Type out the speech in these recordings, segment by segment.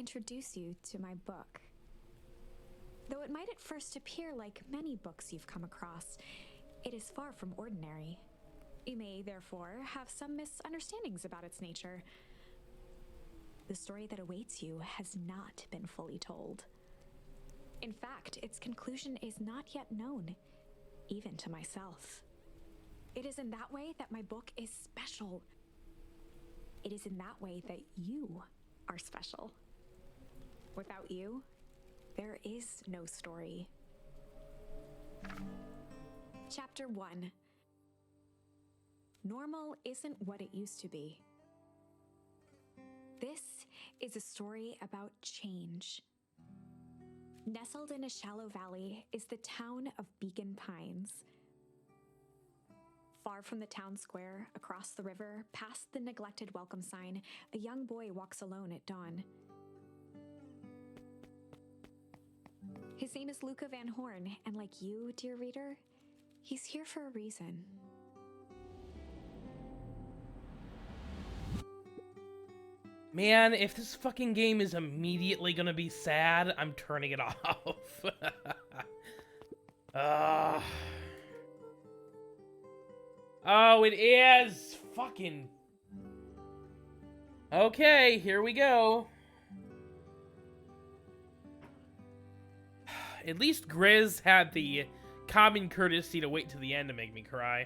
introduce you to my book. Though it might at first appear like many books you've come across, it is far from ordinary. You may, therefore, have some misunderstandings about its nature. The story that awaits you has not been fully told. In fact, its conclusion is not yet known, even to myself. It is in that way that my book is special. It is in that way that you are special. Without you, there is no story. Chapter 1. Normal isn't what it used to be. This is a story about change. Nestled in a shallow valley is the town of Beacon Pines. Far from the town square, across the river, past the neglected welcome sign, a young boy walks alone at dawn. His name is Luka Van Horn, and like you, dear reader, he's here for a reason. Man, if this fucking game is immediately gonna be sad, I'm turning it off. Oh, it is! Fucking... Okay, here we go. At least Grizz had the common courtesy to wait till the end to make me cry.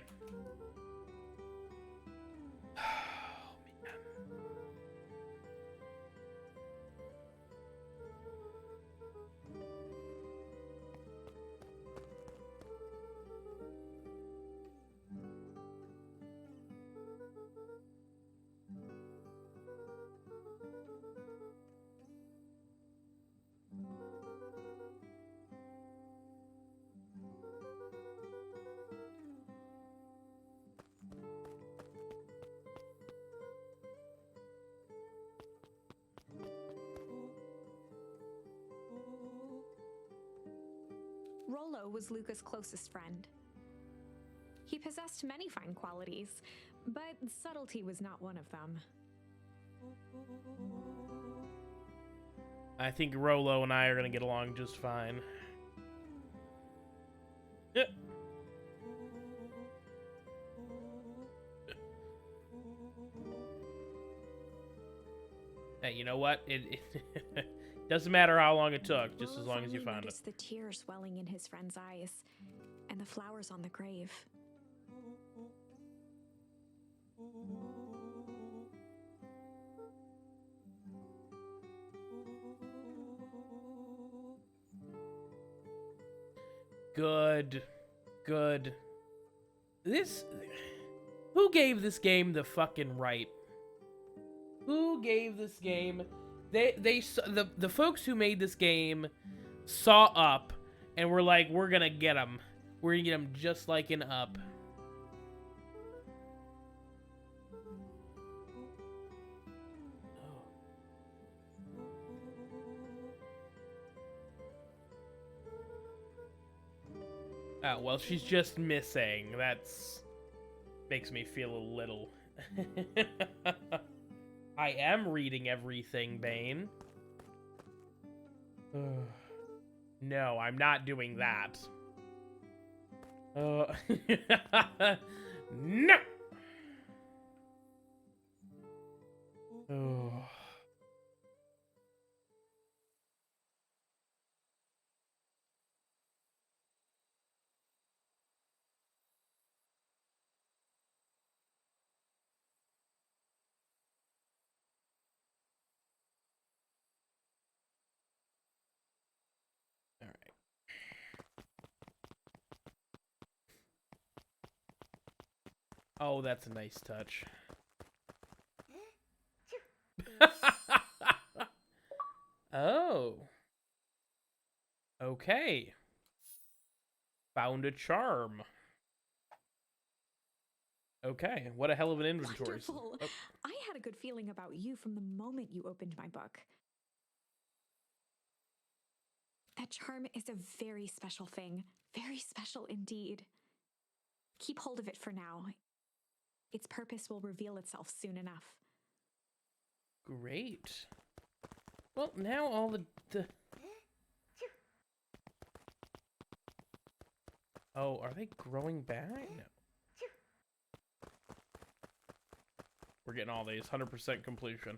Rolo was Luka's closest friend. He possessed many fine qualities, but subtlety was not one of them. I think Rolo and I are gonna get along just fine. Hey, you know what? It doesn't matter how long it took, just Rolo as long as you found noticed it. the tears welling in his friend's eyes, and the flowers on the grave. Good. Good. This... Who gave this game the fucking right? Who gave this game... The folks who made this game saw Up and were like, we're gonna get them. We're gonna get them just like in Up. Oh, well, she's just missing. That's... makes me feel a little... I am reading everything, Bane. No, I'm not doing that. No! Oh. Oh, that's a nice touch. Oh. Okay. Found a charm. Okay, what a hell of an inventory. Wonderful. Oh. I had a good feeling about you from the moment you opened my book. That charm is a very special thing. Very special indeed. Keep hold of it for now. Its purpose will reveal itself soon enough. Great. Well, now all the... Oh, are they growing back? No. We're getting all these. 100% completion.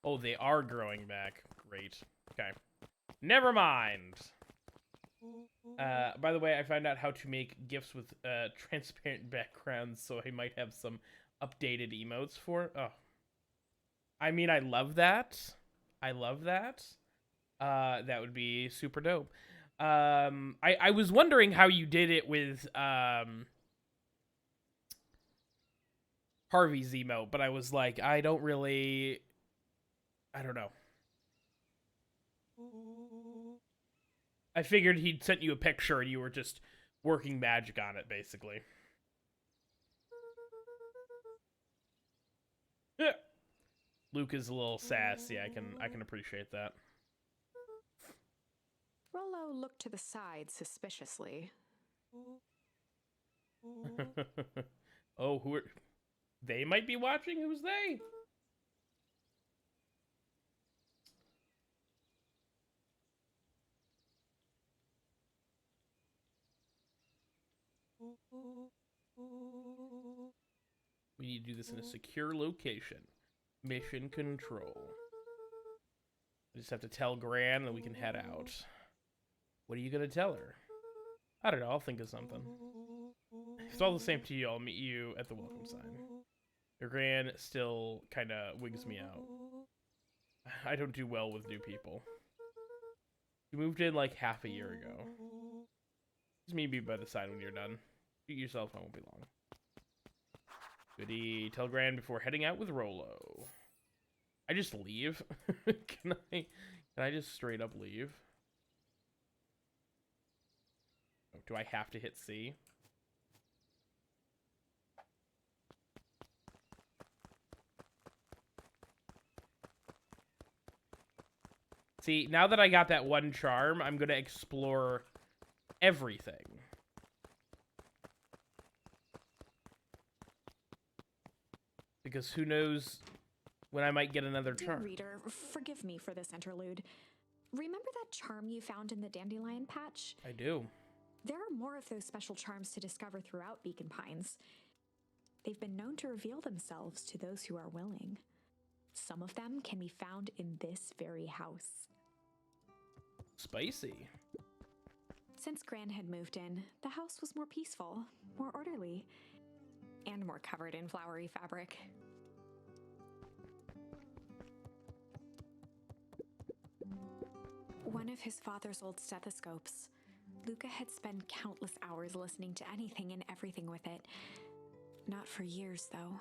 Oh, they are growing back. Great. Okay. Never mind. By the way, I found out how to make GIFs with transparent backgrounds, so I might have some updated emotes for. Oh. I mean, I love that. I love that. That would be super dope. I was wondering how you did it with Harvey's emote, but I was like, I don't know. I figured he'd sent you a picture and you were just working magic on it, basically. Yeah. Luka's a little sassy. I can appreciate that. Rolo looked to the side suspiciously. Oh, who are... They might be watching? Who's they? We need to do this in a secure location. Mission control. I just have to tell Gran and we can head out. What are you gonna tell her? I don't know, I'll think of something. If it's all the same to you, I'll meet you at the welcome sign. Your Gran still kinda wigs me out. I don't do well with new people. You moved in like half a year ago. Just me be by the side when you're done. Treat yourself, I won't be long. Goody. Tell Gran before heading out with Rolo. I just leave? Can I just straight up leave? Oh, do I have to hit C? See, now that I got that one charm, I'm gonna explore everything. Because who knows when I might get another Dear charm. reader, forgive me for this interlude. Remember that charm you found in the dandelion patch? I do. There are more of those special charms to discover throughout Beacon Pines. They've been known to reveal themselves to those who are willing. Some of them can be found in this very house. Spicy. Since Gran had moved in, the house was more peaceful, more orderly, and more covered in flowery fabric. One of his father's old stethoscopes. Luka had spent countless hours listening to anything and everything with it. Not for years, though.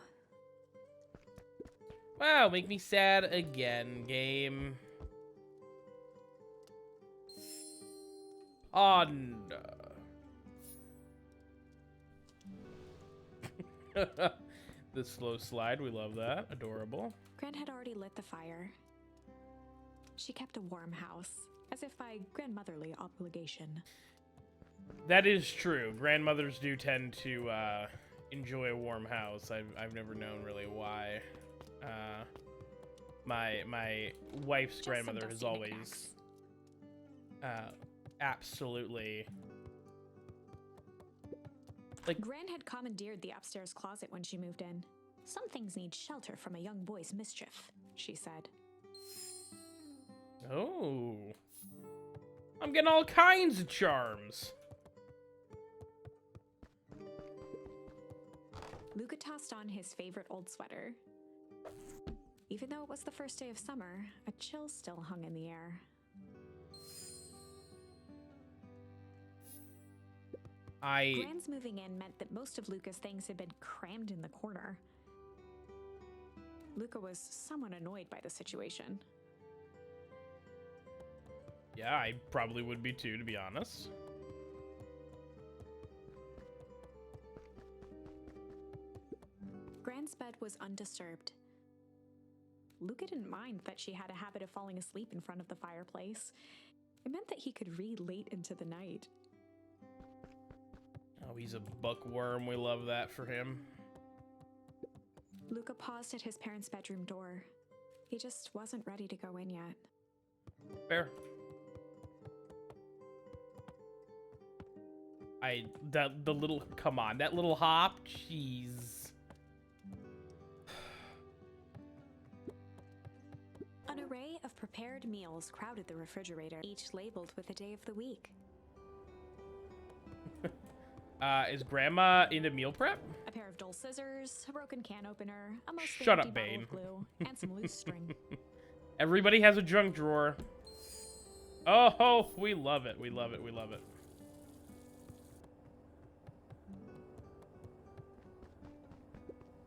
Wow, make me sad again, game. On. The slow slide, we love that. Adorable. Gran had already lit the fire. She kept a warm house, as if by grandmotherly obligation. That is true. Grandmothers do tend to enjoy a warm house. I've never known really why. My wife's Just grandmother some has dusty always absolutely like Gran had commandeered the upstairs closet when she moved in. Some things need shelter from a young boy's mischief, she said. Oh. I'm getting all kinds of charms. Luka tossed on his favorite old sweater. Even though it was the first day of summer, a chill still hung in the air. Gran's moving in meant that most of Luka's things had been crammed in the corner. Luka was somewhat annoyed by the situation. Yeah, I probably would be too, to be honest. Gran's bed was undisturbed. Luka didn't mind that she had a habit of falling asleep in front of the fireplace. It meant that he could read late into the night. Oh, he's a bookworm. We love that for him. Luka paused at his parents' bedroom door. He just wasn't ready to go in yet. Fair. The little, come on, that little hop, jeez. An array of prepared meals crowded the refrigerator, each labeled with the day of the week. Is Grandma into meal prep? A pair of dull scissors, a broken can opener, a mostly Shut empty up, bottle Bane. of glue, and some loose string. Everybody has a junk drawer. Oh, we love it. We love it. We love it.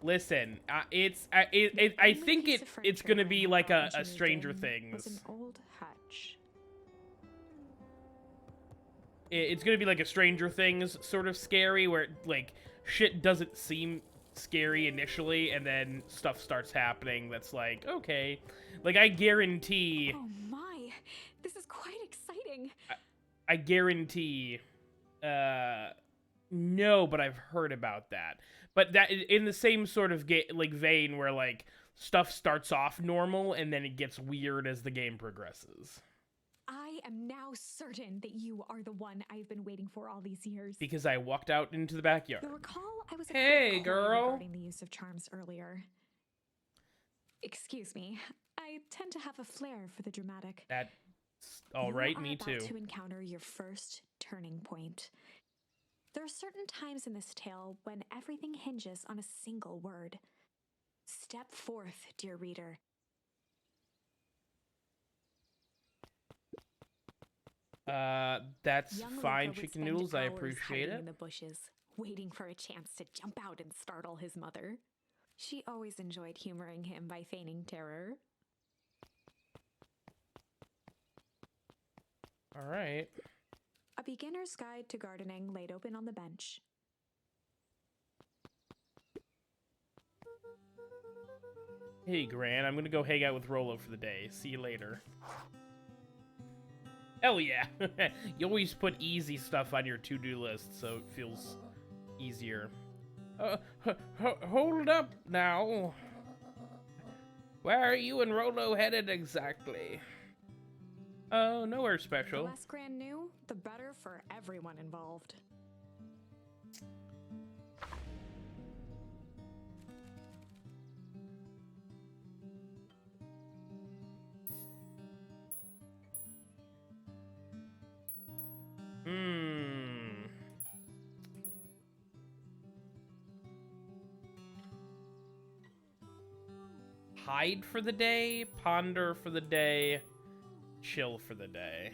Listen, I think it's gonna be like a Stranger Things. Was an old hutch. It's gonna be like a Stranger Things sort of scary, where like shit doesn't seem scary initially, and then stuff starts happening that's like, okay, like I guarantee. Oh my, this is quite exciting. I guarantee. No, but I've heard about that. But that in the same sort of like vein where like stuff starts off normal and then it gets weird as the game progresses. I am now certain that you are the one I've been waiting for all these years. Because I walked out into the backyard. You'll recall I was a Hey, bit coy girl. regarding the use of charms earlier. Excuse me. I tend to have a flair for the dramatic. That's all right, me too. You are about to encounter your first turning point. There are certain times in this tale when everything hinges on a single word. Step forth, dear reader. That's Young fine, Luka would chicken spend noodles. I hours appreciate hiding it. in the bushes, waiting for a chance to jump out and startle his mother. She always enjoyed humoring him by feigning terror. All right. A beginner's guide to gardening laid open on the bench. Hey, Gran, I'm gonna go hang out with Rolo for the day. See you later. Hell yeah. You always put easy stuff on your to-do list, so it feels easier. Hold up now. Where are you and Rolo headed exactly? Oh, nowhere The special. less Gran knew, the better for everyone involved. Hide for the day, ponder for the day, chill for the day.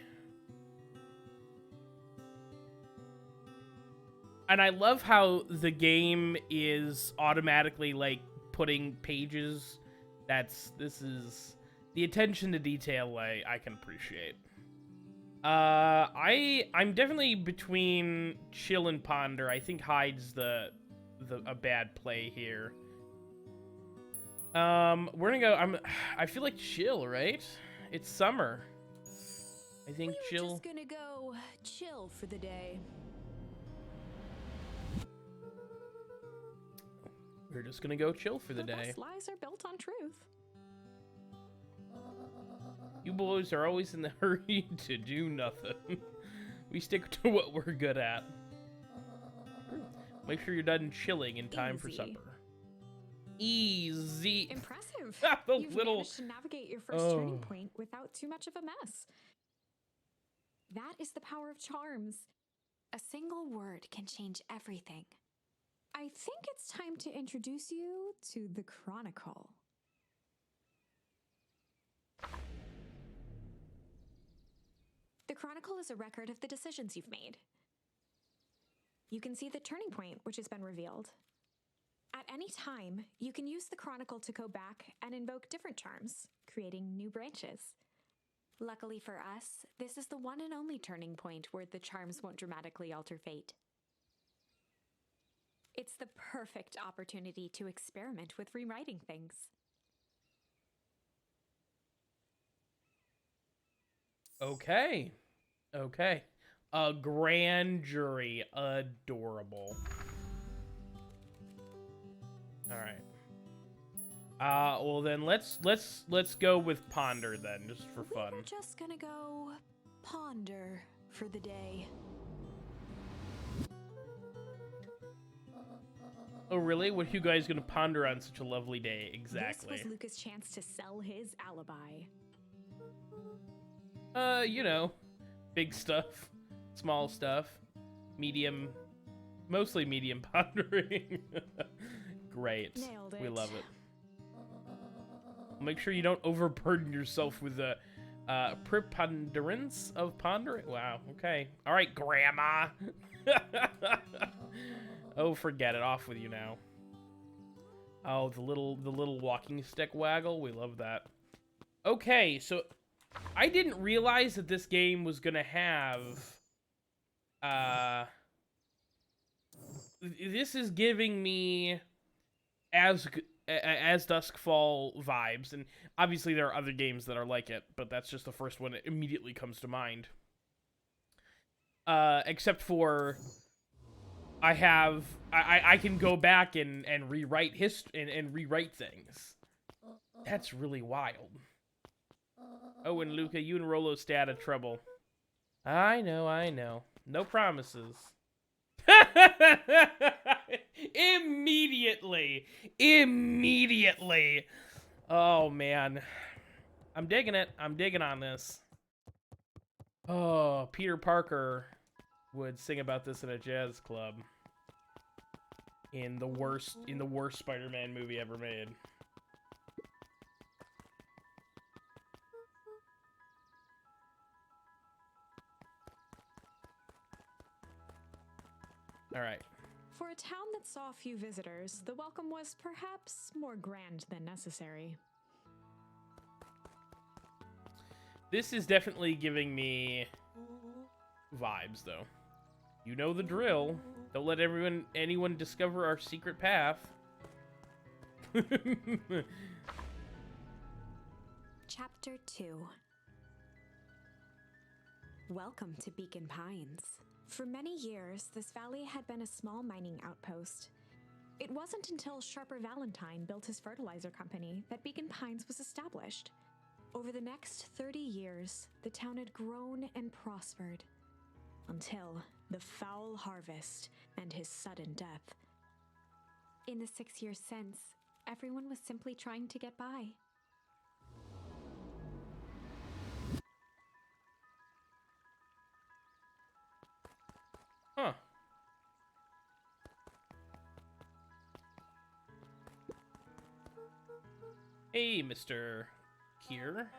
And I love how the game is automatically like putting pages. This is the attention to detail I can appreciate. I'm definitely between chill and ponder. I think hide's a bad play here. We're gonna go. I feel like chill, right? It's summer. I think chill. We're just gonna go chill for the day. We're just gonna go chill for the day. Best lies are built on truth. You boys are always in the hurry to do nothing. We stick to what we're good at. Make sure you're done chilling in time for supper. Easy. Impressive. You've managed to navigate your first turning point without too much of a mess. That is the power of charms. A single word can change everything. I think it's time to introduce you to the Chronicle. The Chronicle is a record of the decisions you've made. You can see the turning point, which has been revealed. At any time, you can use the Chronicle to go back and invoke different charms, creating new branches. Luckily for us, this is the one and only turning point where the charms won't dramatically alter fate. It's the perfect opportunity to experiment with rewriting things. Okay. A grand jury. Adorable. All right. Well then let's go with ponder then, just for fun. We're just gonna go ponder for the day. Oh really? What are you guys gonna ponder on such a lovely day? Exactly. This was Luka's chance to sell his alibi. You know, big stuff, small stuff, medium, mostly medium pondering. Great. Nailed it. We love it. Make sure you don't overburden yourself with the preponderance of pondering. Wow. Okay. All right, Grandma. Oh, forget it. Off with you now. Oh, the little walking stick waggle. We love that. Okay, so I didn't realize that this game was gonna have. This is giving me as Duskfall vibes, and obviously there are other games that are like it, but that's just the first one that immediately comes to mind. Except for I can go back and rewrite and rewrite things. That's really wild. Oh, and Luka, you and Rolo stay out of trouble. I know. No promises. Immediately. Oh, man. I'm digging it. I'm digging on this. Oh, Peter Parker would sing about this in a jazz club. In the worst Spider-Man movie ever made. All right. For a town that saw few visitors, the welcome was perhaps more grand than necessary. This is definitely giving me vibes, though. You know the drill. Don't let anyone discover our secret path. Chapter 2. Welcome to Beacon Pines. For many years, this valley had been a small mining outpost. It wasn't until Sharper Valentine built his fertilizer company that Beacon Pines was established. Over the next 30 years, the town had grown and prospered. Until the foul harvest and his sudden death. In the 6 years since, everyone was simply trying to get by. Huh. Hey, Mr. Here.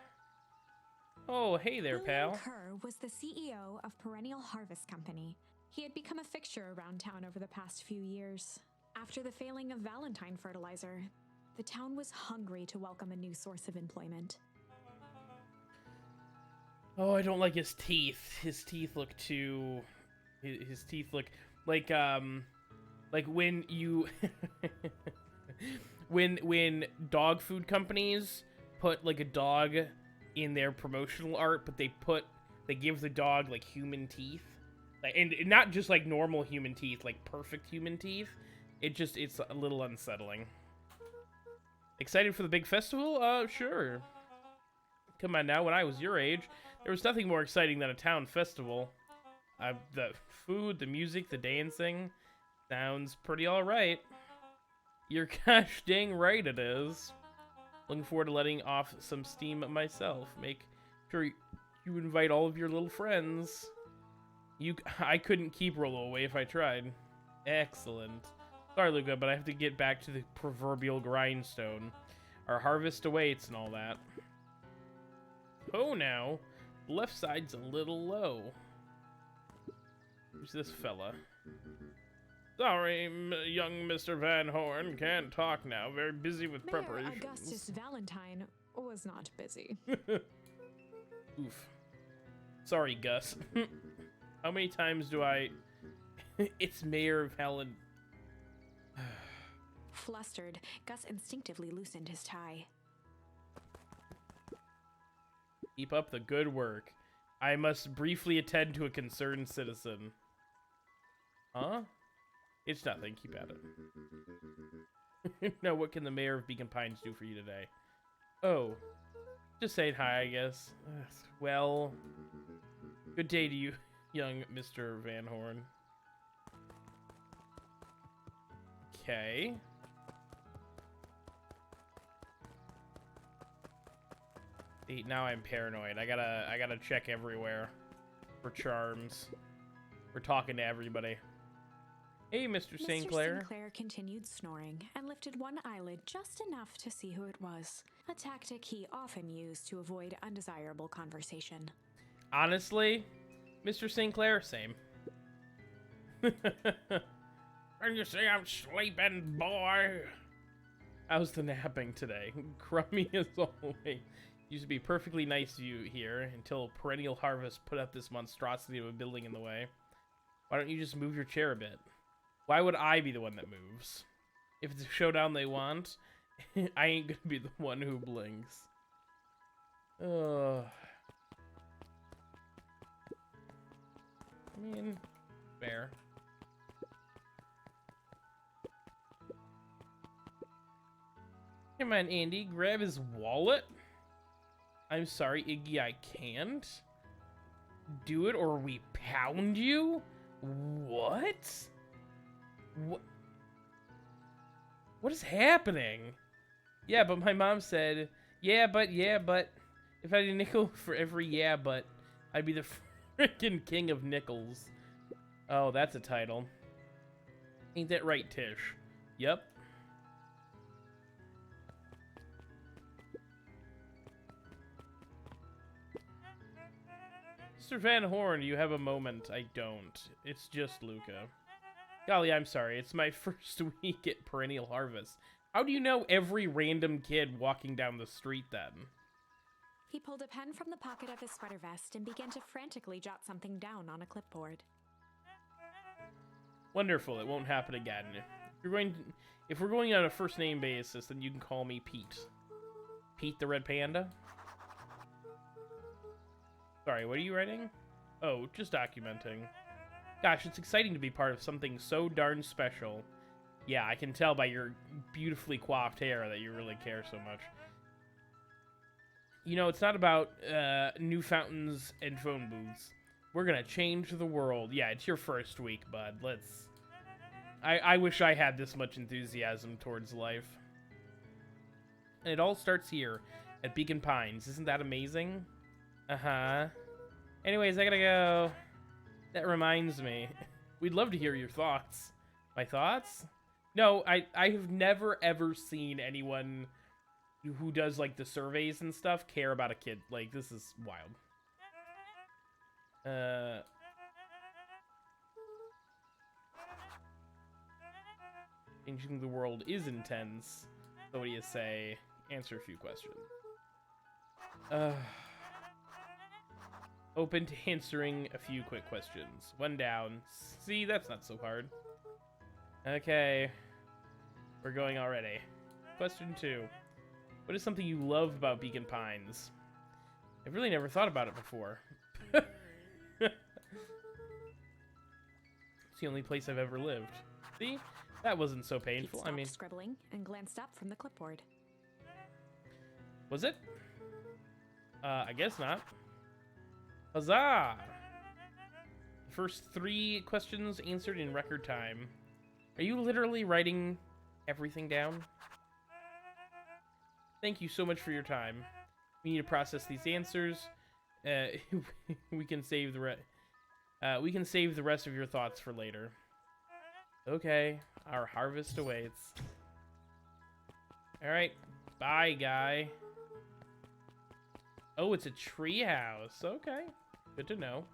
Oh, hey there, pal. Kerr was the CEO of Perennial Harvest Company. He had become a fixture around town over the past few years. After the failing of Valentine Fertilizer, the town was hungry to welcome a new source of employment. Oh, I don't like his teeth. His teeth look too... His teeth look like when you... when dog food companies put, like, a dog in their promotional art, but they give the dog, like, human teeth. Like, and not just, like, normal human teeth, like, perfect human teeth. It's a little unsettling. Excited for the big festival? Sure. Come on now, when I was your age, there was nothing more exciting than a town festival. The food, the music, the dancing, sounds pretty alright. You're gosh dang right it is. Looking forward to letting off some steam myself. Make sure you invite all of your little friends. I couldn't keep Rolo away if I tried. Excellent. Sorry, Luka, but I have to get back to the proverbial grindstone. Our harvest awaits and all that. Oh, now. The left side's a little low. Who's this fella? Sorry, young Mr. Van Horn. Can't talk now. Very busy with preparations. Mayor Augustus Valentine was not busy. Oof. Sorry, Gus. How many times do I... It's Mayor Valentine. Flustered, Gus instinctively loosened his tie. Keep up the good work. I must briefly attend to a concerned citizen. Huh? It's nothing. Keep at it. Now, what can the mayor of Beacon Pines do for you today? Oh, just saying hi, I guess. Ugh, well, good day to you, young Mr. Van Horn. Okay. Now I'm paranoid. I gotta check everywhere for charms. We're talking to everybody. Hey, Mr. St. Clair. Mr. Sinclair continued snoring and lifted one eyelid just enough to see who it was, a tactic he often used to avoid undesirable conversation. Honestly, Mr. St. Clair, same. And you say I'm sleeping, boy? How's the napping today? Crummy as always. Used to be perfectly nice to you here until Perennial Harvest put up this monstrosity of a building in the way. Why don't you just move your chair a bit? Why would I be the one that moves? If it's a showdown they want, I ain't gonna be the one who blinks. I mean, fair. Come on, Andy, grab his wallet. I'm sorry, Iggy, I can't. Do it or we pound you? What? What is happening? Yeah, but my mom said, yeah, but, if I had a nickel for every yeah, but, I'd be the frickin' king of nickels. Oh, that's a title. Ain't that right, Tish? Yep. Mr. Van Horn, you have a moment. I don't. It's just Luka. Golly, I'm sorry. It's my first week at Perennial Harvest. How do you know every random kid walking down the street then? He pulled a pen from the pocket of his sweater vest and began to frantically jot something down on a clipboard. Wonderful. It won't happen again. If we're going on a first name basis, then you can call me Pete. Pete the Red Panda? Sorry, what are you writing? Oh, just documenting. Gosh, it's exciting to be part of something so darn special. Yeah, I can tell by your beautifully coiffed hair that you really care so much. You know, it's not about new fountains and phone booths. We're gonna change the world. Yeah, it's your first week, bud. Let's... I wish I had this much enthusiasm towards life. And it all starts here, at Beacon Pines. Isn't that amazing? Uh-huh. Anyways, I gotta go. That reminds me. We'd love to hear your thoughts. My thoughts? No, I have never, ever seen anyone who does, like, the surveys and stuff care about a kid. Like, this is wild. Changing the world is intense. So what do you say? Answer a few questions. Open to answering a few quick questions. One down. See, that's not so hard. Okay. We're going already. Question 2. What is something you love about Beacon Pines? I've really never thought about it before. It's the only place I've ever lived. See? That wasn't so painful. Pete stopped scribbling and glanced up from the clipboard. Was it? I guess not. Huzzah! The first 3 questions answered in record time. Are you literally writing everything down? Thank you so much for your time. We need to process these answers. We can save the rest of your thoughts for later. Okay, our harvest awaits. All right, bye, guy. Oh, it's a tree house. Okay, good to know.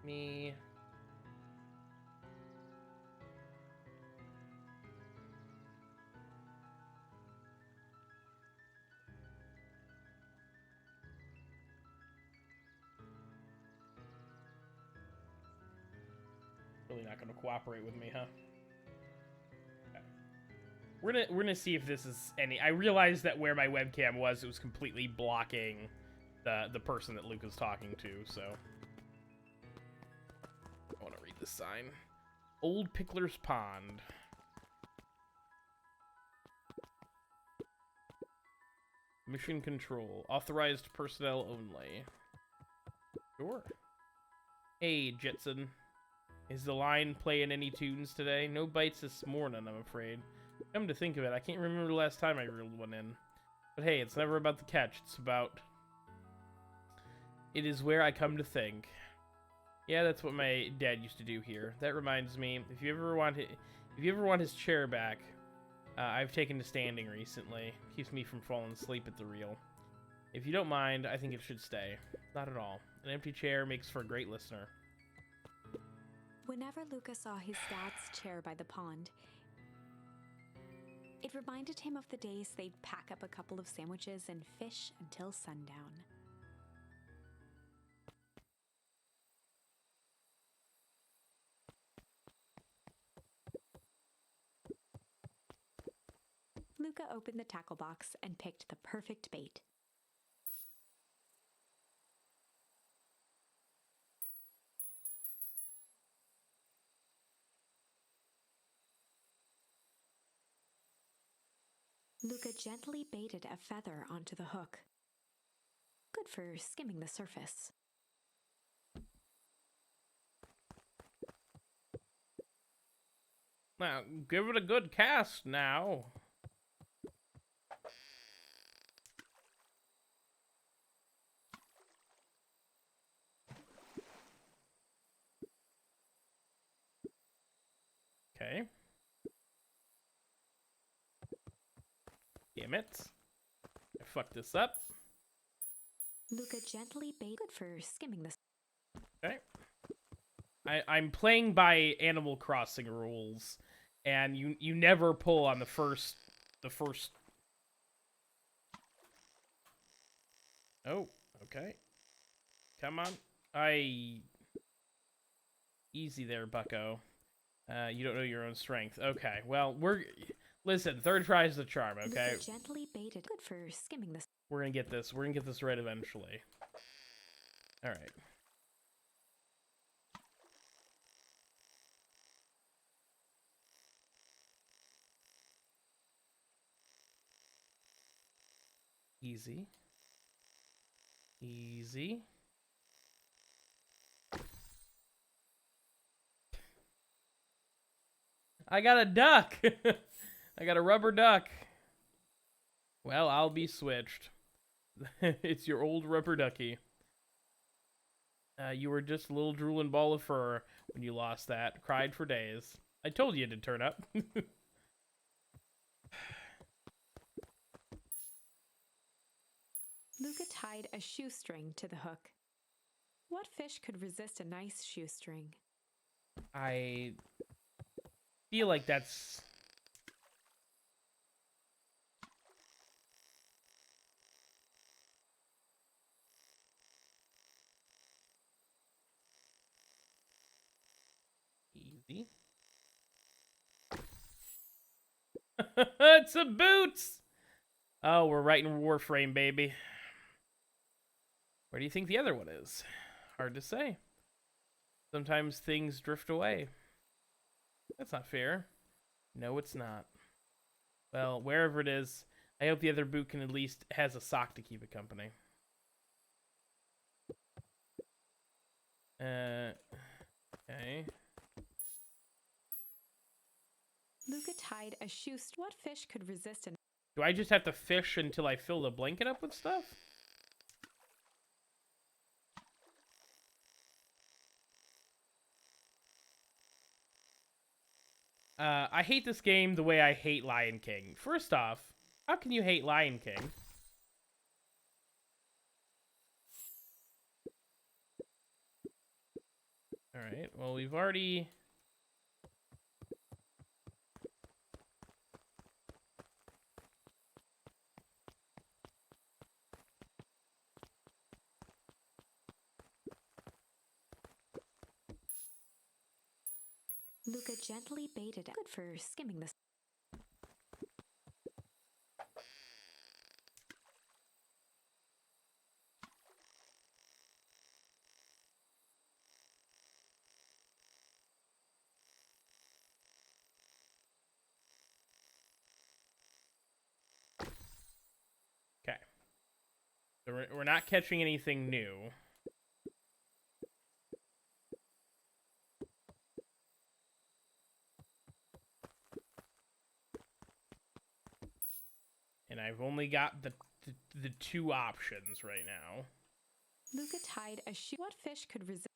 Me. Really not going to cooperate with me, huh? Okay. We're gonna see if this is any. I realized that where my webcam was, it was completely blocking the person that Luka's talking to. So I want to read the sign. Old Pickler's Pond. Mission control. Authorized personnel only. Sure. Hey, Jetson. Is the line playing any tunes today? No bites this morning, I'm afraid. Come to think of it, I can't remember the last time I reeled one in. But hey, it's never about the catch, it's about... It is where I come to think. Yeah, that's what my dad used to do here. That reminds me, if you ever want his chair back, I've taken to standing recently. Keeps me from falling asleep at the reel. If you don't mind, I think it should stay. Not at all. An empty chair makes for a great listener. Whenever Luka saw his dad's chair by the pond, it reminded him of the days they'd pack up a couple of sandwiches and fish until sundown. Luka opened the tackle box and picked the perfect bait. Luka gently baited a feather onto the hook. Good for skimming the surface. Now, give it a good cast now. Okay. Damn it. I fucked this up. Luka gently baited. Good for skimming the. Okay. I'm playing by Animal Crossing rules, and you never pull on the first. Oh, okay. Come on. Easy there, bucko. You don't know your own strength. Okay, well, listen, third try is the charm, okay? Luka gently baited. Good for skimming the. We're gonna get this. We're gonna get this right eventually. All right. Easy. Easy. I got a duck! I got a rubber duck. Well, I'll be switched. It's your old rubber ducky. You were just a little drooling ball of fur when you lost that. Cried for days. I told you it'd turn up. Luka tied a shoestring to the hook. What fish could resist a nice shoestring? I feel like that's... easy. It's a boots! Oh, we're right in Warframe, baby. Where do you think the other one is? Hard to say. Sometimes things drift away. That's not fair. No, it's not. Well, wherever it is, I hope the other boot can at least has a sock to keep it company. Okay. Luka tied a shoestring. What fish could resist an... Do I just have to fish until I fill the blanket up with stuff? I hate this game the way I hate Lion King. First off, how can you hate Lion King? Alright, well, we've already... Luka gently baited. Good for skimming the... We're not catching anything new. And I've only got the two options right now. Luka tied a shoe. What fish could resist?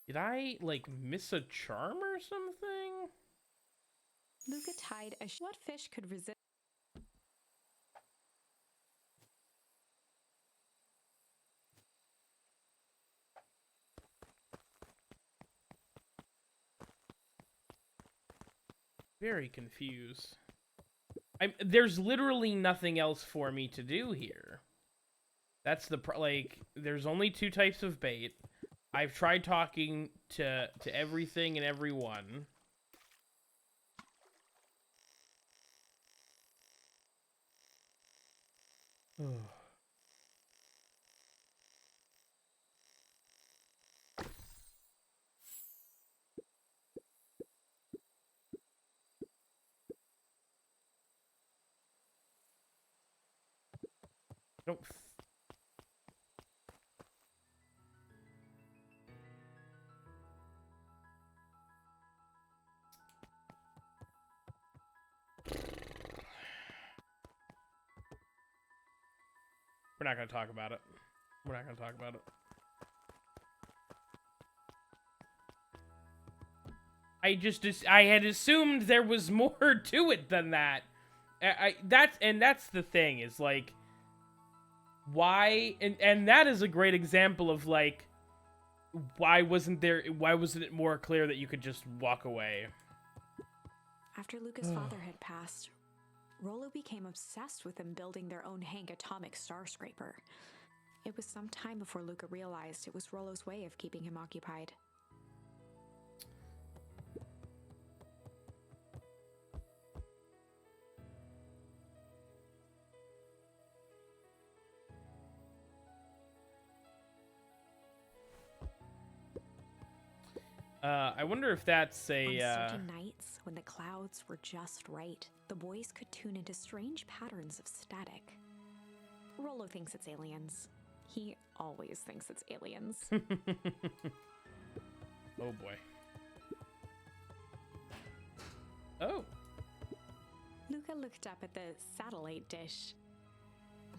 Did I, like, miss a charm or something? Luka tied a shoe. What fish could resist? Very confused. There's literally nothing else for me to do here. That's the like. There's only two types of bait. I've tried talking to everything and everyone. Don't. We're not gonna talk about it. We're not gonna talk about it. I had assumed there was more to it than that. That's the thing is like, why and that is a great example of like, why wasn't it more clear that you could just walk away? After Luka's father had passed, Rolo became obsessed with them building their own Hank atomic star scraper. It was some time before Luka realized it was Rolo's way of keeping him occupied. I wonder if that's a, On certain nights, when the clouds were just right, the boys could tune into strange patterns of static. Rolo thinks it's aliens. He always thinks it's aliens. Oh boy. Oh. Luka looked up at the satellite dish.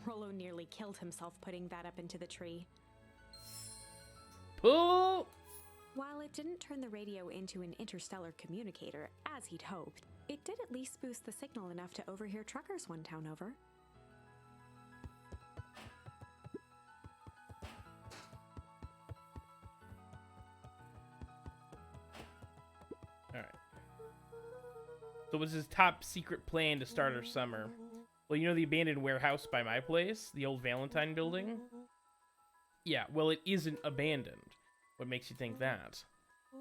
Rolo nearly killed himself putting that up into the tree. Pull! While it didn't turn the radio into an interstellar communicator, as he'd hoped, it did at least boost the signal enough to overhear truckers one town over. Alright. So what's his top secret plan to start our summer? Well, you know the abandoned warehouse by my place? The old Valentine building? Yeah, well, it isn't abandoned. What makes you think that?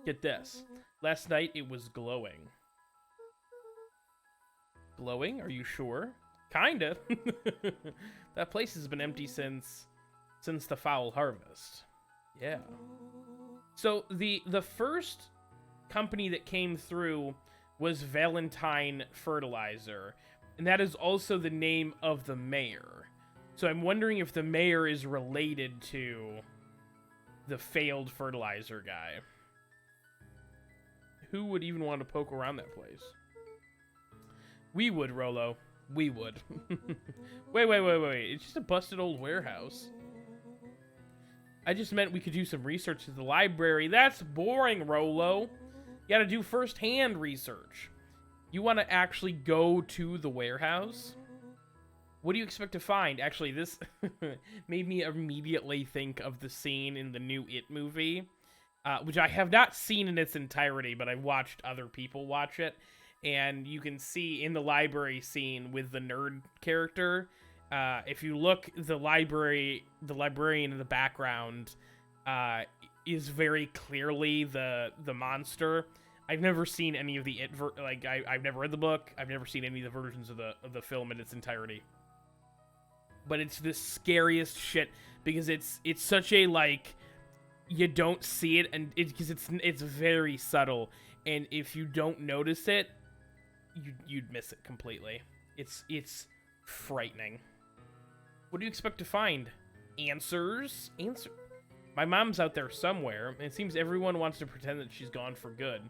Get this. Last night, it was glowing. Glowing? Are you sure? Kinda. That place has been empty since the foul harvest. Yeah. So, the first company that came through was Valentine Fertilizer. And that is also the name of the mayor. So I'm wondering if the mayor is related to the failed fertilizer guy. Who would even want to poke around that place? We would, Rolo. We would. Wait. It's just a busted old warehouse. I just meant we could do some research at the library. That's boring, Rolo. You gotta do first-hand research. You want to actually go to the warehouse? What do you expect to find? Actually, this made me immediately think of the scene in the new It movie, which I have not seen in its entirety, but I've watched other people watch it. And you can see in the library scene with the nerd character, if you look, the librarian in the background is very clearly the monster. I've never seen any of the It I've never read the book. I've never seen any of the versions of the film in its entirety. But it's the scariest shit because it's such a, like, you don't see it, and because it's very subtle, and if you don't notice it, you'd miss it completely. It's frightening. What do you expect to find? Answers? My mom's out there somewhere, and it seems everyone wants to pretend that she's gone for good.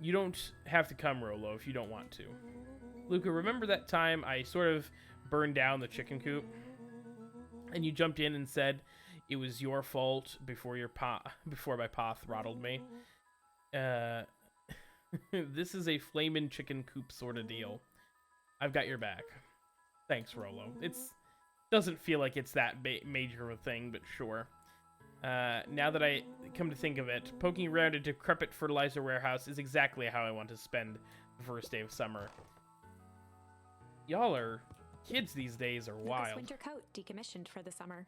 You don't have to come, Rolo, if you don't want to. Luka, remember that time I sort of burned down the chicken coop? And you jumped in and said it was your fault before my pa throttled me? This is a flamin' chicken coop sort of deal. I've got your back. Thanks, Rolo. Doesn't feel like it's that major of a thing, but sure. Now that I come to think of it, poking around a decrepit fertilizer warehouse is exactly how I want to spend the first day of summer. Y'all are... Kids these days are wild. Luka's winter coat decommissioned for the summer.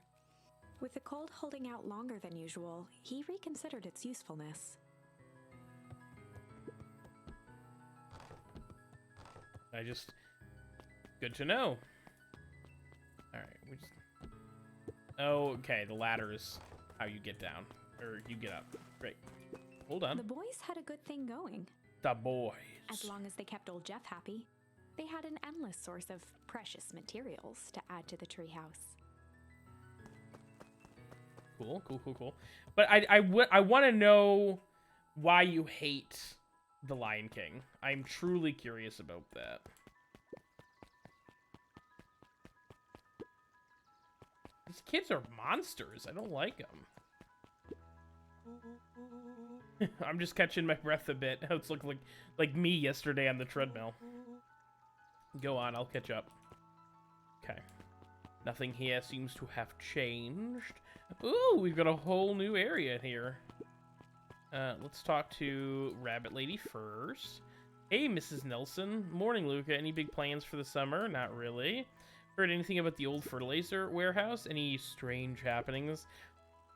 With the cold holding out longer than usual, he reconsidered its usefulness. Good to know. Alright, Oh, okay, the ladder is how you get down. Or you get up. Great. Hold on. The boys had a good thing going. The boys. As long as they kept old Jeff happy, they had an endless source of precious materials to add to the treehouse. Cool. But I want to know why you hate The Lion King. I'm truly curious about that. These kids are monsters. I don't like them. I'm just catching my breath a bit. It's looking like me yesterday on the treadmill. Go on, I'll catch up. Okay. Nothing here seems to have changed. Ooh, we've got a whole new area here. Let's talk to Rabbit Lady first. Hey, Mrs. Nelson. Morning, Luka. Any big plans for the summer? Not really. Heard anything about the old fertilizer warehouse? Any strange happenings?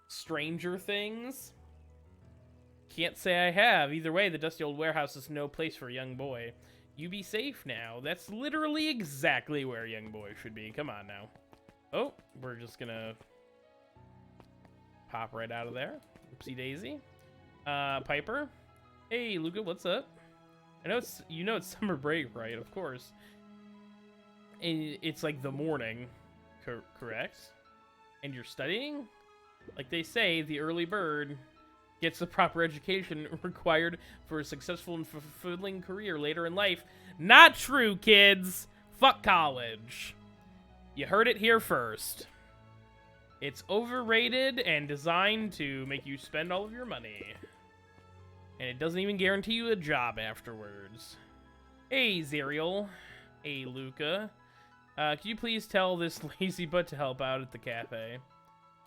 Stranger things? Can't say I have. Either way, the dusty old warehouse is no place for a young boy. You be safe now. That's literally exactly where a young boy should be. Come on now. Oh, we're just gonna pop right out of there. Oopsie daisy. Piper. Hey, Luka, what's up? I know it's summer break, right? Of course. And it's like the morning, correct? And you're studying? Like they say, the early bird gets the proper education required for a successful and fulfilling career later in life. Not true, kids. Fuck college. You heard it here first. It's overrated and designed to make you spend all of your money. And it doesn't even guarantee you a job afterwards. Hey, Zerial. Hey, Luka. Could you please tell this lazy butt to help out at the cafe?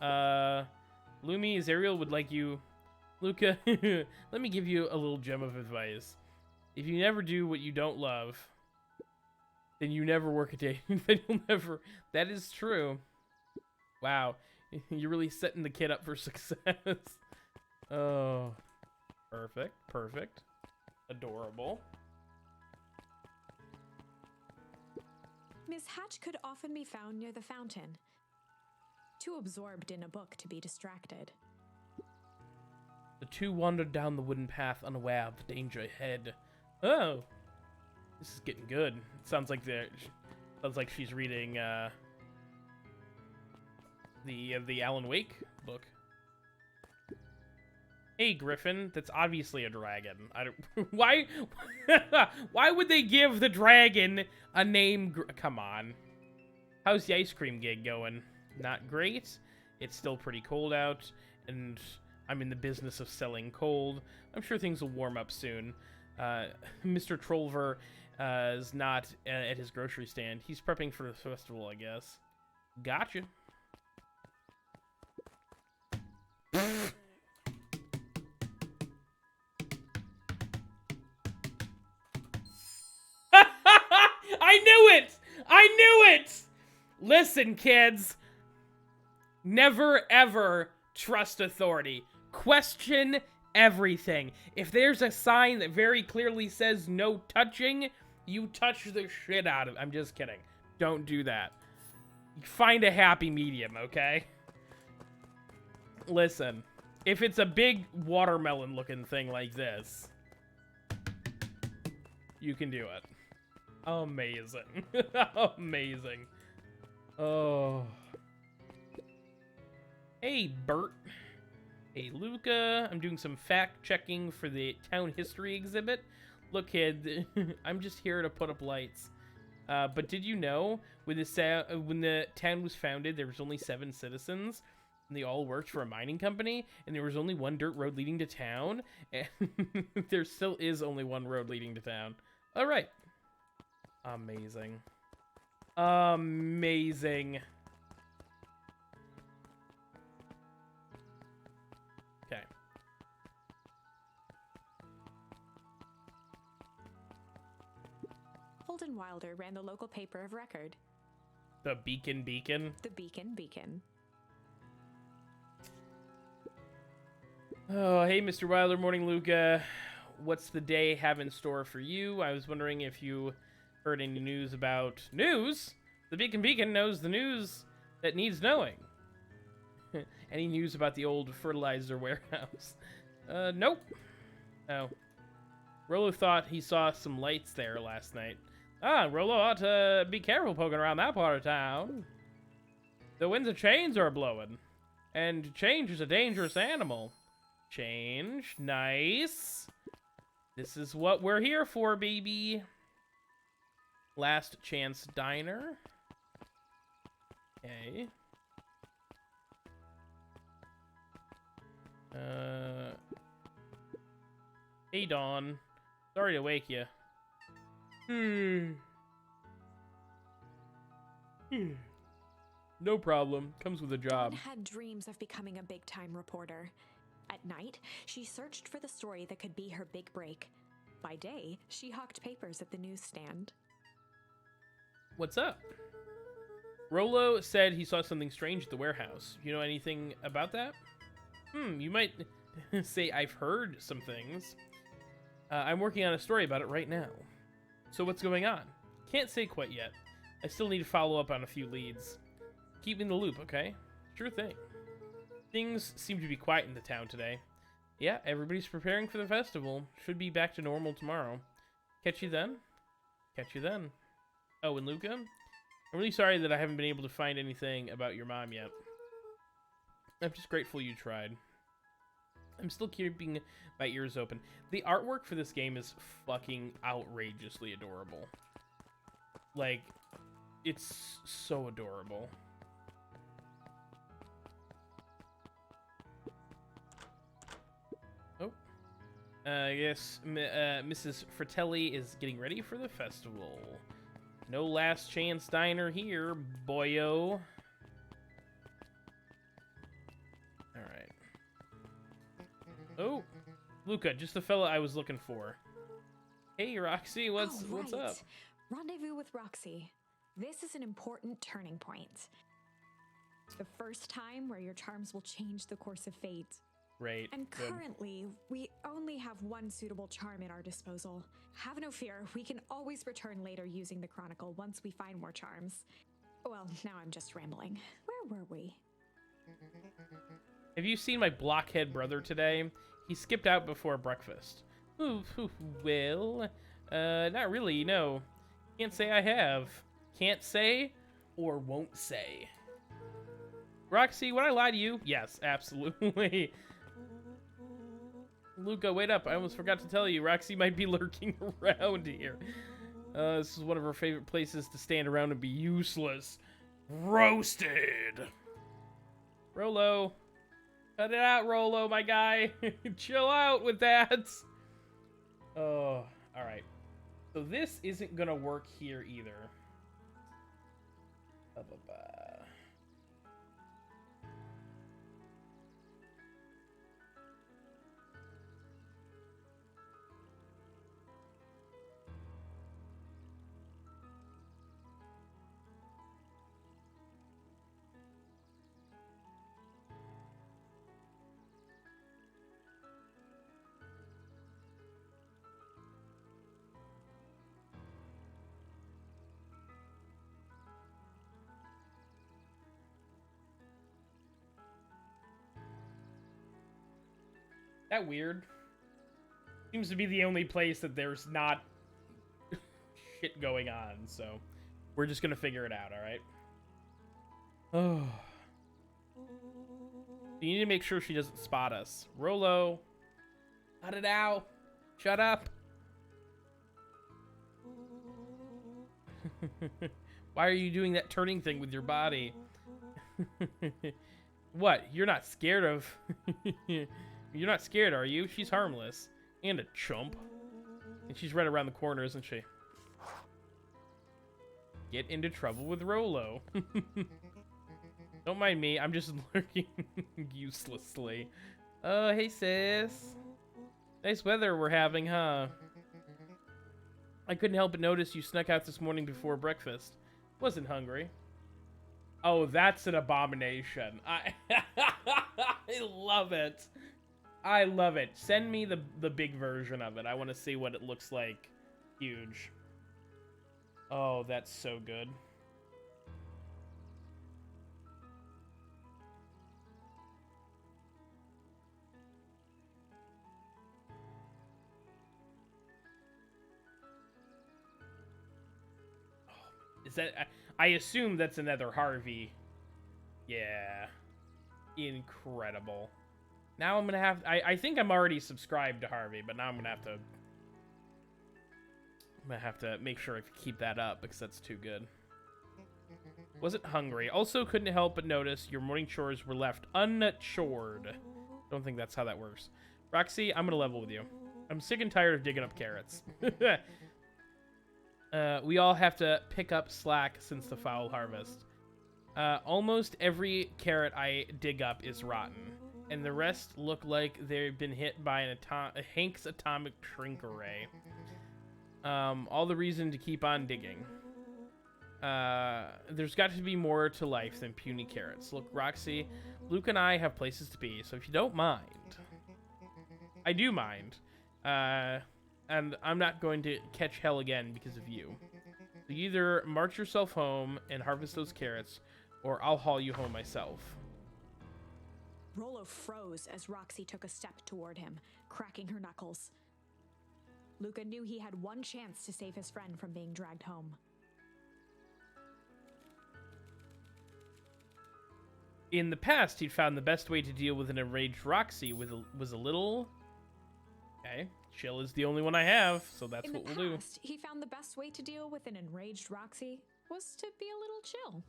Lumi, Zerial would like you... Luka, let me give you a little gem of advice. If you never do what you don't love, then you never work a day. Then you'll never... That is true. Wow. You're really setting the kid up for success. Oh. Perfect. Adorable. Miss Hatch could often be found near the fountain, too absorbed in a book to be distracted. The two wandered down the wooden path, unaware of the danger ahead. Oh, this is getting good. It sounds like she's reading the Alan Wake book. Hey, Griffin, that's obviously a dragon. I don't. Why? Why would they give the dragon a name? Come on. How's the ice cream gig going? Not great. It's still pretty cold out, and I'm in the business of selling cold. I'm sure things will warm up soon. Mr. Trollver is not at his grocery stand. He's prepping for the festival, I guess. Gotcha. I knew it! I knew it! Listen, kids. Never, ever trust authority. Question everything. If there's a sign that very clearly says no touching, you touch the shit out of it. I'm just kidding. Don't do that. Find a happy medium, okay? Listen. If it's a big watermelon-looking thing like this, you can do it. Amazing. Amazing. Oh. Hey, Bert. Hey, Luka. I'm doing some fact-checking for the town history exhibit. Look, kid, I'm just here to put up lights. But did you know, when the town was founded, there was only 7 citizens, and they all worked for a mining company, and there was only one dirt road leading to town, and there still is only one road leading to town. All right. Amazing. Amazing. Okay. Holden Wilder ran the local paper of record. The Beacon Beacon? The Beacon Beacon. Oh, hey, Mr. Wilder. Morning, Luka. What's the day have in store for you? I was wondering if you heard any news about... News? The Beacon Beacon knows the news that needs knowing. Any news about the old fertilizer warehouse? Nope. Oh. Rolo thought he saw some lights there last night. Ah, Rolo ought to be careful poking around that part of town. The winds of change are blowing. And change is a dangerous animal. Change. Nice. This is what we're here for, baby. Last Chance Diner. Okay. Hey, Dawn. Sorry to wake you. No problem. Comes with a job. Dawn had dreams of becoming a big-time reporter. At night, she searched for the story that could be her big break. By day, she hawked papers at the newsstand. What's up? Rolo said he saw something strange at the warehouse. You know anything about that? You might say I've heard some things. I'm working on a story about it right now. So what's going on? Can't say quite yet. I still need to follow up on a few leads. Keep me in the loop, okay? Sure thing. Things seem to be quiet in the town today. Yeah, everybody's preparing for the festival. Should be back to normal tomorrow. Catch you then? Catch you then. Oh, and Luka? I'm really sorry that I haven't been able to find anything about your mom yet. I'm just grateful you tried. I'm still keeping my ears open. The artwork for this game is fucking outrageously adorable. Like, it's so adorable. Oh. I guess Mrs. Fratelli is getting ready for the festival. No Last Chance Diner here, boyo. Alright. Oh, Luka, just the fella I was looking for. Hey, Roxy, what's up? Rendezvous with Roxy. This is an important turning point. The first time where your charms will change the course of fate. Right. And currently, we only have one suitable charm at our disposal. Have no fear, we can always return later using the Chronicle once we find more charms. Well, now I'm just rambling. Where were we? Have you seen my blockhead brother today? He skipped out before breakfast. Well, not really, no. Can't say I have. Can't say or won't say. Roxy, would I lie to you? Yes, absolutely. Luka, wait up. I almost forgot to tell you. Roxy might be lurking around here. This is one of her favorite places to stand around and be useless. Roasted. Rolo. Cut it out, Rolo, my guy. Chill out with that. Oh, alright. So this isn't gonna work here either. That weird? Seems to be the only place that there's not shit going on, so we're just gonna figure it out, alright? Oh. You need to make sure she doesn't spot us. Rolo! Cut it out! Shut up! Why are you doing that turning thing with your body? What? You're not scared of... You're not scared, are you? She's harmless. And a chump. And she's right around the corner, isn't she? Get into trouble with Rolo. Don't mind me, I'm just lurking uselessly. Oh, hey sis. Nice weather we're having, huh? I couldn't help but notice you snuck out this morning before breakfast. Wasn't hungry. Oh, that's an abomination. I love it. I love it. Send me the big version of it. I want to see what it looks like. Huge. Oh, that's so good. Is that... I assume that's another Harvey. Yeah. Incredible. Now I'm gonna have... I think I'm already subscribed to Harvey, but now I'm gonna have to make sure I keep that up, because that's too good. Wasn't hungry. Also couldn't help but notice your morning chores were left unchored. Don't think that's how that works. Roxy, I'm gonna level with you. I'm sick and tired of digging up carrots. We all have to pick up slack since the foul harvest. Almost every carrot I dig up is rotten, and the rest look like they've been hit by a Hank's atomic shrink array. All the reason to keep on digging. There's got to be more to life than puny carrots. Look, Roxy, Luke and I have places to be, so if you don't mind... I do mind. And I'm not going to catch hell again because of you. So you either march yourself home and harvest those carrots, or I'll haul you home myself. Rolo froze as Roxy took a step toward him, cracking her knuckles. Luka knew he had one chance to save his friend from being dragged home. In the past, he'd found the best way to deal with an enraged Roxy was a little... Okay, chill is the only one I have, so that's what we'll do. In the past, he found the best way to deal with an enraged Roxy was to be a little chill.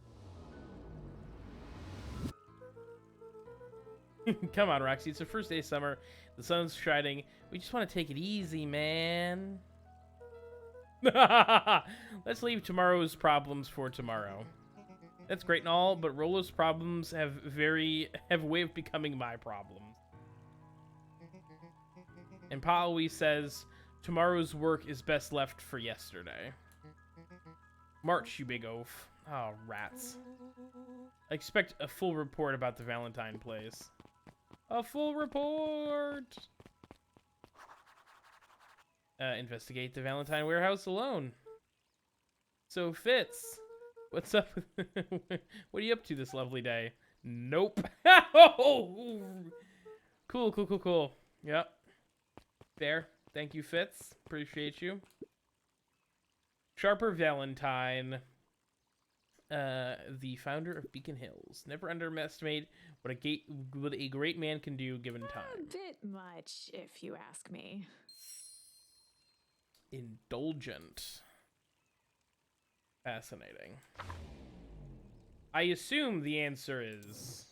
Come on, Roxy, it's the first day of summer. The sun's shining. We just want to take it easy, man. Let's leave tomorrow's problems for tomorrow. That's great and all, but Rolo's problems have a way of becoming my problems. And Pa always says, tomorrow's work is best left for yesterday. March, you big oaf. Oh, rats. I expect a full report about the Valentine place. A full report! Investigate the Valentine warehouse alone. So, Fitz, what's up? What are you up to this lovely day? Nope. Oh! Cool. Yep. There. Thank you, Fitz. Appreciate you. Sharper Valentine. The founder of Beacon Hills. Never underestimate what a great man can do given time. A bit much, if you ask me. Indulgent. Fascinating. I assume the answer is...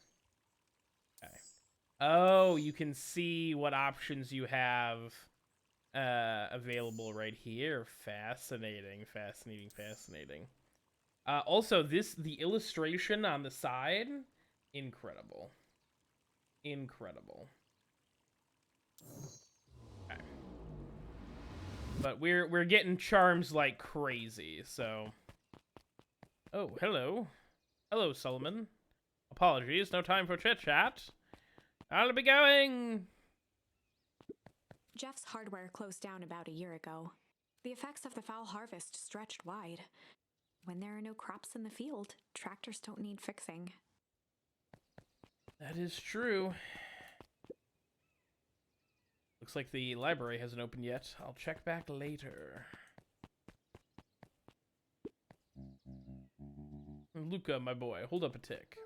Okay. Oh, you can see what options you have. available right here. Fascinating, fascinating, fascinating. Also, the illustration on the side, incredible. Incredible. Okay. But we're getting charms like crazy, so. Oh, hello. Hello, Solomon. Apologies, no time for chit-chat. I'll be going. Jeff's hardware closed down about a year ago. The effects of the foul harvest stretched wide. When there are no crops in the field, tractors don't need fixing. That is true. Looks like the library hasn't opened yet. I'll check back later. Luka, my boy, hold up a tick.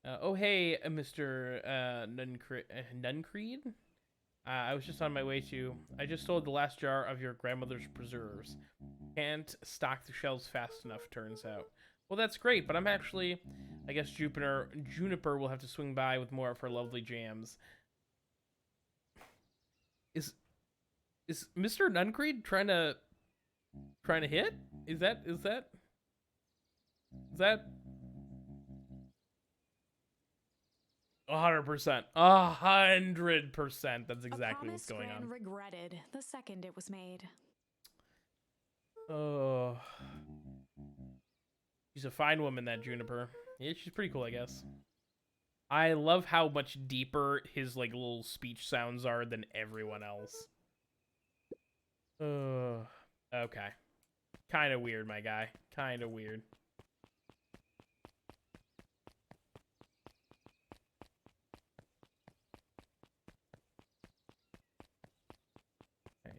Oh, hey, Mr. Nuncreed? I was just on my way to... I just sold the last jar of your grandmother's preserves. Can't stock the shelves fast enough, turns out. Well, that's great, but I'm actually... I guess Juniper will have to swing by with more of her lovely jams. Is Mr. Nuncreed trying to hit? Is that 100%. 100%. That's exactly what's going Gran on. regretted the second it was made. Oh. She's a fine woman, that Juniper. Yeah, she's pretty cool, I guess. I love how much deeper his like little speech sounds are than everyone else. Okay. Kind of weird, my guy. Kind of weird.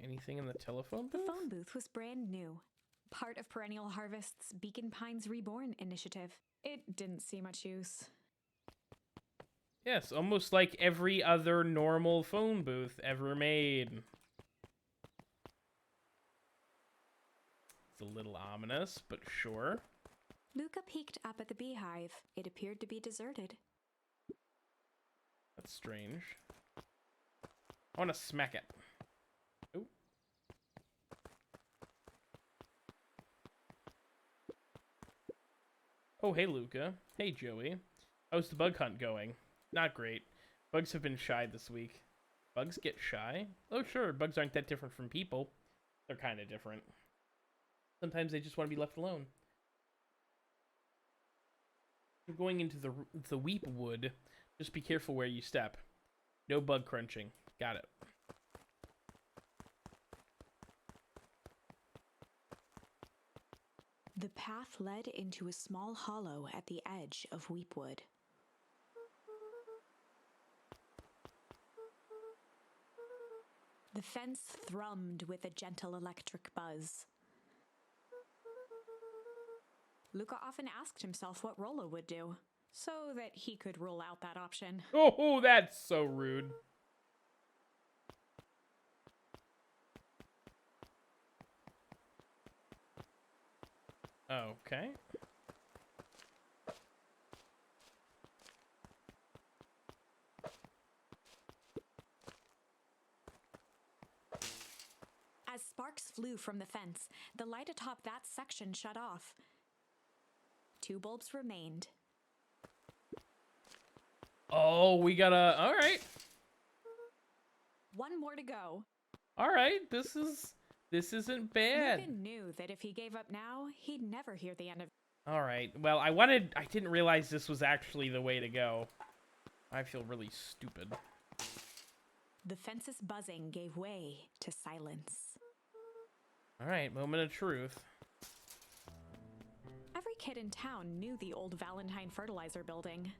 Anything in the telephone booth? The phone booth was brand new. Part of Perennial Harvest's Beacon Pines Reborn initiative. It didn't see much use. Yes, almost like every other normal phone booth ever made. It's a little ominous, but sure. Luka peeked up at the beehive. It appeared to be deserted. That's strange. I want to smack it. Ooh. Oh, hey, Luka. Hey, Joey. How's the bug hunt going? Not great. Bugs have been shy this week. Bugs get shy? Oh, sure. Bugs aren't that different from people. They're kind of different. Sometimes they just want to be left alone. You're going into the weep wood. Just be careful where you step. No bug crunching. Got it. The path led into a small hollow at the edge of Weepwood. The fence thrummed with a gentle electric buzz. Luka often asked himself what Rolo would do, so that he could rule out that option. Oh, that's so rude. Okay. As sparks flew from the fence, the light atop that section shut off. 2 bulbs remained. Oh, we gotta... All right. 1 more to go. All right. This isn't bad. Luka knew that if he gave up now, he'd never hear the end of. All right. Well, I didn't realize this was actually the way to go. I feel really stupid. The fence's buzzing gave way to silence. All right. Moment of truth. Every kid in town knew the old Valentine fertilizer building.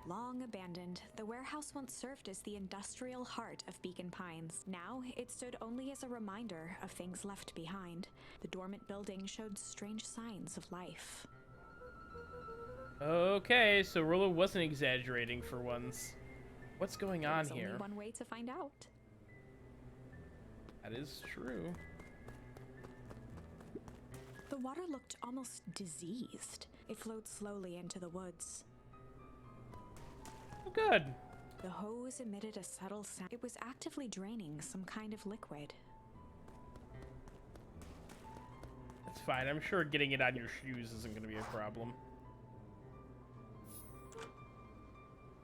Long abandoned, the warehouse once served as the industrial heart of Beacon Pines. Now, it stood only as a reminder of things left behind. The dormant building showed strange signs of life. Okay, so Rolo wasn't exaggerating for once. What's going on There's here? only one way to find out. That is true. The water looked almost diseased. It flowed slowly into the woods. Oh, good. The hose emitted a subtle sound. It was actively draining some kind of liquid. That's fine. I'm sure getting it on your shoes isn't going to be a problem.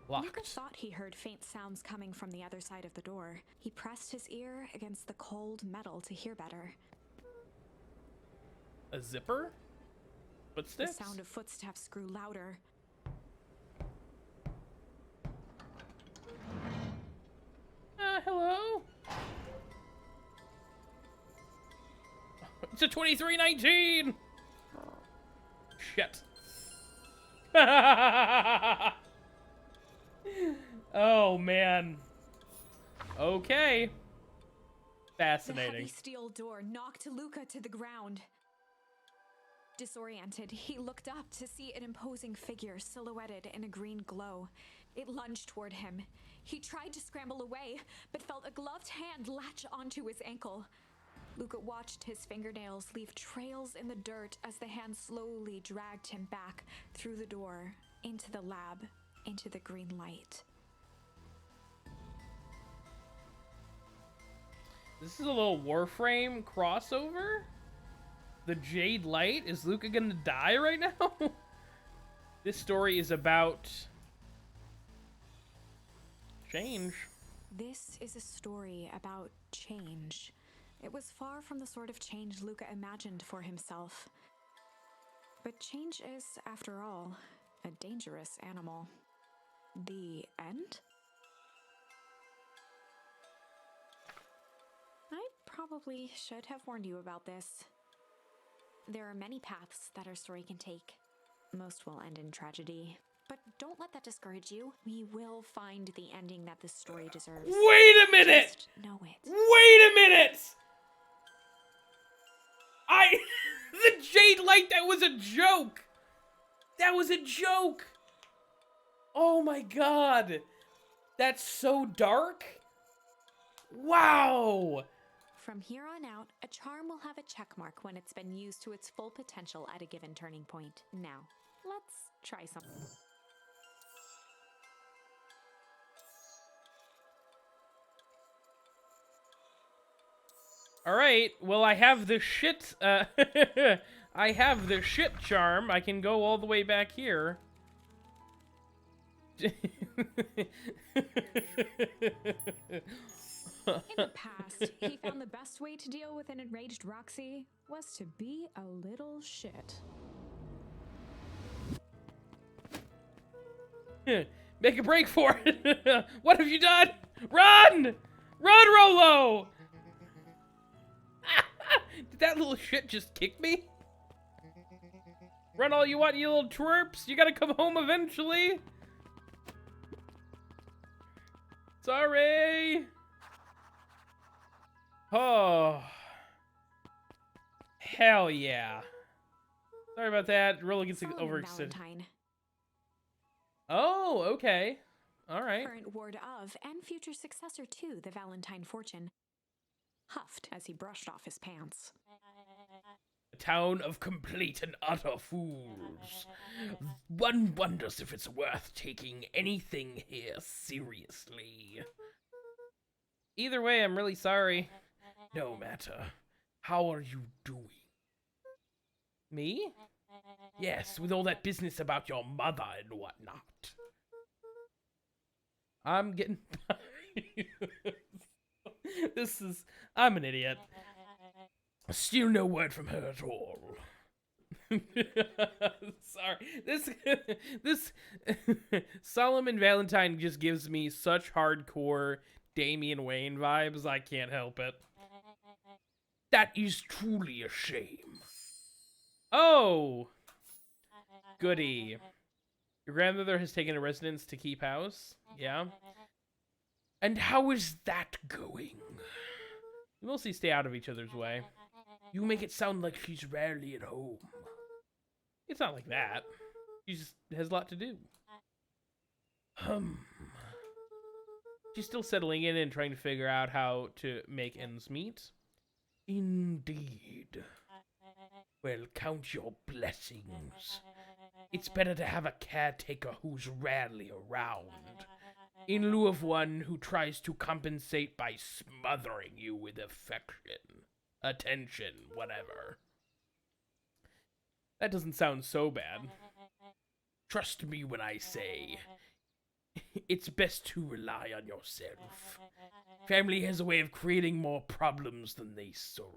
Locked. Luka thought he heard faint sounds coming from the other side of the door. He pressed his ear against the cold metal to hear better. A zipper? Footsteps? The sound of footsteps grew louder. Hello? It's a 2319! Shit. Oh, man. Okay. Fascinating. The heavy steel door knocked Luka to the ground. Disoriented, he looked up to see an imposing figure silhouetted in a green glow. It lunged toward him. He tried to scramble away, but felt a gloved hand latch onto his ankle. Luka watched his fingernails leave trails in the dirt as the hand slowly dragged him back through the door, into the lab, into the green light. This is a little Warframe crossover? The Jade Light? Is Luka gonna die right now? This story is about change. This is a story about change. It was far from the sort of change Luka imagined for himself. But change is, after all, a dangerous animal. The end? I probably should have warned you about this. There are many paths that our story can take. Most will end in tragedy. But don't let that discourage you. We will find the ending that this story deserves. Wait a minute! Just know it. Wait a minute! The Jade Light, that was a joke! That was a joke! Oh my god! That's so dark? Wow! From here on out, a charm will have a check mark when it's been used to its full potential at a given turning point. Now, let's try something. Alright, well I have the shit, I have the shit charm. I can go all the way back here. In the past, he found the best way to deal with an enraged Roxy was to be a little shit. Make a break for it! What have you done? Run! Run, Rolo! Did that little shit just kick me? Run all you want, you little twerps! You gotta come home eventually! Sorry! Oh. Hell yeah. Sorry about that. Rolo gets overextended. Valentine, Oh, okay. Alright. current ward of and future successor to the Valentine fortune, huffed as he brushed off his pants. A town of complete and utter fools. One wonders if it's worth taking anything here seriously. Either way, I'm really sorry. No matter. How are you doing? Me? Yes, with all that business about your mother and whatnot. I'm getting... I'm an idiot. Still no word from her at all. Sorry. This Solomon Valentine just gives me such hardcore Damian Wayne vibes, I can't help it. That is truly a shame. Oh! Goody. Your grandmother has taken a residence to keep house? Yeah? And how is that going? You mostly stay out of each other's way. You make it sound like she's rarely at home. It's not like that. She just has a lot to do. She's still settling in and trying to figure out how to make ends meet. Indeed. Well, count your blessings. It's better to have a caretaker who's rarely around in lieu of one who tries to compensate by smothering you with affection, attention, whatever. That doesn't sound so bad. Trust me when I say, it's best to rely on yourself. Family has a way of creating more problems than they solve.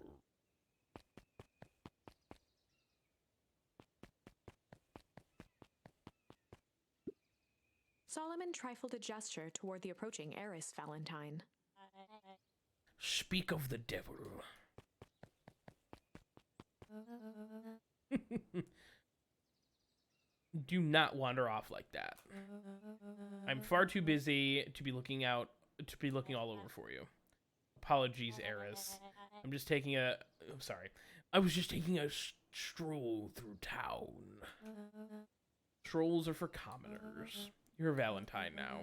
Solomon trifled a gesture toward the approaching heiress Valentine. Speak of the devil. Do not wander off like that. I'm far too busy to be looking all over for you. Apologies, heiress. I'm just taking a... I'm sorry. I was just taking a stroll through town. Strolls are for commoners. You're a Valentine now.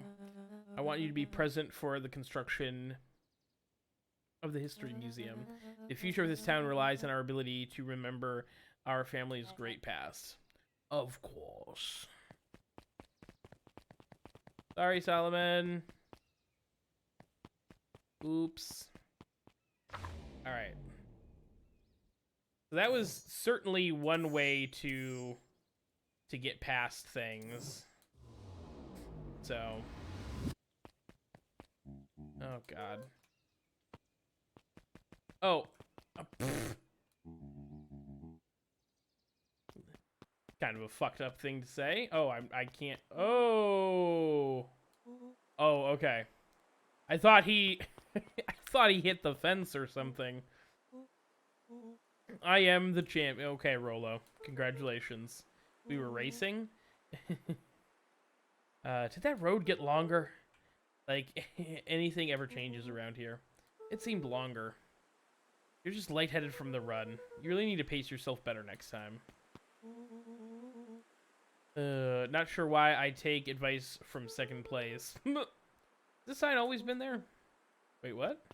I want you to be present for the construction of the History Museum. The future of this town relies on our ability to remember our family's great past. Of course. Sorry, Solomon. Oops. Alright. So that was certainly one way to get past things. So. Oh, God. Oh. Kind of a fucked up thing to say. Oh, I can't. Oh. Oh, okay. I thought he I thought he hit the fence or something. I am the champ. Okay, Rolo. Congratulations. We were racing. Did that road get longer? Like, anything ever changes around here. It seemed longer. You're just lightheaded from the run. You really need to pace yourself better next time. Not sure why I take advice from second place. Has this sign always been there? Wait, what?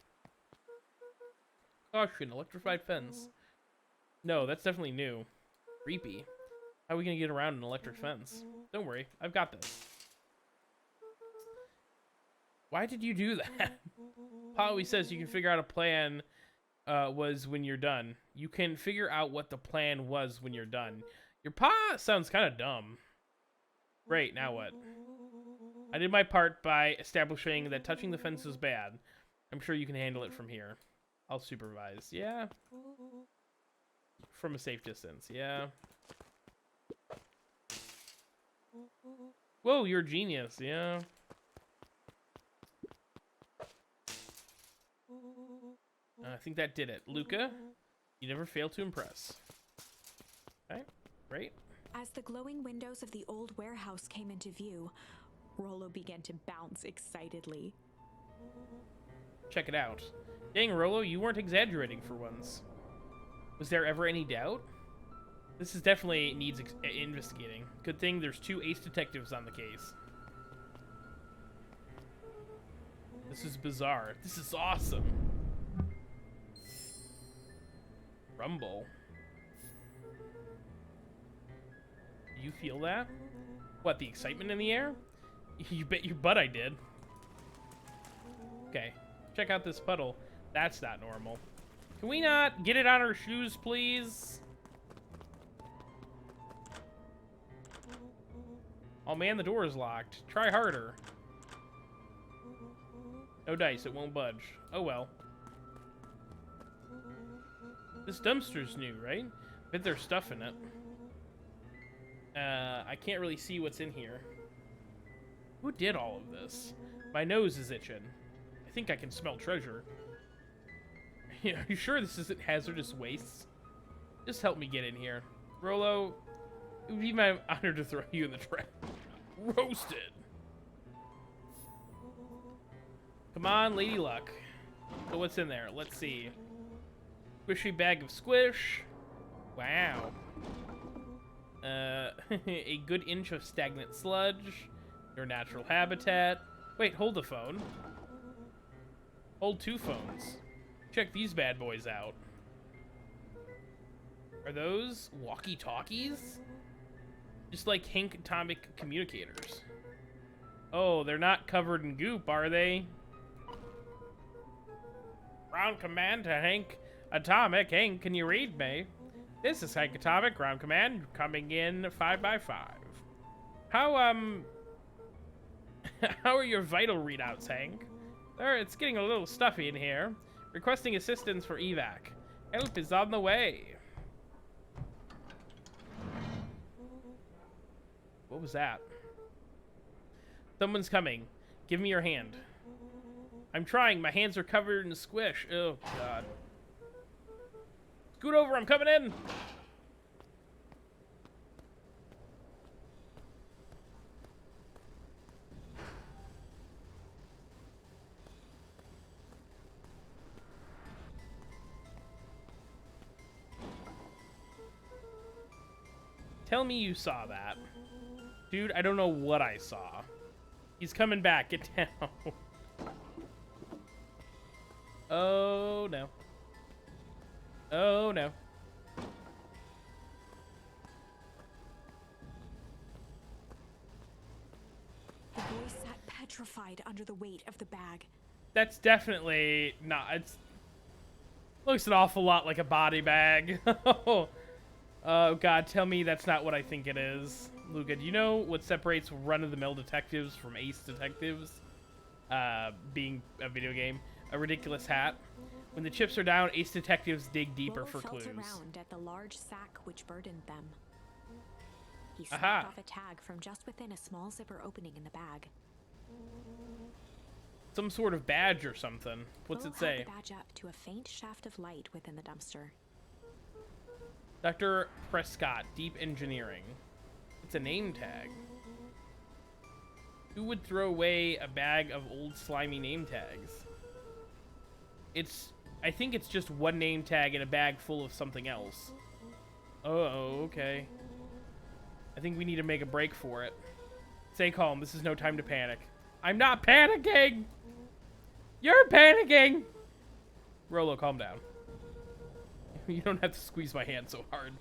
Caution, electrified fence. No, that's definitely new. Creepy. How are we gonna get around an electric fence? Don't worry, I've got this. Why did you do that? Pa always says you can figure out a plan was when you're done. You can figure out what the plan was when you're done. Your pa sounds kind of dumb. Great, now what? I did my part by establishing that touching the fence is bad. I'm sure you can handle it from here. I'll supervise. Yeah. From a safe distance. Yeah. Whoa, you're a genius. Yeah. I think that did it. Luka, you never fail to impress. Okay, great. As the glowing windows of the old warehouse came into view, Rolo began to bounce excitedly. Check it out. Dang, Rolo, you weren't exaggerating for once. Was there ever any doubt? This is definitely needs investigating. Good thing there's 2 ace detectives on the case. This is bizarre. This is awesome. Rumble. You feel that? What, the excitement in the air? You bet your butt I did. Okay, check out this puddle. That's not normal. Can we not get it on our shoes, please? Oh man, the door is locked. Try harder. No dice, it won't budge. Oh well. This dumpster's new, right? Bet there's stuff in it. I can't really see what's in here. Who did all of this? My nose is itching. I think I can smell treasure. Are you sure this isn't hazardous waste? Just help me get in here. Rolo, it would be my honor to throw you in the trap. Roasted. Come on, Lady Luck. So what's in there? Let's see. Squishy bag of squish. Wow. A good inch of stagnant sludge. Your natural habitat. Wait, hold the phone. Hold 2 phones. Check these bad boys out. Are those walkie-talkies? Just like Hank atomic communicators. Oh, they're not covered in goop, are they? Ground command to Hank Atomic. Hank, can you read me? This is Hank Atomic, ground command, coming in 5x5. How, how are your vital readouts, Hank? It's getting a little stuffy in here. Requesting assistance for evac. Help is on the way. What was that? Someone's coming. Give me your hand. I'm trying. My hands are covered in squish. Oh, God. Scoot over. I'm coming in. Tell me you saw that. Dude, I don't know what I saw. He's coming back. Get down. Oh, no. Oh, no. The boy sat petrified under the weight of the bag. That's definitely not. It's looks an awful lot like a body bag. Oh, God, tell me that's not what I think it is. Luka, do you know what separates run-of-the-mill detectives from ace detectives? Being a video game. A ridiculous hat. When the chips are down, ace detectives dig deeper Rolo for felt clues. around at the large sack which burdened them. He snapped Aha. off a tag from just within a small zipper opening in the bag. Some sort of badge or something. What's Rolo it say? held the badge up to a faint shaft of light within the dumpster. Dr. Prescott, Deep Engineering. It's a name tag. Who would throw away a bag of old slimy name tags? I think it's just one name tag in a bag full of something else. Oh, okay. I think we need to make a break for it. Stay calm, this is no time to panic. I'm not panicking! You're panicking! Rolo, calm down. You don't have to squeeze my hand so hard.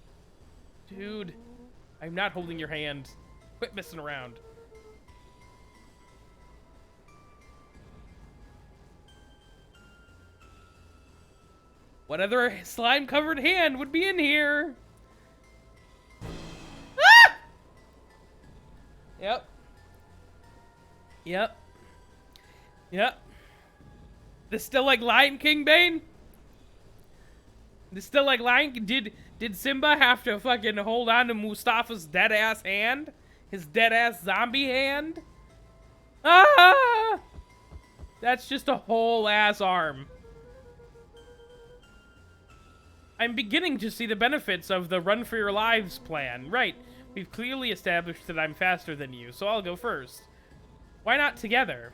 Dude, I'm not holding your hand. Quit messing around. What other slime-covered hand would be in here? Ah! Yep. Yep. Yep. This still like Lion King, Bane? This still like Lion King? Did Simba have to fucking hold on to Mustafa's dead-ass hand? His dead-ass zombie hand? Ah! That's just a whole-ass arm. I'm beginning to see the benefits of the Run for Your Lives plan. Right, we've clearly established that I'm faster than you, so I'll go first. Why not together?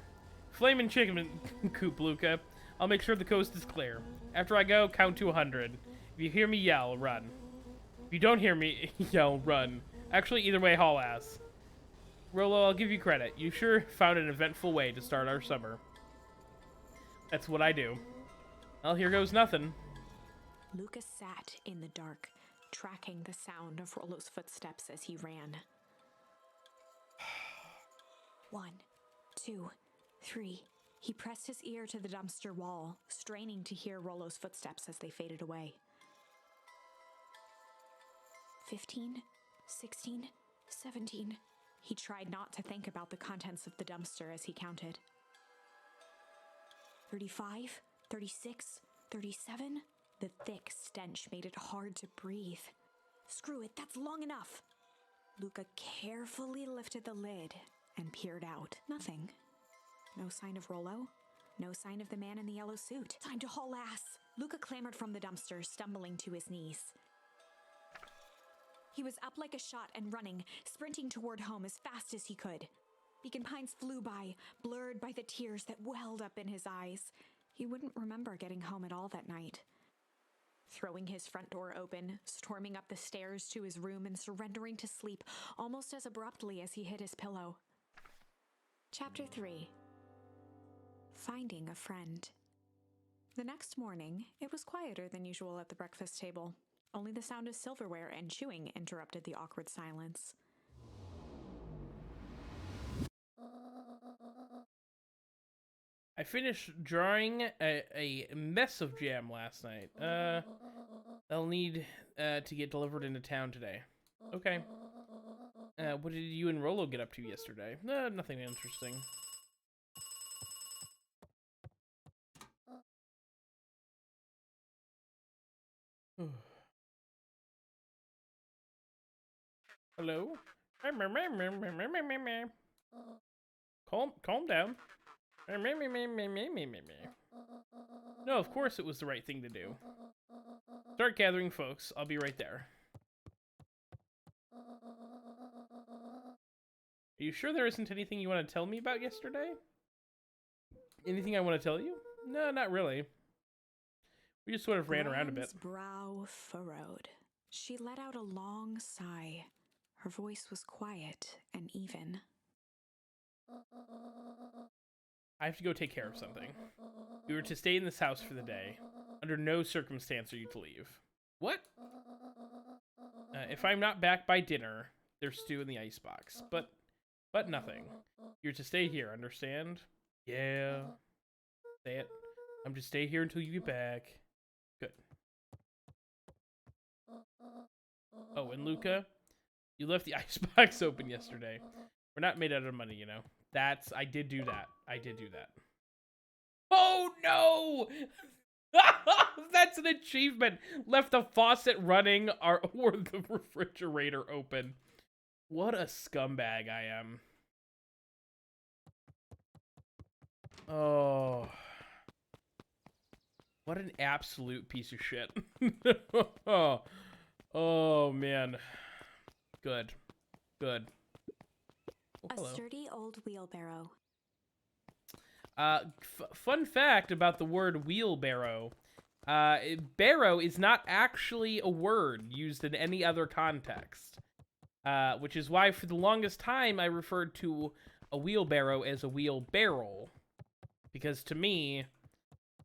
Flamin' chicken coop, Luka. I'll make sure the coast is clear. After I go, count to 100. If you hear me yell, run. If you don't hear me yell, run. Actually, either way, haul ass. Rolo, I'll give you credit. You sure found an eventful way to start our summer. That's what I do. Well, here goes nothing. Luka sat in the dark, tracking the sound of Rolo's footsteps as he ran. 1, 2, 3. He pressed his ear to the dumpster wall, straining to hear Rolo's footsteps as they faded away. 15, 16, 17. He tried not to think about the contents of the dumpster as he counted. 35, 36, 37. The thick stench made it hard to breathe. Screw it, that's long enough. Luka carefully lifted the lid and peered out. Nothing. No sign of Rolo. No sign of the man in the yellow suit. Time to haul ass. Luka clambered from the dumpster, stumbling to his knees. He was up like a shot and running, sprinting toward home as fast as he could. Beacon Pines flew by, blurred by the tears that welled up in his eyes. He wouldn't remember getting home at all that night. Throwing his front door open, storming up the stairs to his room and surrendering to sleep almost as abruptly as he hit his pillow. Chapter 3. Finding a Friend. The next morning, it was quieter than usual at the breakfast table. Only the sound of silverware and chewing interrupted the awkward silence. I finished drawing a mess of jam last night. I'll need to get delivered into town today. Okay. What did you and Rolo get up to yesterday? Nothing interesting. Hello? Calm down. No, of course it was the right thing to do. Start gathering folks. I'll be right there. Are you sure there isn't anything you want to tell me about yesterday? Anything I want to tell you? No, not really. We just sort of ran around a bit. Gran's brow furrowed. She let out a long sigh. Her voice was quiet and even. I have to go take care of something. We were to stay in this house for the day. Under no circumstance are you to leave. What? If I'm not back by dinner, there's stew in the icebox. But nothing. You're to stay here, understand? Yeah. Say it. I'm to stay here until you get back. Good. Oh, and Luka, you left the icebox open yesterday. We're not made out of money, you know. I did do that. Oh, no! That's an achievement. Left the faucet running or the refrigerator open. What a scumbag I am. Oh. What an absolute piece of shit. Oh, man. Good. Oh, A sturdy old wheelbarrow. Fun fact about the word wheelbarrow. Barrow is not actually a word used in any other context. Which is why for the longest time I referred to a wheelbarrow as a wheelbarrow. Because to me,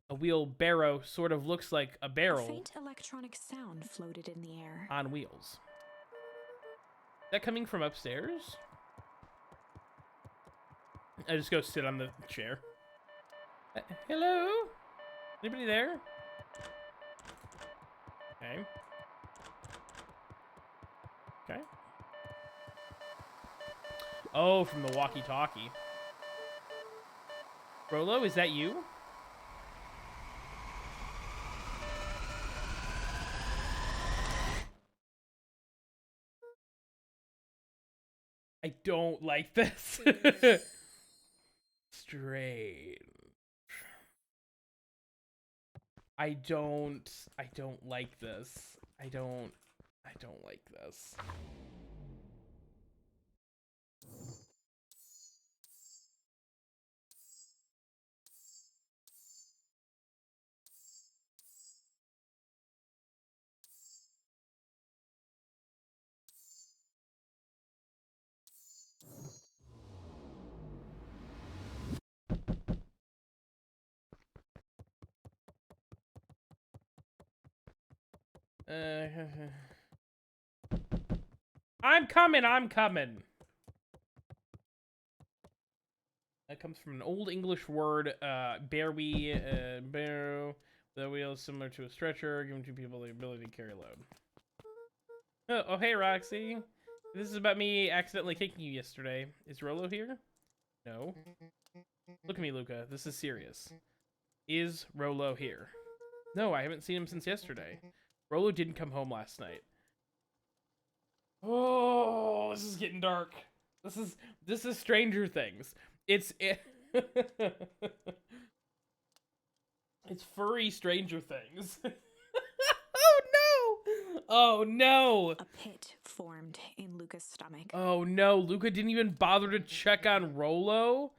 a wheelbarrow sort of looks like a barrel. A faint electronic sound floated in the air. On wheels. Is that coming from upstairs? I just go sit on the chair. Hello? Anybody there? Okay. Oh, from the walkie-talkie. Rolo, is that you? I don't like this. Strange. I don't like this. I don't like this. I'm coming. That comes from an old English word, barrow, the wheel is similar to a stretcher, giving two people the ability to carry a load. Oh, hey, Roxy. This is about me accidentally kicking you yesterday. Is Rolo here? No. Look at me, Luka. This is serious. Is Rolo here? No, I haven't seen him since yesterday. Rolo didn't come home last night. Oh, this is getting dark. This is Stranger Things. It's furry Stranger Things. Oh no! A pit formed in Luka's stomach. Oh no, Luka didn't even bother to check on Rolo?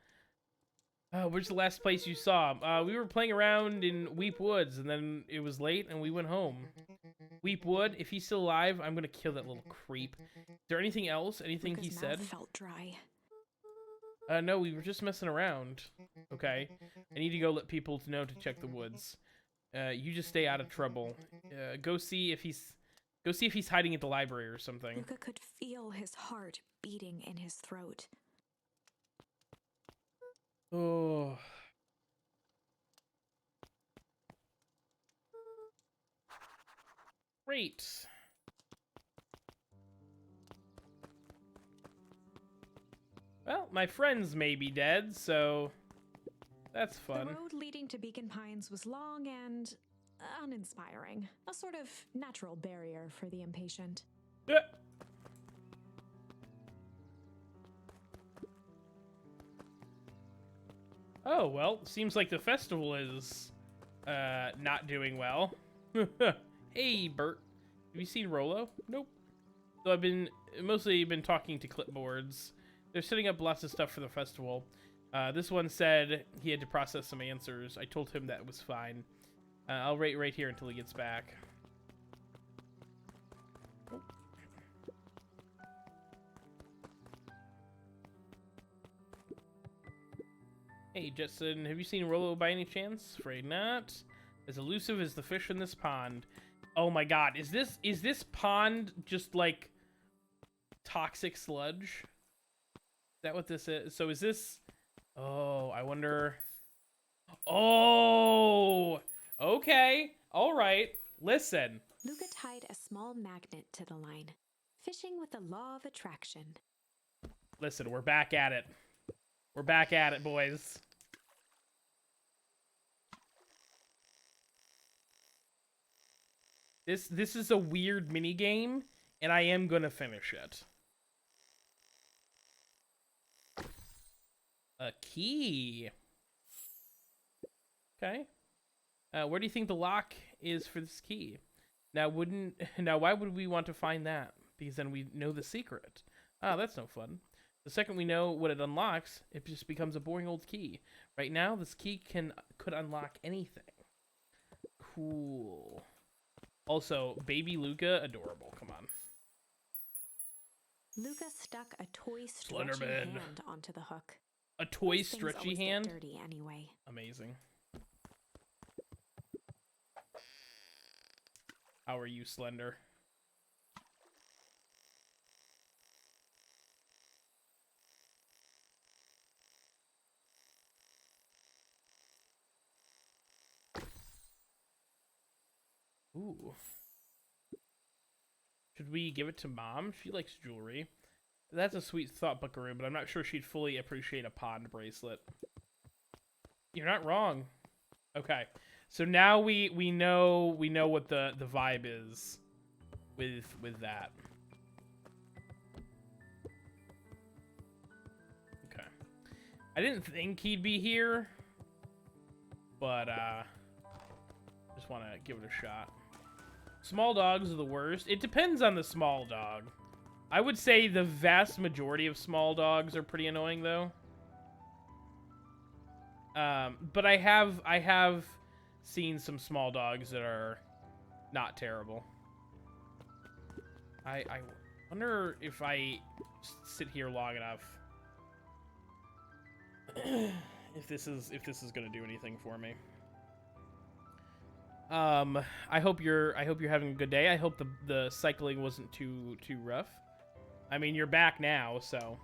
Where's the last place you saw him? We were playing around in Weep Woods, and then it was late, and we went home. Weep Wood, if he's still alive, I'm gonna kill that little creep. Is there anything else? Anything Luka's he said? mouth felt dry. No, we were just messing around. Okay. I need to go let people know to check the woods. You just stay out of trouble. Go see if he's hiding at the library or something. Luka could feel his heart beating in his throat. Oh. Great. Well, my friends may be dead, so that's fun. The road leading to Beacon Pines was long and uninspiring, a sort of natural barrier for the impatient. Oh, well, seems like the festival is not doing well. Hey, Bert. Have you seen Rolo? Nope. So I've mostly been talking to clipboards. They're setting up lots of stuff for the festival. This one said he had to process some answers. I told him that was fine. I'll wait right here until he gets back. Hey, Jetson, have you seen Rolo by any chance? Afraid not. As elusive as the fish in this pond. Oh my god, is this pond just like toxic sludge? Is that what this is? So is this... Oh, I wonder... Oh! Okay. Alright. Listen. Luka tied a small magnet to the line, fishing with the law of attraction. Listen, we're back at it. We're back at it, boys. This is a weird minigame, and I am gonna finish it. A key. Okay. Where do you think the lock is for this key? Now, why would we want to find that? Because then we know the secret. Ah, that's no fun. The second we know what it unlocks, it just becomes a boring old key. Right now, this key could unlock anything. Cool. Also, baby Luka, adorable. Come on. Luka stuck a toy stretchy hand onto the hook. A toy Those things stretchy always get hand? dirty anyway. Amazing. How are you, Slender? Ooh. Should we give it to Mom? She likes jewelry. That's a sweet thought, Buckaroo, but I'm not sure she'd fully appreciate a pond bracelet. You're not wrong. Okay. So now we know what the vibe is with that. Okay. I didn't think he'd be here, but just want to give it a shot. Small dogs are the worst. It depends on the small dog. I would say the vast majority of small dogs are pretty annoying, though. But I have seen some small dogs that are not terrible. I wonder if I sit here long enough if this is gonna do anything for me. I hope you're having a good day. I hope the cycling wasn't too rough. I mean, you're back now, so.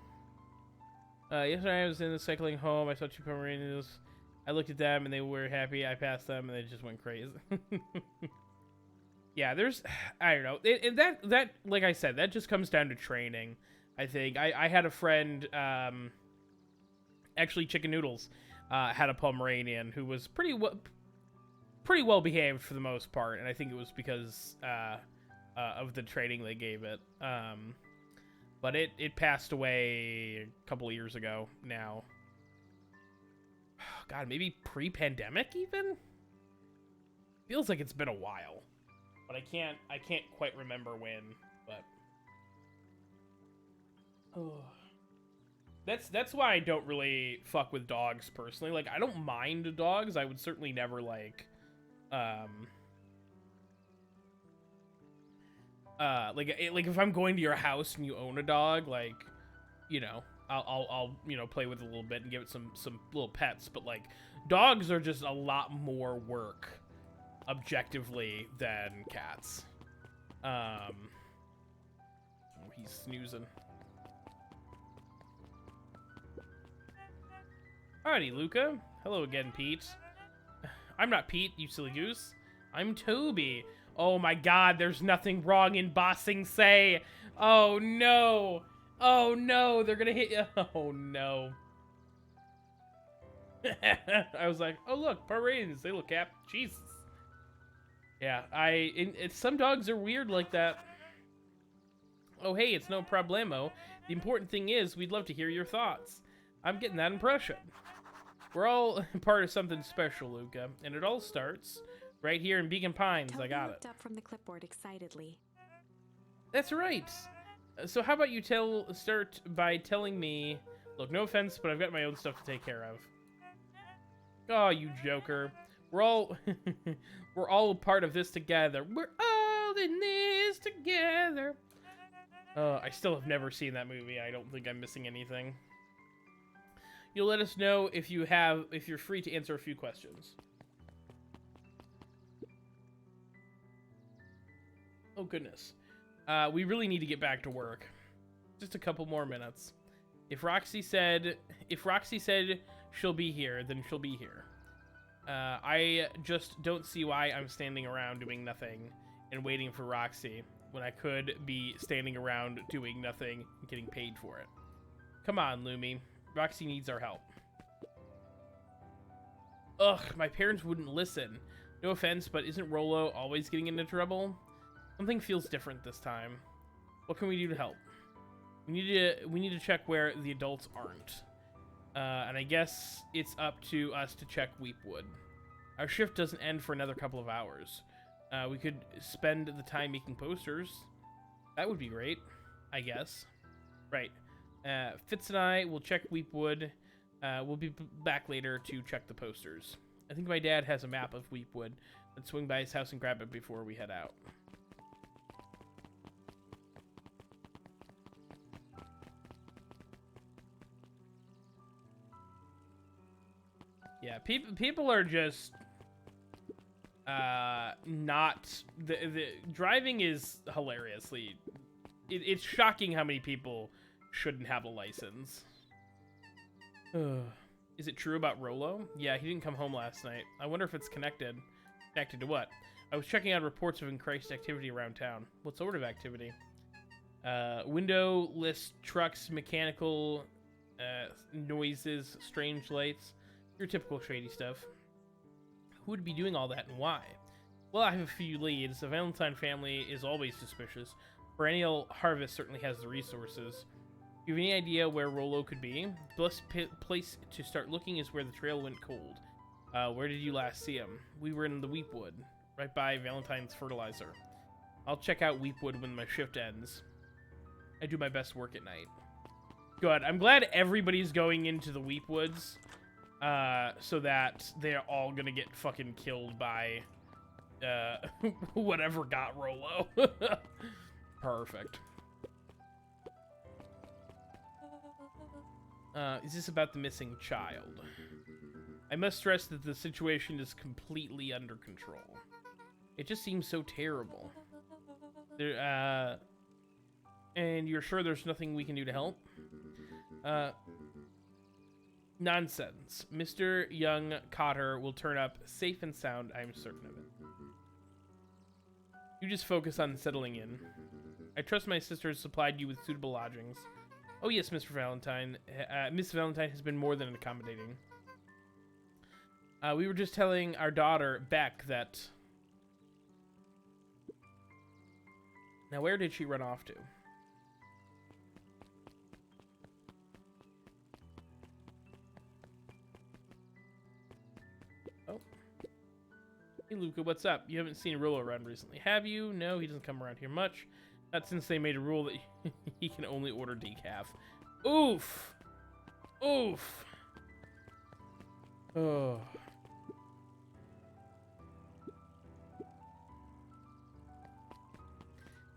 Yesterday I was in the cycling home. I saw 2 Pomeranians. I looked at them and they were happy. I passed them and they just went crazy. Yeah, I don't know. That like I said, that just comes down to training. I think I had a friend, actually Chicken Noodles, had a Pomeranian who was pretty well behaved for the most part, and I think it was because of the training they gave it. But it passed away a couple of years ago now. God, maybe pre-pandemic even? Feels like it's been a while. But I can't quite remember when, but oh. That's why I don't really fuck with dogs personally. Like, I don't mind dogs. I would certainly never like if I'm going to your house and you own a dog, like, you know, I'll you know, play with it a little bit and give it some little pets, but like dogs are just a lot more work objectively than cats. Oh, he's snoozing. Alrighty, Luka. Hello again, Pete. I'm not Pete, you silly goose. I'm Toby. Oh my god, there's nothing wrong in bossing Say. Oh no. Oh no, they're gonna hit you. Oh no. I was like, oh look, Parades, they look cap. Jesus. Yeah, some dogs are weird like that. Oh hey, it's no problemo. The important thing is, we'd love to hear your thoughts. I'm getting that impression. We're all part of something special, Luka, and it all starts right here in Beacon Pines. Toby I got looked it. up from the clipboard excitedly. That's right. So how about you start by telling me, look, no offense, but I've got my own stuff to take care of. Oh, you joker. We're all we're all part of this together. We're all in this together. I still have never seen that movie. I don't think I'm missing anything. You'll let us know if you're free to answer a few questions. Oh goodness. We really need to get back to work. Just a couple more minutes. If Roxy said she'll be here, then she'll be here. I just don't see why I'm standing around doing nothing and waiting for Roxy when I could be standing around doing nothing and getting paid for it. Come on, Lumi. Roxy needs our help. Ugh, my parents wouldn't listen. No offense, but isn't Rolo always getting into trouble? Something feels different this time. What can we do to help? We need to check where the adults aren't. And I guess it's up to us to check Weepwood. Our shift doesn't end for another couple of hours. We could spend the time making posters. That would be great, I guess. Right. Fitz and I will check Weepwood. We'll be back later to check the posters. I think my dad has a map of Weepwood. Let's swing by his house and grab it before we head out. Yeah, people are just not the driving is hilariously. It's shocking how many people shouldn't have a license. Is it true about Rolo? Yeah, he didn't come home last night. I wonder if it's connected. Connected to what? I was checking out reports of increased activity around town. What sort of activity? Window list trucks, mechanical noises, strange lights. Your typical shady stuff. Who would be doing all that and why? Well, I have a few leads. The Valentine family is always suspicious. Perennial Harvest certainly has the resources. Do you have any idea where Rolo could be? The best place to start looking is where the trail went cold. Where did you last see him? We were in the Weepwood, right by Valentine's fertilizer. I'll check out Weepwood when my shift ends. I do my best work at night. Good. I'm glad everybody's going into the Weepwoods. So that they're all gonna get fucking killed by, whatever got Rolo. Perfect. Is this about the missing child? I must stress that the situation is completely under control. It just seems so terrible. And you're sure there's nothing we can do to help? Nonsense. Mr. Young Cotter will turn up safe and sound, I'm certain of it. You just focus on settling in. I trust my sister has supplied you with suitable lodgings. Oh yes, Mr. Valentine. Miss Valentine has been more than accommodating. We were just telling our daughter, Beck, that... Now, where did she run off to? Hey Luka, what's up? You haven't seen Rolo around recently, have you? No, he doesn't come around here much. Not since they made a rule that he can only order decaf. Oof! Oof! Oh.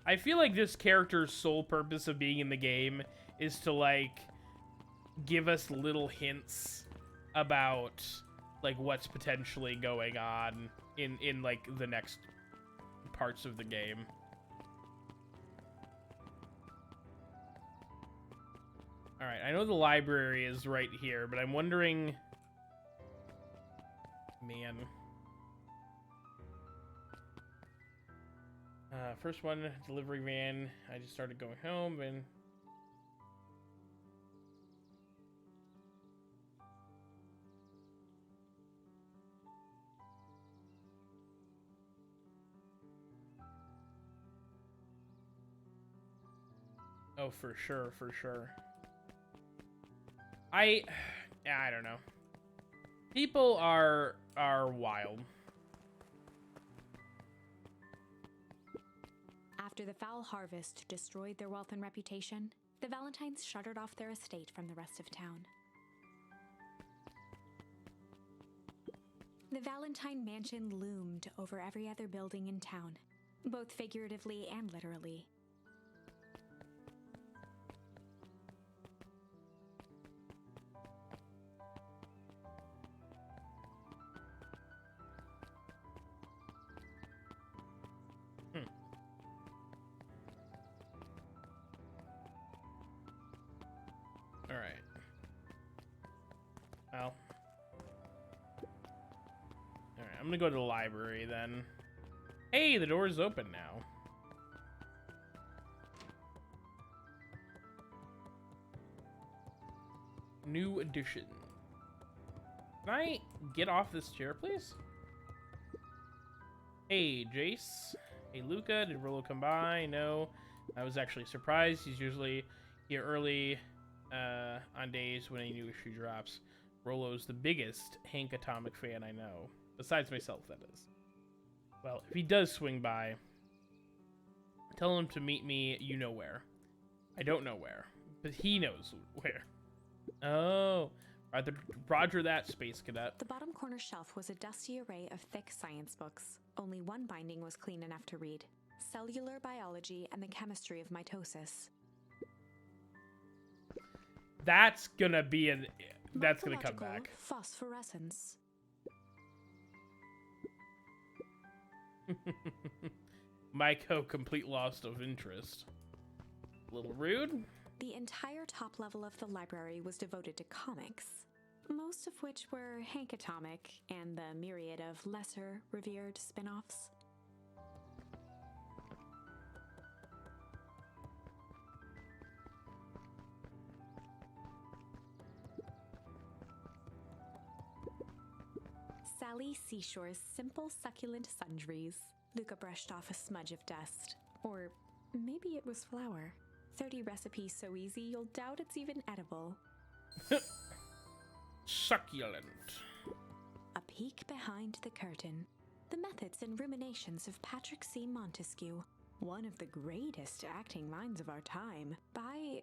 I feel like this character's sole purpose of being in the game is to, like, give us little hints about, like, what's potentially going on in like the next parts of the game. All right, I know the library is right here, but I'm wondering, man. First one, delivery van. I just started going home and... Oh, for sure, for sure. I don't know. People are wild. After the foul harvest destroyed their wealth and reputation, the Valentines shuttered off their estate from the rest of town. The Valentine mansion loomed over every other building in town, both figuratively and literally. All right. Well. All right, I'm gonna go to the library then. Hey, the door's open now. New edition. Can I get off this chair, please? Hey, Jace. Hey, Luka. Did Rolo come by? No. I was actually surprised. He's usually here early on days when a new issue drops. Rolo's the biggest Hank Atomic fan I know. Besides myself, that is. Well, if he does swing by, tell him to meet me you know where. I don't know where, but he knows where. Oh, roger that, Space Cadet. The bottom corner shelf was a dusty array of thick science books. Only one binding was clean enough to read: Cellular Biology and the Chemistry of Mitosis. That's gonna be an... That's gonna come back. Phosphorescence. Myco, complete loss of interest. A little rude. The entire top level of the library was devoted to comics, most of which were Hank Atomic and the myriad of lesser revered spin-offs. Sally Seashore's simple succulent sundries. Luka brushed off a smudge of dust. Or maybe it was flour. 30 recipes so easy you'll doubt it's even edible. Succulent. A peek behind the curtain. The methods and ruminations of Patrick C. Montesquieu, one of the greatest acting minds of our time, by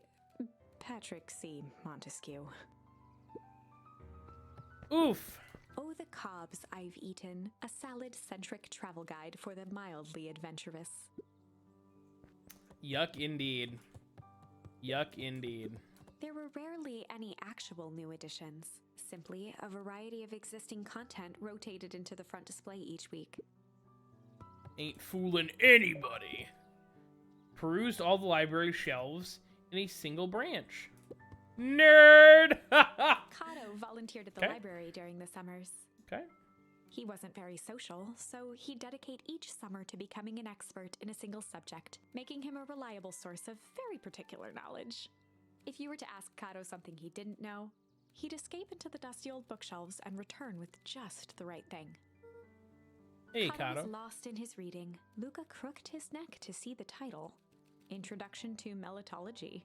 Patrick C. Montesquieu. Oof. Oh, the cobs I've eaten, a salad-centric travel guide for the mildly adventurous. Yuck indeed. Yuck indeed. There were rarely any actual new additions, simply a variety of existing content rotated into the front display each week. Ain't fooling anybody. Perused all the library shelves in a single branch. Nerd! Kato volunteered at the library during the summers. Okay. He wasn't very social, so he'd dedicate each summer to becoming an expert in a single subject, making him a reliable source of very particular knowledge. If you were to ask Kato something he didn't know, he'd escape into the dusty old bookshelves and return with just the right thing. Hey, Kato Kato. was lost in his reading. Luka crooked his neck to see the title. Introduction to Melitology.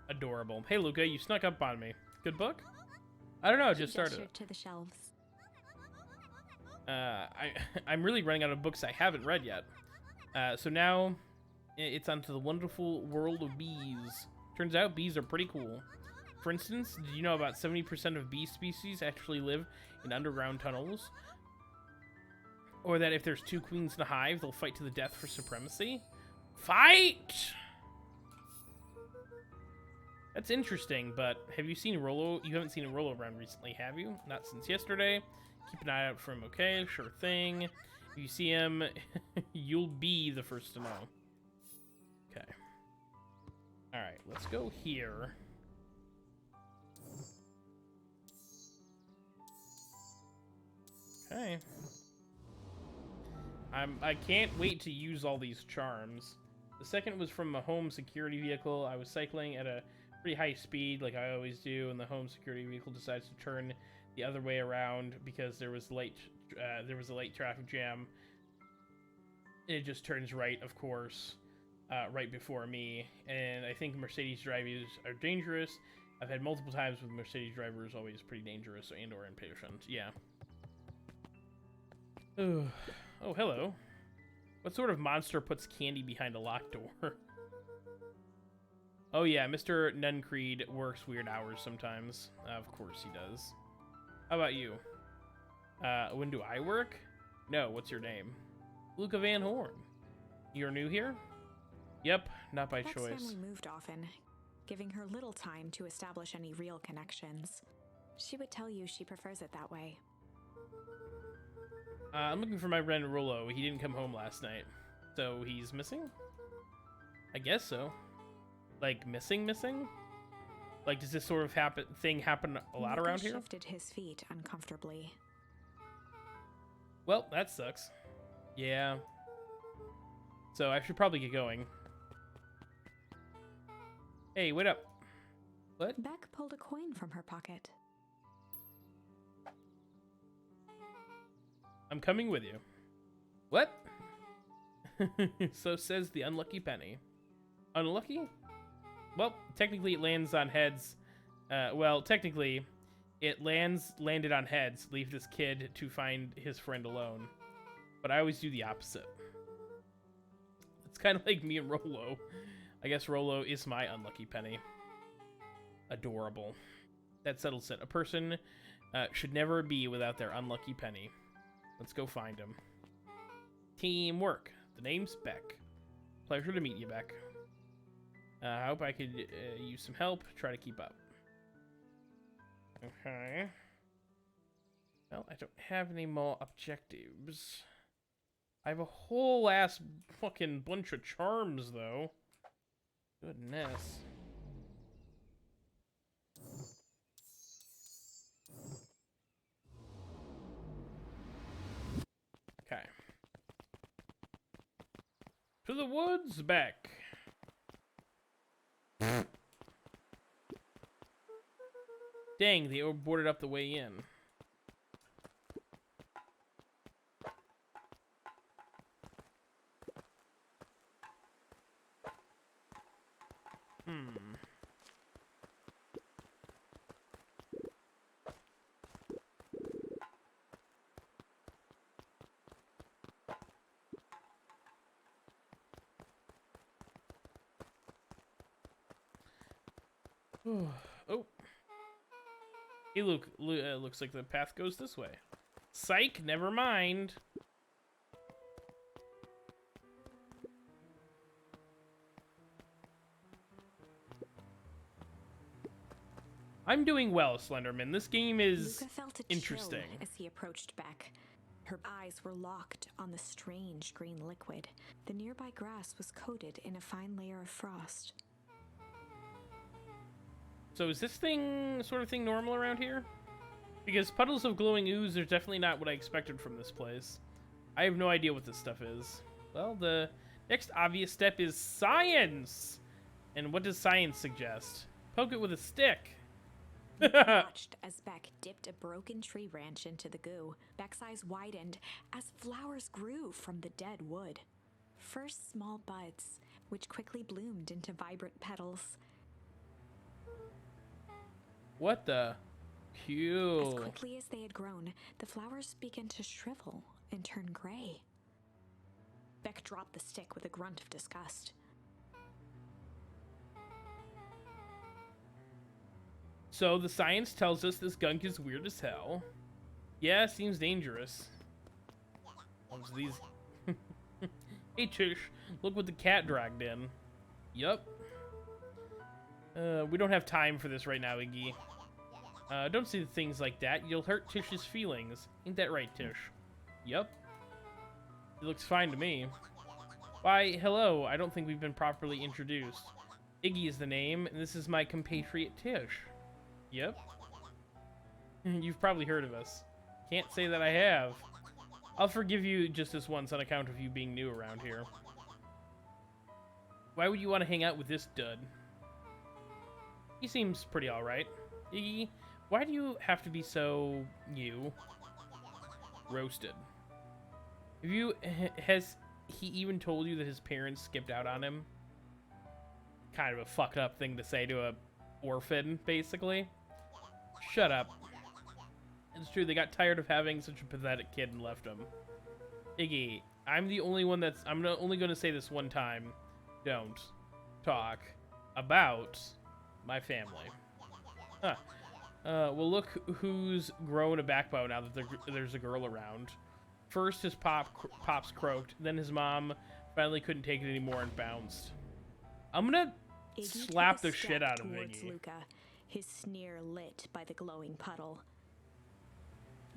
Adorable. Hey, Luka, you snuck up on me. Good book? I don't know, just started. Gestured to the shelves. I'm really running out of books I haven't read yet. So now it's onto the wonderful world of bees. Turns out bees are pretty cool. For instance, did you know about 70% of bee species actually live in underground tunnels? Or that if there's 2 queens in a hive, they'll fight to the death for supremacy? Fight! That's interesting, but have you seen Rolo? You haven't seen Rolo around recently, have you? Not since yesterday. Keep an eye out for him, okay? Sure thing. If you see him, you'll be the first to know. Okay. Alright, let's go here. Okay. I can't wait to use all these charms. The second was from a home security vehicle. I was cycling at a pretty high speed, like I always do, and the home security vehicle decides to turn the other way around because there was a late traffic jam. And it just turns right, of course, right before me. And I think Mercedes drivers are dangerous. I've had multiple times with Mercedes drivers, always pretty dangerous and or impatient. Yeah. Oh, hello. What sort of monster puts candy behind a locked door? Oh yeah, Mr. Nuncreed works weird hours sometimes. Of course he does. How about you? When do I work? No, what's your name? Luka Van Horn. You're new here? Yep, not by Beck's choice. family moved often, giving her little time to establish any real connections. She would tell you she prefers it that way. I'm looking for my friend Rolo. He didn't come home last night. So he's missing? I guess so. Like, missing? Like, does this sort of thing happen a lot Luka around here? Shifted his feet uncomfortably. Well, that sucks. Yeah. So I should probably get going. Hey, wait up. What? Beck pulled a coin from her pocket. I'm coming with you. What? So says the unlucky penny. Unlucky? Well, technically it lands on heads. Well, technically it landed on heads. Leave this kid to find his friend alone. But I always do the opposite. It's kind of like me and Rolo. I guess Rolo is my unlucky penny. Adorable. That settles it. A person should never be without their unlucky penny. Let's go find him. Teamwork. The name's Beck. Pleasure to meet you, Beck. I hope I could use some help. Try to keep up. Okay. Well, I don't have any more objectives. I have a whole ass fucking bunch of charms, though. Goodness. Okay. To the woods, Beck. Dang, they boarded up the way in. Oh. Hey, looks like the path goes this way. Psych, never mind. I'm doing well, Slenderman. This game is Luka felt a interesting. chill as he approached Beck. Her eyes were locked on the strange green liquid. The nearby grass was coated in a fine layer of frost. So is this sort of thing normal around here? Because puddles of glowing ooze are definitely not what I expected from this place. I have no idea what this stuff is. Well, the next obvious step is science! And what does science suggest? Poke it with a stick. Watched as Beck dipped a broken tree branch into the goo. Beck's eyes widened as flowers grew from the dead wood. First small buds, which quickly bloomed into vibrant petals. What the? Cool. As quickly as they had grown, the flowers began to shrivel and turn gray. Beck dropped the stick with a grunt of disgust. So the science tells us this gunk is weird as hell. Yeah, seems dangerous. What's these? Hey Tish, look what the cat dragged in. Yup. We don't have time for this right now, Iggy. Don't say things like that. You'll hurt Tish's feelings. Ain't that right, Tish? Yup. It looks fine to me. Why, hello. I don't think we've been properly introduced. Iggy is the name, and this is my compatriot Tish. Yep. You've probably heard of us. Can't say that I have. I'll forgive you just this once on account of you being new around here. Why would you want to hang out with this dud? He seems pretty alright. Iggy, why do you have to be so... you? Roasted. Has he even told you that his parents skipped out on him? Kind of a fucked up thing to say to a orphan, basically. Shut up. It's true, they got tired of having such a pathetic kid and left him. Iggy, I'm the only one that's... I'm only going to say this one time. Don't talk about my family. Huh. Well, look who's grown a backbone now that there's a girl around. First, his pops croaked. Then his mom finally couldn't take it anymore and bounced. I'm gonna slap the shit out of Iggy. Luka, his sneer lit by the glowing puddle.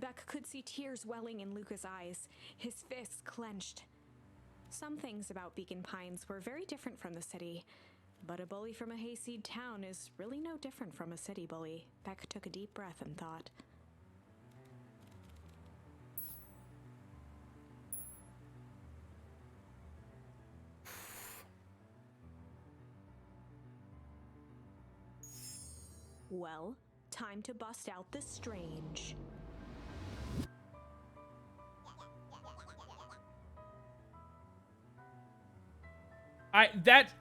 Beck could see tears welling in Luka's eyes, his fists clenched. Some things about Beacon Pines were very different from the city, but a bully from a hayseed town is really no different from a city bully. Beck took a deep breath and thought. Well, time to bust out the strange.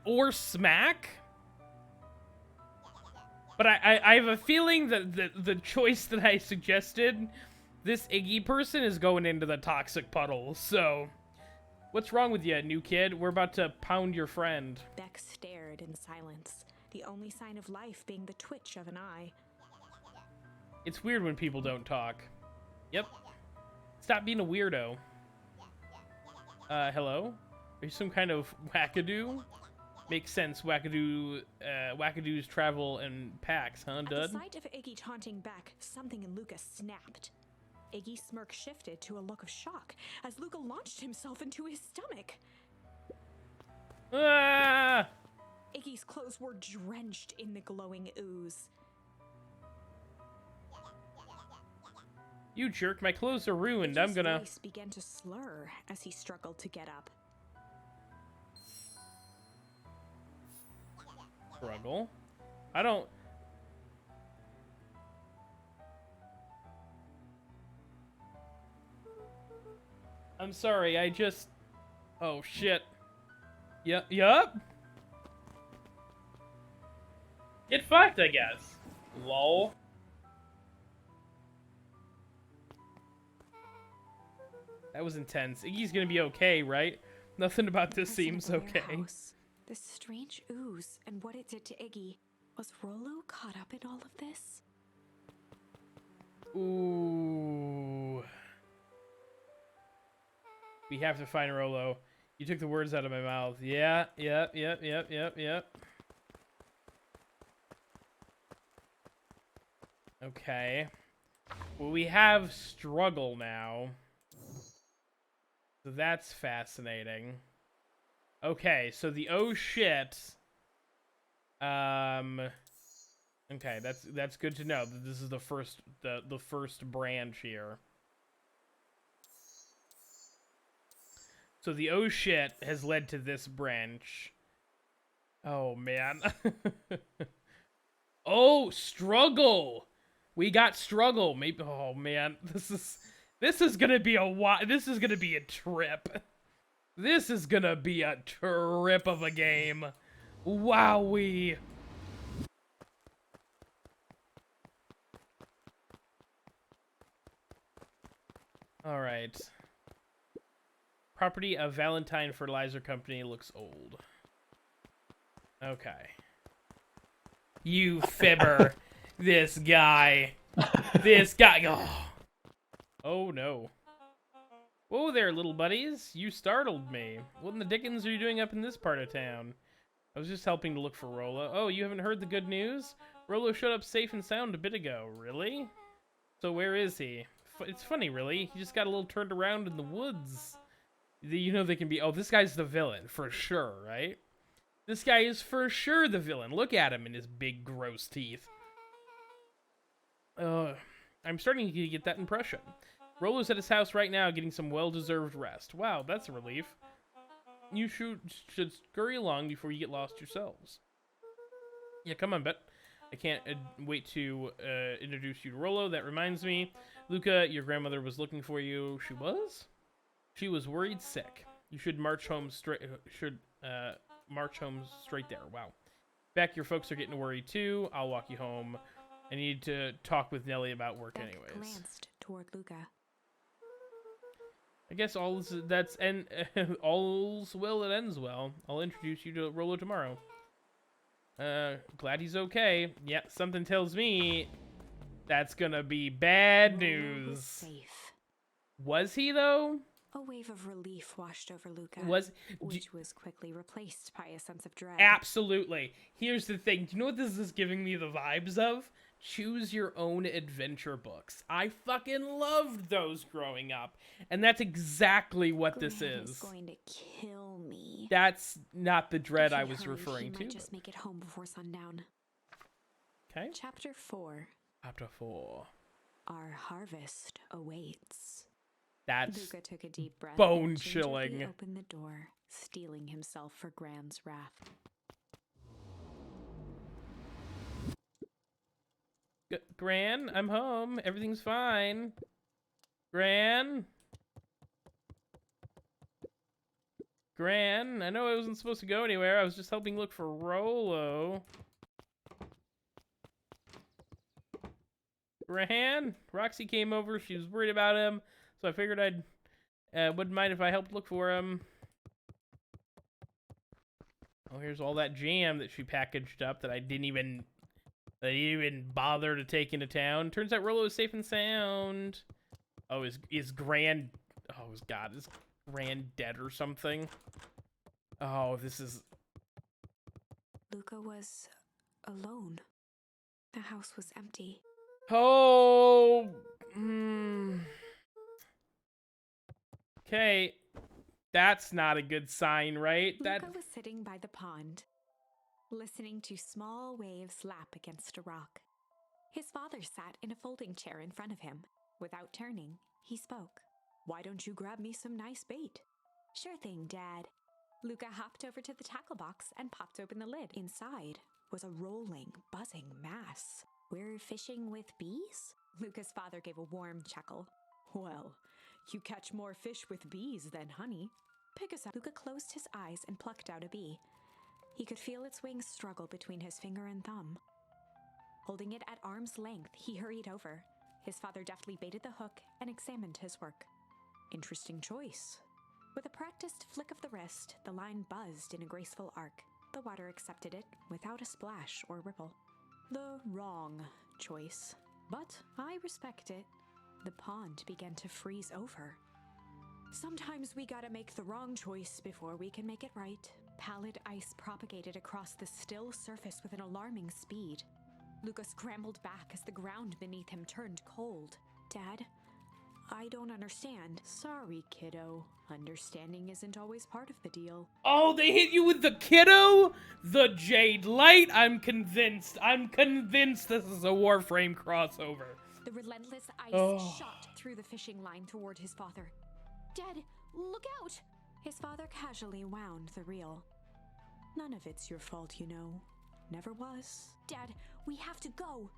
Or smack? But I have a feeling that the choice that I suggested, this Iggy person is going into the toxic puddle, so... What's wrong with you, new kid? We're about to pound your friend. Beck stared in silence, the only sign of life being the twitch of an eye. It's weird when people don't talk. Yep. Stop being a weirdo. Hello? Are you some kind of wackadoo? Makes sense, wackadoos travel in packs, huh, Dud? At the sight of Iggy taunting Beck, something in Luka snapped. Iggy's smirk shifted to a look of shock as Luka launched himself into his stomach. Ah! Iggy's clothes were drenched in the glowing ooze. You jerk, my clothes are ruined. Iggy's I'm gonna... voice began to slur as he struggled to get up. Struggle? I don't... I'm sorry, I just... Oh, shit. Yup. Get fucked, I guess. Lol. That was intense. Iggy's gonna be okay, right? Nothing about this seems okay. This strange ooze and what it did to Iggy. Was Rolo caught up in all of this? Ooh. We have to find Rolo. You took the words out of my mouth. Yeah. Okay. Well, we have struggle now. So that's fascinating. Okay, so the oh shit. Okay, that's good to know that this is the first branch here. So the oh shit has led to this branch. Oh man. Oh, struggle. We got struggle. Maybe. Oh man, this is gonna be this is gonna be a trip. This is gonna be a trip of a game. Wowee. All right. Property of Valentine Fertilizer Company looks old. Okay. You fibber. This guy. This guy. Oh. Oh no. Whoa there, little buddies. You startled me. What in the dickens are you doing up in this part of town? I was just helping to look for Rolo. Oh, you haven't heard the good news? Rolo showed up safe and sound a bit ago. Really? So where is he? It's funny, really. He just got a little turned around in the woods. You know they can be... Oh, this guy's the villain, for sure, right? This guy is for sure the villain. Look at him in his big, gross teeth. I'm starting to get that impression. Rolo's at his house right now getting some well-deserved rest. Wow, that's a relief. You should scurry along before you get lost yourselves. Yeah, come on, Bet. I can't wait to introduce you to Rolo. That reminds me, Luka, your grandmother was looking for you. She was? She was worried sick. You should march home straight. March home straight there. Wow. Beck, your folks are getting worried too. I'll walk you home. I need to talk with Nellie about work Beck anyways. glanced toward Luka. I guess all's well that ends well. I'll introduce you to Rolo tomorrow. Glad he's okay. Yeah, something tells me that's gonna be bad Rolo was news. safe. Was he though? A wave of relief washed over Luka, which was quickly replaced by a sense of dread. Absolutely. Here's the thing. Do you know what this is giving me the vibes of? Choose your own adventure books. I fucking loved those growing up. And that's exactly what this Gran is. Going to kill me. That's not the dread If he I was hurried, referring he to. might just make it home before sundown. Okay. Chapter 4. Chapter 4. Our harvest awaits. That's Luka took a deep breath. bone and gingerly chilling. opened the door, steeling himself for Gran's wrath. Gran, I'm home. Everything's fine. Gran? Gran, I know I wasn't supposed to go anywhere. I was just helping look for Rolo. Gran? Roxy came over. She was worried about him. So I figured wouldn't mind if I helped look for him. Oh, here's all that jam that she packaged up that I didn't even bother to take into town. Turns out Rolo is safe and sound. Oh, is Gran... Oh, God. Is Gran dead or something? Oh, this is... Luka was alone. The house was empty. Oh... Okay. That's not a good sign, right? Luka was sitting by the pond, listening to small waves lap against a rock. His father sat in a folding chair in front of him. Without turning, he spoke. "Why don't you grab me some nice bait?" "Sure thing, Dad." Luka hopped over to the tackle box and popped open the lid. Inside was a rolling, buzzing mass. "We're fishing with bees?" Luka's father gave a warm chuckle. "Well, you catch more fish with bees than honey. Pick us up." Luka closed his eyes and plucked out a bee. He could feel its wings struggle between his finger and thumb. Holding it at arm's length, he hurried over. His father deftly baited the hook and examined his work. "Interesting choice." With a practiced flick of the wrist, the line buzzed in a graceful arc. The water accepted it without a splash or ripple. The wrong choice. But I respect it. The pond began to freeze over. "Sometimes we gotta make the wrong choice before we can make it right." Pallid ice propagated across the still surface with an alarming speed. Luka scrambled back as the ground beneath him turned cold. "Dad, I don't understand." "Sorry, kiddo. Understanding isn't always part of the deal." Oh, they hit you with the kiddo? The Jade Light? I'm convinced. I'm convinced this is a Warframe crossover. The relentless ice shot through the fishing line toward his father. "Dad, look out!" His father casually wound the reel. "None of it's your fault, you know. Never was." "Dad, we have to go."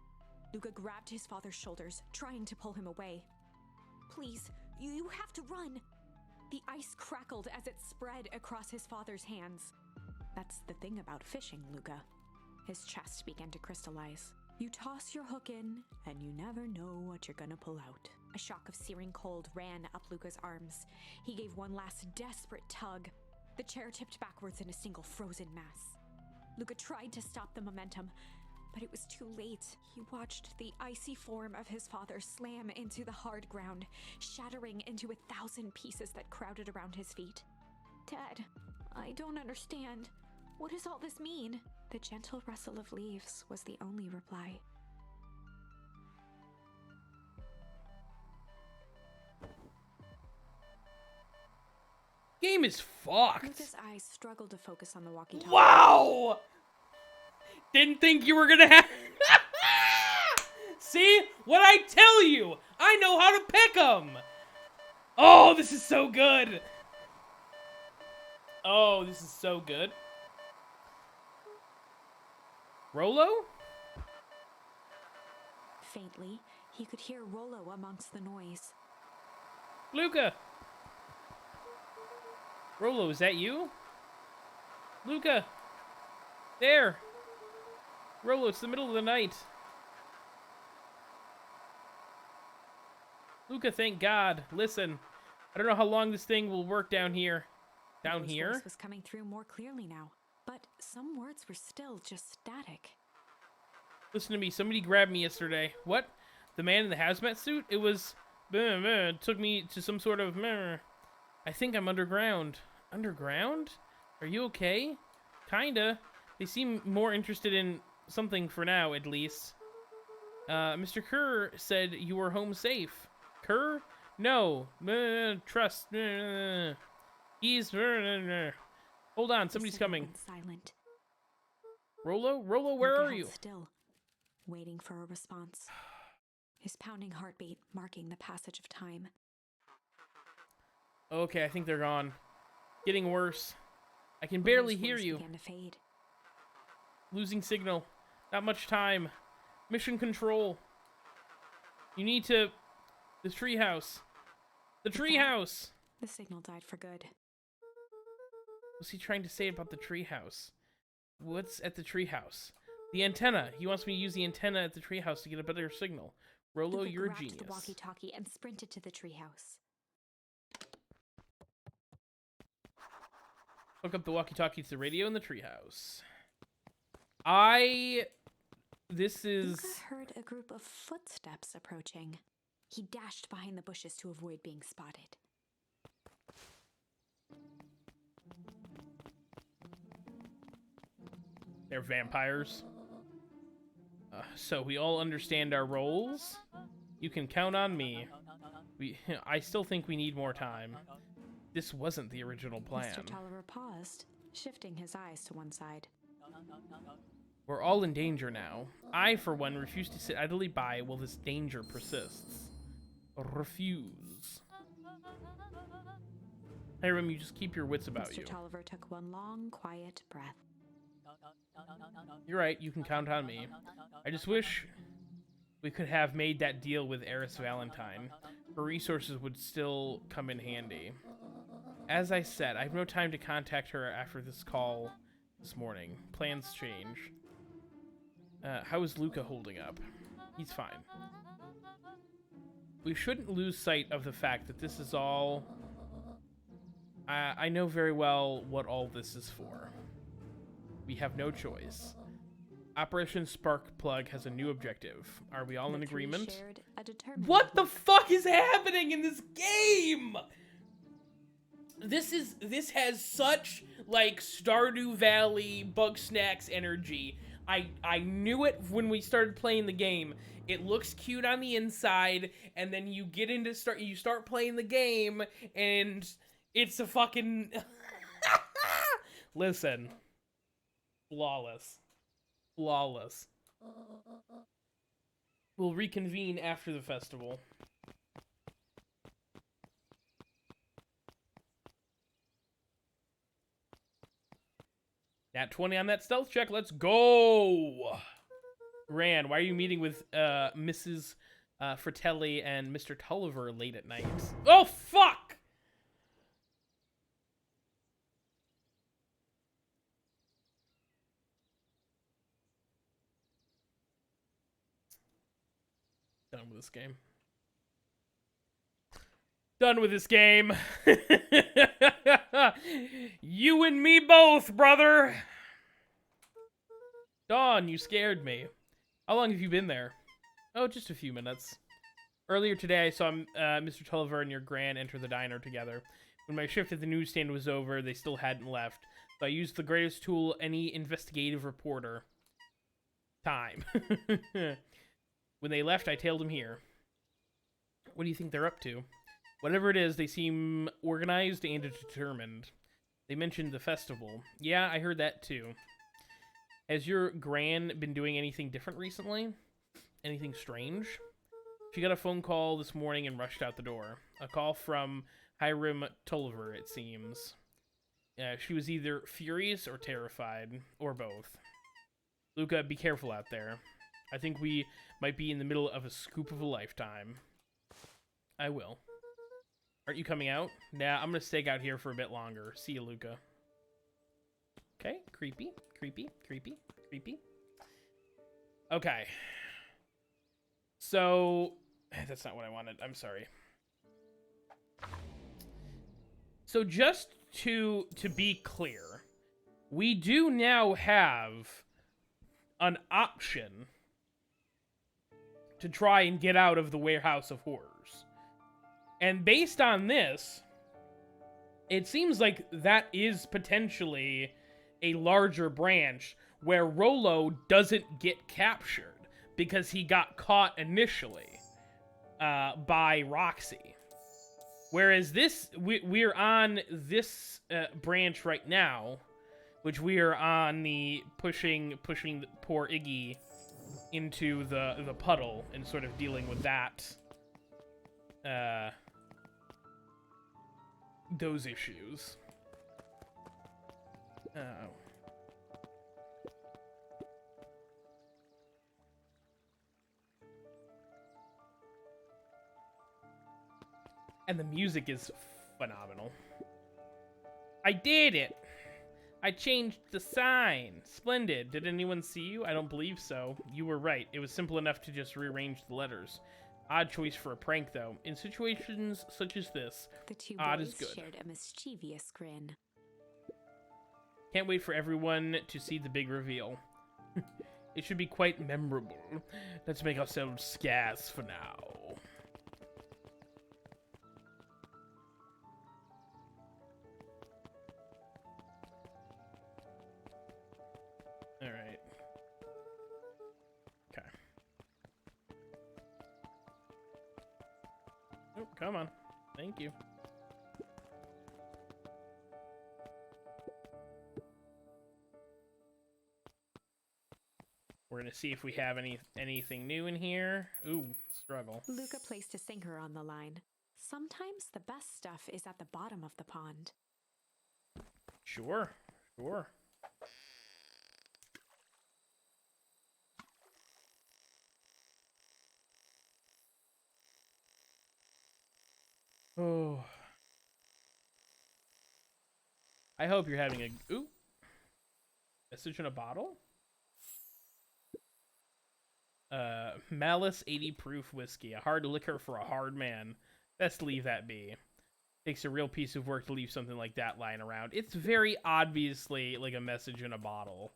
Luka grabbed his father's shoulders, trying to pull him away. "Please, you have to run." The ice crackled as it spread across his father's hands. "That's the thing about fishing, Luka." His chest began to crystallize. "You toss your hook in, and you never know what you're gonna pull out." A shock of searing cold ran up Luka's arms. He gave one last desperate tug. The chair tipped backwards in a single frozen mass. Luka tried to stop the momentum, but it was too late. He watched the icy form of his father slam into the hard ground, shattering into 1,000 pieces that crowded around his feet. "Dad, I don't understand. What does all this mean?" The gentle rustle of leaves was the only reply. Game is fucked. Luka's eyes struggled to focus on the walkie-talkie. Wow! Didn't think you were gonna have... See? What I tell you! I know how to pick 'em! Oh, this is so good! Oh, this is so good. Rolo? Faintly, he could hear Rolo amongst the noise. Luka! Rolo, is that you? Luka! There! Rolo, it's the middle of the night. Luka, thank God. Listen, I don't know how long this thing will work down here. Down Rolo's here? voice was coming through more clearly now, but some words were still just static. Listen to me, somebody grabbed me yesterday. What? The man in the hazmat suit? It was... It took me to some sort of... I think I'm underground. Underground? Are you okay? Kinda. They seem more interested in something for now, at least. Mr. Kerr said you were home safe. Kerr? No. Trust. He's... Hold on, somebody's coming. Silent. Rolo? Rolo, where Luka are held you? Still, waiting for a response. His pounding heartbeat marking the passage of time. Okay, I think they're gone. Getting worse. I can barely Rolo's hear voice you. began to fade. Losing signal. Not much time. Mission control. You need to... The treehouse. The treehouse! The signal died for good. What's he trying to say about the treehouse? What's at the treehouse? The antenna. He wants me to use the antenna at the treehouse to get a better signal. Rolo, Luka you're a grabbed genius. the walkie-talkie and sprinted to the treehouse. Hook up the walkie-talkie to the radio in the treehouse. This is... Luka heard a group of footsteps approaching. He dashed behind the bushes to avoid being spotted. They're vampires. So we all understand our roles. You can count on me. I still think we need more time. This wasn't the original plan. Mr. Tolliver paused, shifting his eyes to one side. We're all in danger now. I, for one, refuse to sit idly by while this danger persists. Refuse. Hey, Rim, you just keep your wits about you. Mr. Tolliver took one long, quiet breath. You're right, you can count on me. I just wish we could have made that deal with Eris Valentine. Her resources would still come in handy. As I said, I have no time to contact her after this call this morning. Plans change. How is Luka holding up? He's fine. We shouldn't lose sight of the fact that this is all... I know very well what all this is for. We have no choice. Operation Sparkplug has a new objective. Are we all in agreement? What the fuck is happening in this game? This has such like Stardew Valley Bugsnax energy. I knew it when we started playing the game. It looks cute on the inside, and then you get into you start playing the game, and it's a fucking listen. Flawless. Flawless. We'll reconvene after the festival. Nat 20 on that stealth check. Let's go! Gran, why are you meeting with Mrs. Fratelli and Mr. Tulliver late at night? Oh, fuck! Done with this game. Done with this game. You and me both, brother. Dawn, you scared me. How long have you been there? Oh, just a few minutes. Earlier today, I saw Mr. Tulliver and your Gran enter the diner together. When my shift at the newsstand was over, they still hadn't left. So I used the greatest tool any investigative reporter. Time. When they left, I tailed them here. What do you think they're up to? Whatever it is, they seem organized and determined. They mentioned the festival. Yeah, I heard that too. Has your Gran been doing anything different recently? Anything strange? She got a phone call this morning and rushed out the door. A call from Hiram Tulliver, it seems. She was either furious or terrified, or both. Luka, be careful out there. I think we might be in the middle of a scoop of a lifetime. I will. Aren't you coming out? Nah, I'm gonna stake out here for a bit longer. See you, Luka. Okay, creepy, creepy, creepy, creepy. Okay. So, that's not what I wanted. I'm sorry. So just to be clear, we do now have an option to try and get out of the Warehouse of Horrors. And based on this, it seems like that is potentially a larger branch where Rolo doesn't get captured because he got caught initially by Roxy. Whereas this, we're on this branch right now, which we are on the pushing the poor Iggy into the puddle and sort of dealing with that, those issues. And the music is phenomenal. I did it! I changed the sign. Splendid. Did anyone see you? I don't believe so. You were right. It was simple enough to just rearrange the letters. Odd choice for a prank, though. In situations such as this, The two odd boys is good. shared a mischievous grin. Can't wait for everyone to see the big reveal. It should be quite memorable. Let's make ourselves scarce for now. Alright. Okay. Oh, come on. Thank you. We're gonna see if we have anything new in here. Ooh, struggle. Luka placed a sinker on the line. Sometimes the best stuff is at the bottom of the pond. Sure, sure. Oh. I hope you're having a... Ooh. Message in a bottle? Malice 80 proof whiskey. A hard liquor for a hard man. Best leave that be. Takes a real piece of work to leave something like that lying around. It's very obviously like a message in a bottle.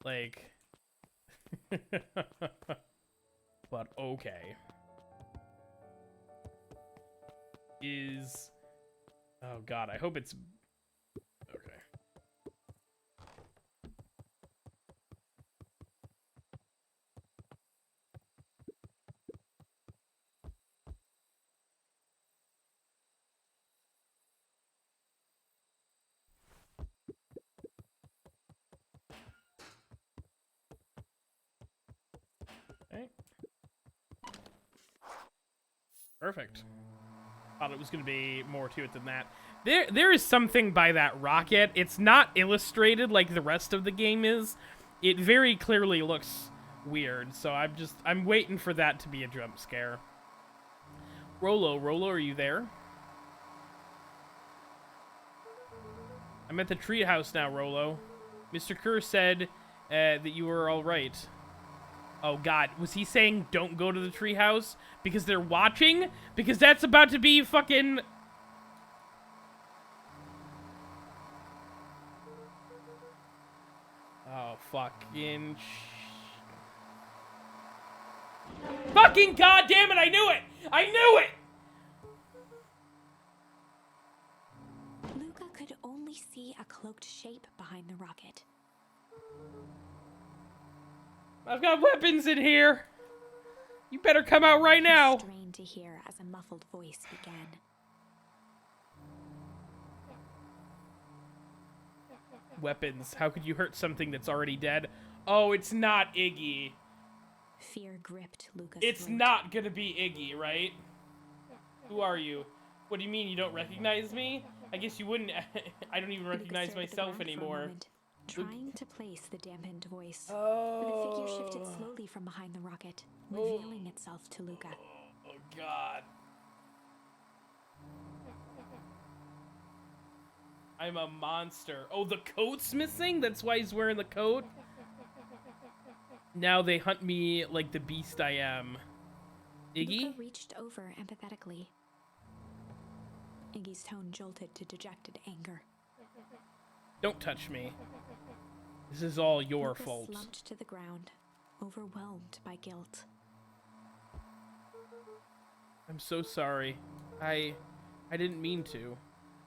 Like... But okay. Is... Oh god, I hope it's... Okay. Okay. Perfect. Thought it was going to be more to it than that. There is something by that rocket. It's not illustrated like the rest of the game is. It very clearly looks weird, so I'm waiting for that to be a jump scare. Rolo, are you there? I'm at the treehouse now, Rolo. Mr. Kerr said that you were all right. Oh god, was he saying don't go to the treehouse because they're watching? Because that's about to be fucking... Oh, fucking... Fucking goddamn it, I knew it! I knew it! Luka could only see a cloaked shape behind the rocket. I've got weapons in here. You better come out right now. He strained to hear as a muffled voice began. Weapons. How could you hurt something that's already dead? Oh, it's not Iggy. Fear gripped Luka's It's throat. not gonna be Iggy, right? Who are you? What do you mean you don't recognize me? I guess you wouldn't. I don't even Luka recognize stared at the myself ground for a anymore. moment, trying to place the dampened voice. Oh. But the figure shifted slowly from behind the rocket, revealing itself to Luka. Oh, God. I'm a monster. Oh, the coat's missing? That's why he's wearing the coat? Now they hunt me like the beast I am. Iggy? Luka reached over empathetically. Iggy's tone jolted to dejected anger. Don't touch me. This is all your Luka fault. slumped to the ground, overwhelmed by guilt. I'm so sorry. I didn't mean to.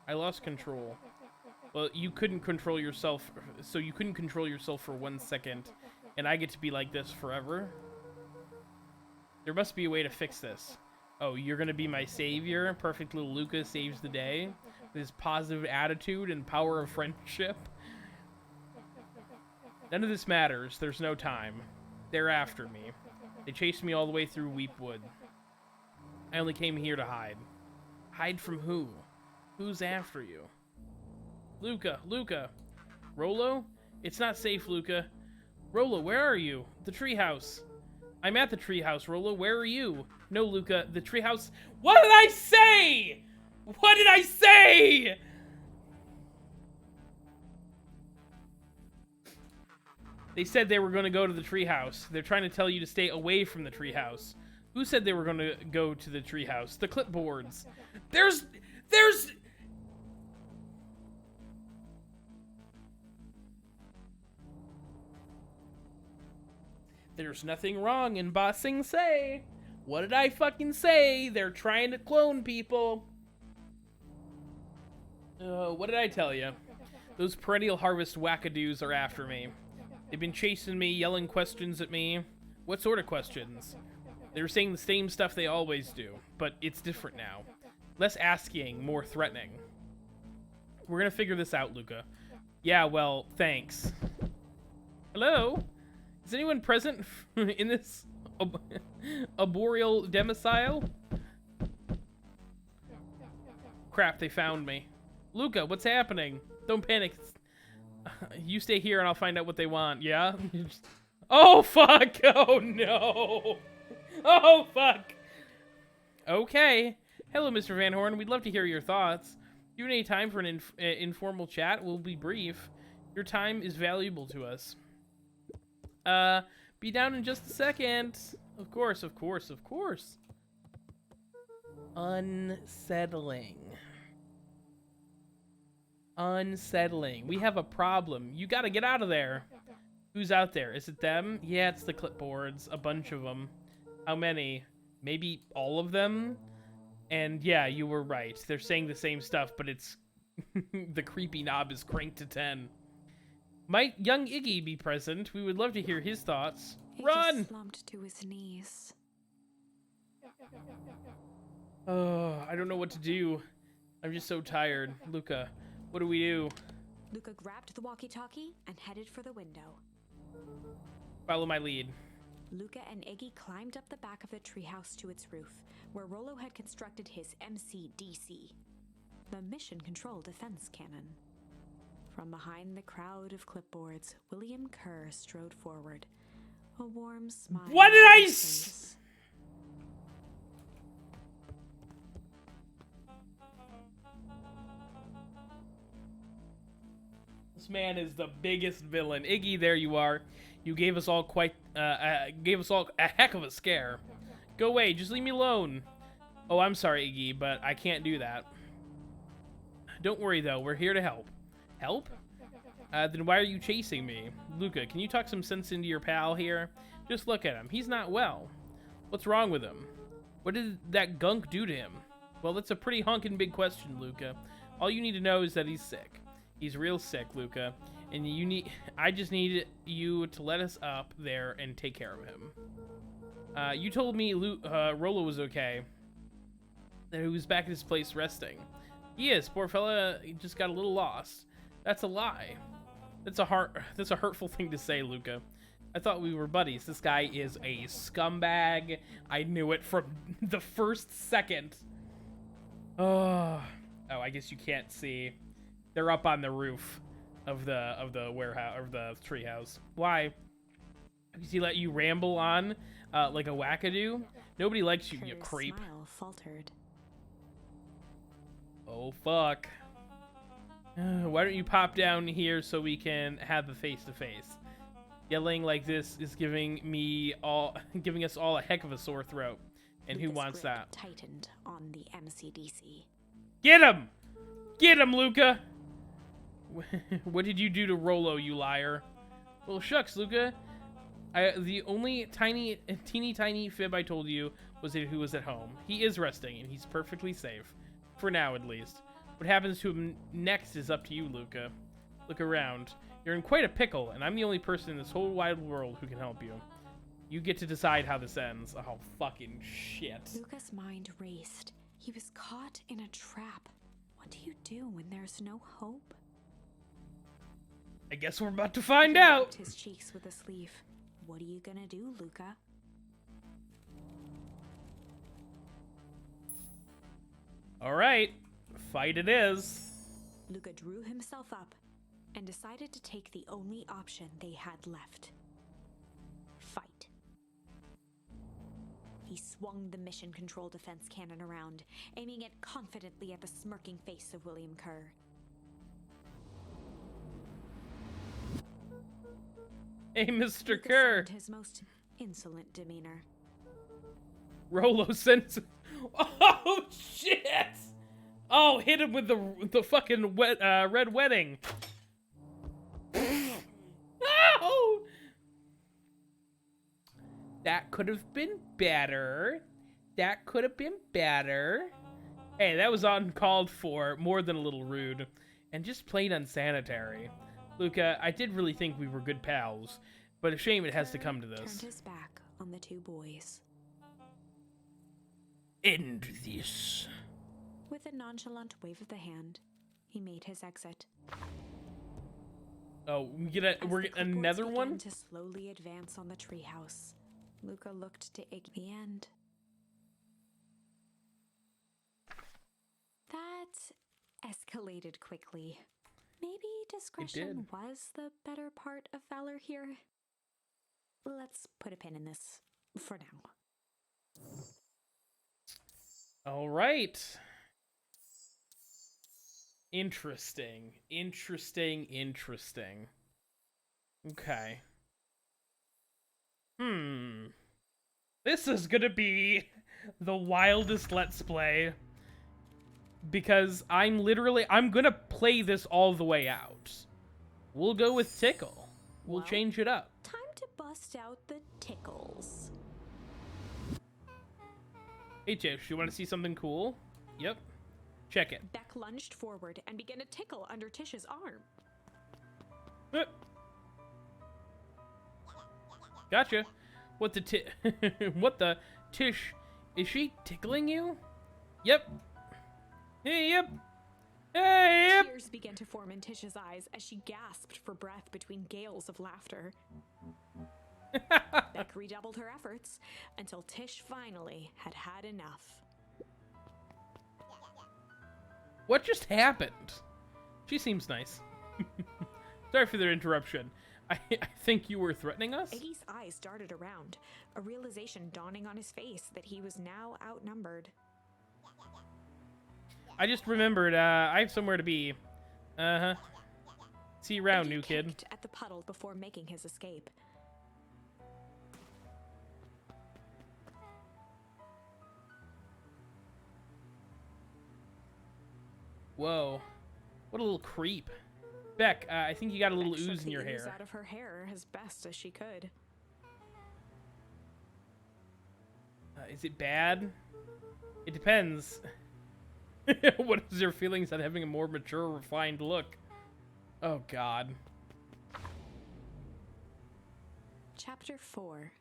I lost control. Well, you couldn't control yourself, so you couldn't control yourself for 1 second, and I get to be like this forever? There must be a way to fix this. Oh, you're gonna be my savior? Perfect little Luka saves the day? With his positive attitude and power of friendship? None of this matters. There's no time. They're after me. They chased me all the way through Weepwood. I only came here to hide. Hide from who? Who's after you? Luka, Luka. Rolo? It's not safe, Luka. Rolo, where are you? The treehouse. I'm at the treehouse, Rolo. Where are you? No, Luka, the treehouse. What did I say? What did I say? They said they were going to go to the treehouse. They're trying to tell you to stay away from the treehouse. Who said they were going to go to the treehouse? The clipboards. There's nothing wrong in bossing say. What did I fucking say? They're trying to clone people. What did I tell you? Those perennial harvest wackadoos are after me. They've been chasing me, yelling questions at me. What sort of questions? They were saying the same stuff they always do, but it's different now. Less asking, more threatening. We're gonna figure this out, Luka. Yeah, well, thanks. Hello? Is anyone present in this arboreal domicile? Crap, they found me. Luka, what's happening? Don't panic. You stay here and I'll find out what they want, yeah? Oh, fuck! Oh, no! Oh, fuck! Okay. Hello, Mr. Van Horn. We'd love to hear your thoughts. If you have any time for an informal chat, we'll be brief. Your time is valuable to us. Be down in just a second. Of course, of course, of course. Unsettling. Unsettling. We have a problem. You gotta get out of there. Who's out there? Is it them? Yeah, it's the clipboards. A bunch of them. How many? Maybe all of them? And yeah, you were right. They're saying the same stuff, but it's... the creepy knob is cranked to 10. Might young Iggy be present? We would love to hear his thoughts. Iggy Run! slumped to his knees. Oh, I don't know what to do. I'm just so tired. Luka, what do we do? Luka grabbed the walkie-talkie and headed for the window. Follow my lead. Luka and Iggy climbed up the back of the treehouse to its roof, where Rolo had constructed his MCDC, the Mission Control Defense Cannon. From behind the crowd of clipboards, William Kerr strode forward, a warm smile. What did I on his face. This man is the biggest villain. Iggy, there you are. You gave us all a heck of a scare. Go away, just leave me alone. Oh, I'm sorry, Iggy, but I can't do that. Don't worry, though. We're here to help. Help? Then why are you chasing me? Luka, can you talk some sense into your pal here? Just look at him. He's not well. What's wrong with him? What did that gunk do to him? Well, that's a pretty honkin' big question, Luka. All you need to know is that he's sick. He's real sick, Luka. And I just need you to let us up there and take care of him. You told me Rolo was okay. That he was back at his place resting. He is. Poor fella, he just got a little lost. That's a lie. That's a hurtful thing to say, Luka. I thought we were buddies. This guy is a scumbag. I knew it from the first second. Oh, I guess you can't see. They're up on the roof of the warehouse, of the treehouse. Why? Because he let you ramble on like a wackadoo. Nobody likes you, you Her creep. smile faltered. Oh fuck. Why don't you pop down here so we can have the face-to-face? Yelling like this is giving us all a heck of a sore throat. And who Luka's wants grip that? Tightened on the MCDC. Get him! Get him, Luka! What did you do to Rolo, you liar? Well, shucks, Luka. The only teeny tiny fib I told you was that he was at home. He is resting, and he's perfectly safe. For now, at least. What happens to him next is up to you, Luka. Look around. You're in quite a pickle, and I'm the only person in this whole wide world who can help you. You get to decide how this ends. Oh, fucking shit. Luka's mind raced. He was caught in a trap. What do you do when there's no hope? I guess we're about to find He out. wiped his cheeks with a sleeve. What are you gonna do, Luka? All right, fight it is. Luka drew himself up and decided to take the only option they had left. Fight. He swung the mission control defense cannon around, aiming it confidently at the smirking face of William Kerr. Hey, Mr. Luka Kerr. assumed his most insolent demeanor. Rolo sends. Oh shit! Oh, hit him with the fucking red wedding. Oh! That could have been better. That could have been better. Hey, that was uncalled for, more than a little rude, and just plain unsanitary. Luka, I did really think we were good pals, but a shame it has to come to Turned this. his back on the two boys. End this. With a nonchalant wave of the hand, he made his exit. Oh, we're As getting the clipboards another began one? to slowly advance on the treehouse, Luka looked to the end. That escalated quickly. Maybe discretion was the better part of valor here. Let's put a pin in this for now. All right. Interesting. Interesting. Okay. This is gonna be the wildest Let's Play. Because I'm gonna play this all the way out. We'll go with Tickle. We'll Well, change it up. Time to bust out the tickles. Hey, Tish, you want to see something cool? Yep. Check it. Beck lunged forward and began to tickle under Tish's arm. Gotcha. What the Tish? Is she tickling you? Yep. Hey, yep. Hey, yep. Tears began to form in Tish's eyes as she gasped for breath between gales of laughter. Beck redoubled her efforts until Tish finally had had enough. What just happened? She seems nice. Sorry for the interruption. I think you were threatening us? Iggy's eyes darted around, a realization dawning on his face that he was now outnumbered. I just remembered, I have somewhere to be. Uh-huh. See you around, Iggy new kid. kicked at the puddle before making his escape. Whoa. What a little creep. Beck, I think you got a little Beck shook ooze in the your ooze hair. out of her hair as best as she could. Is it bad? It depends. What is your feelings on having a more mature, refined look? Oh, God. Chapter 4.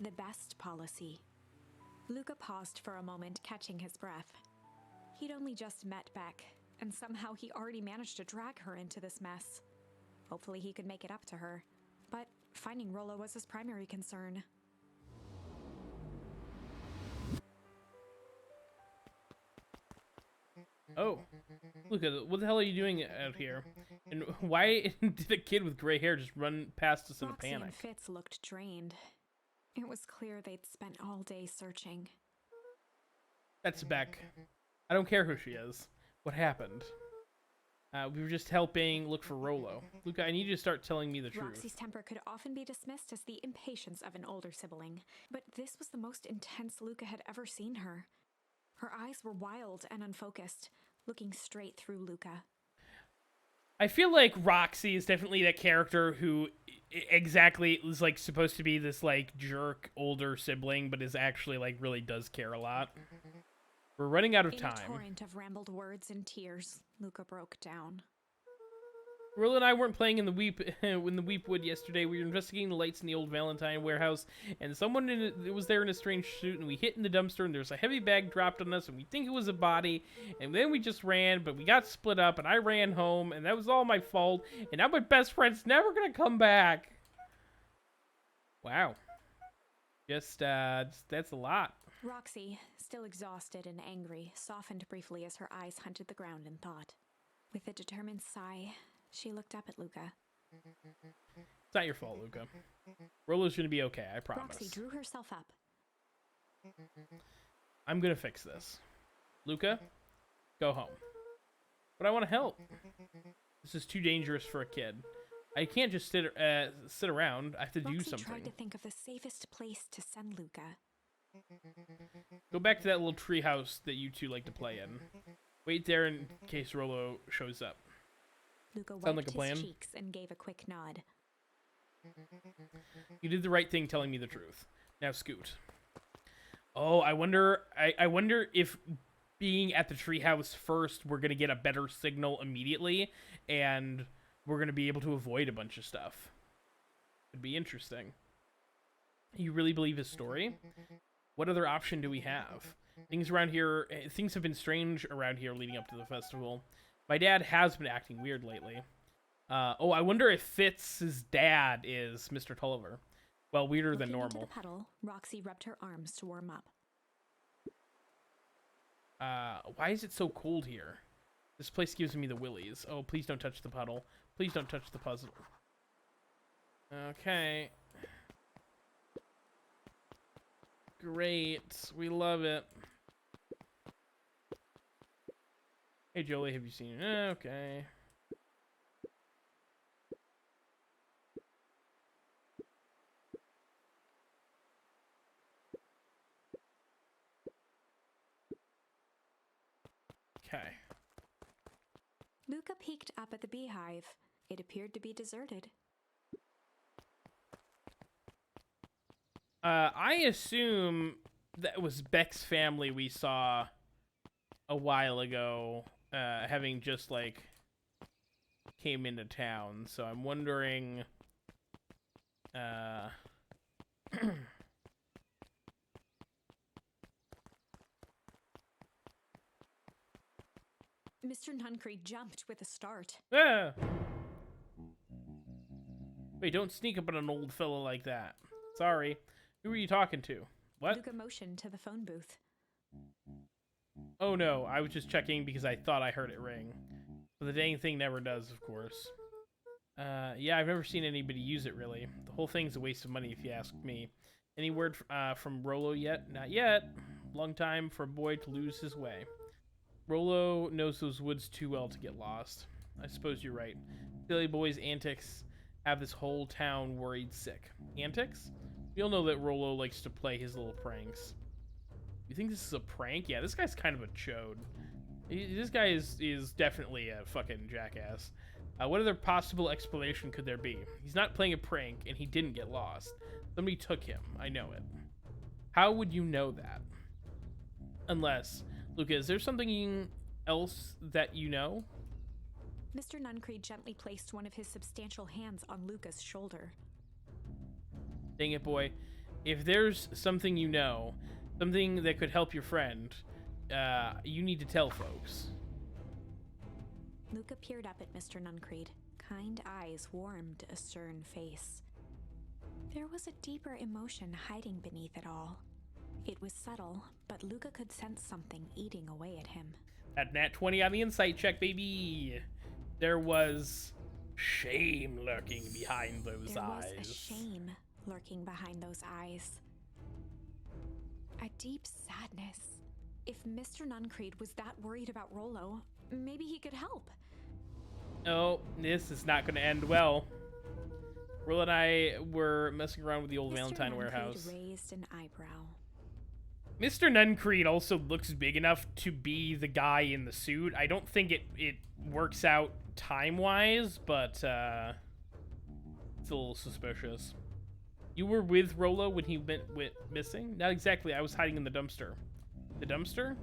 The Best Policy. Luka paused for a moment, catching his breath. He'd only just met Beck, and somehow he already managed to drag her into this mess. Hopefully he could make it up to her. But Finding Rolo was his primary concern. Oh, Luka, what the hell are you doing out here? And why did a kid with gray hair just run past us in a Roxy panic? and Fitz looked drained. It was clear they'd spent all day searching. That's Beck. I don't care who she is. What happened? We were just helping look for Rolo. Luka, I need you to start telling me the truth. Roxy's temper could often be dismissed as the impatience of an older sibling, but this was the most intense Luka had ever seen her. Her eyes were wild and unfocused, looking straight through Luka. I feel like Roxy is definitely that character who exactly is like supposed to be this like jerk older sibling, but is actually like really does care a lot. We're running out of time. In a torrent of rambled words and tears, Luka broke down. Rolo and I weren't playing in the Weepwood yesterday. We were investigating the lights in the old Valentine warehouse, and someone was there in a strange suit, and we hit in the dumpster, and there was a heavy bag dropped on us, and we think it was a body, and then we just ran, but we got split up, and I ran home, and that was all my fault, and now my best friend's never gonna come back. Wow. Just, that's a lot. Roxy, still exhausted and angry, softened briefly as her eyes hunted the ground in thought. With a determined sigh, she looked up at Luka. It's not your fault, Luka. Rolo's gonna be okay, I promise. Roxy drew herself up. I'm gonna fix this. Luka, go home. But I want to help. This is too dangerous for a kid. I can't just sit around. I have to do something. Roxy tried to think of the safest place to send Luka. Go back to that little tree house that you two like to play in. Wait there in case Rolo shows up. Luka Sound wiped like a plan? his cheeks and gave a quick nod. You did the right thing telling me the truth. Now scoot. Oh, I wonder if being at the treehouse first, we're gonna get a better signal immediately, and we're gonna be able to avoid a bunch of stuff. It'd be interesting. You really believe his story? What other option do we have? Things have been strange around here leading up to the festival. My dad has been acting weird lately. Oh, I wonder if Fitz's dad is Mr. Tulliver. Well, weirder than Looking normal. into the puddle, Roxy rubbed her arms to warm up. Why is it so cold here? This place gives me the willies. Oh, please don't touch the puddle. Please don't touch the puzzle. Okay. Great. We love it. Hey, Jolie, have you seen it? Okay. Okay. Luka peeked up at the beehive. It appeared to be deserted. I assume that was Beck's family we saw a while ago, having just, like, came into town. So I'm wondering, Mr. Nuncreed jumped with a start. Ah! Wait, don't sneak up on an old fella like that. Sorry. Who were you talking to? What? Luka motioned to the phone booth. Oh no, I was just checking because I thought I heard it ring. But the dang thing never does, of course. Yeah, I've never seen anybody use it, really. The whole thing's a waste of money, if you ask me. Any word from Rolo yet? Not yet. Long time for a boy to lose his way. Rolo knows those woods too well to get lost. I suppose you're right. Silly boy's antics have this whole town worried sick. Antics? We all know that Rolo likes to play his little pranks. You think this is a prank? Yeah, this guy's kind of a chode. This guy is definitely a fucking jackass. What other possible explanation could there be? He's not playing a prank, and he didn't get lost. Somebody took him. I know it. How would you know that? Unless... Luka, is there something else that you know? Mr. Nuncreed gently placed one of his substantial hands on Luka's shoulder. Dang it, boy. If there's something you know, something that could help your friend, you need to tell folks. Luka peered up at Mr. Nuncreed. Kind eyes warmed a stern face. There was a deeper emotion hiding beneath it all. It was subtle, but Luka could sense something eating away at him. At nat 20 on the insight check, baby. There was shame lurking behind those eyes. There was a shame lurking behind those eyes. A deep sadness. If Mr. Nuncreed was that worried about Rolo, maybe he could help. Oh, this is not going to end well. Rolo and I were messing around with the old Valentine warehouse. Mr. Nuncreed raised an eyebrow. Mr. Nuncreed also looks big enough to be the guy in the suit. I don't think it works out time-wise, but it's a little suspicious. You were with Rolo when he went missing? Not exactly. I was hiding in the dumpster. The dumpster?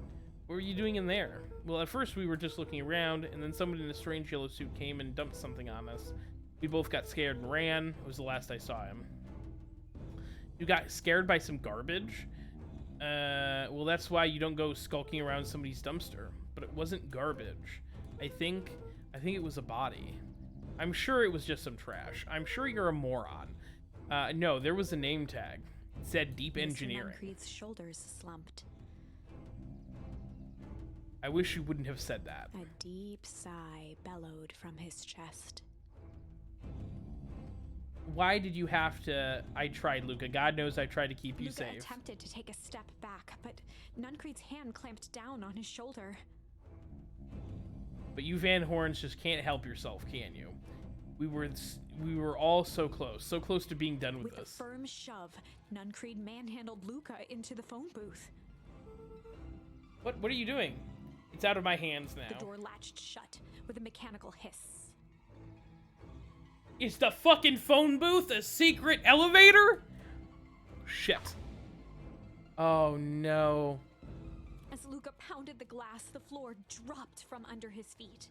What were you doing in there? Well, at first we were just looking around, and then someone in a strange yellow suit came and dumped something on us. We both got scared and ran. It was the last I saw him. You got scared by some garbage? Well, that's why you don't go skulking around somebody's dumpster. But it wasn't garbage. I think it was a body. I'm sure it was just some trash. I'm sure you're a moron. No, there was a name tag. It said Deep Engineering. Mr. Nuncreed's shoulders slumped. I wish you wouldn't have said that. A deep sigh bellowed from his chest. Why did you have to... I tried, Luka. God knows I tried to keep you safe. Luka attempted to take a step back, but Nuncreed's hand clamped down on his shoulder. But you Van Horns just can't help yourself, can you? We were all so close to being done with this. With a firm shove, Nuncreed manhandled Luka into the phone booth. What are you doing? It's out of my hands now. The door latched shut with a mechanical hiss. Is the fucking phone booth a secret elevator? Shit. Oh no. As Luka pounded the glass, the floor dropped from under his feet.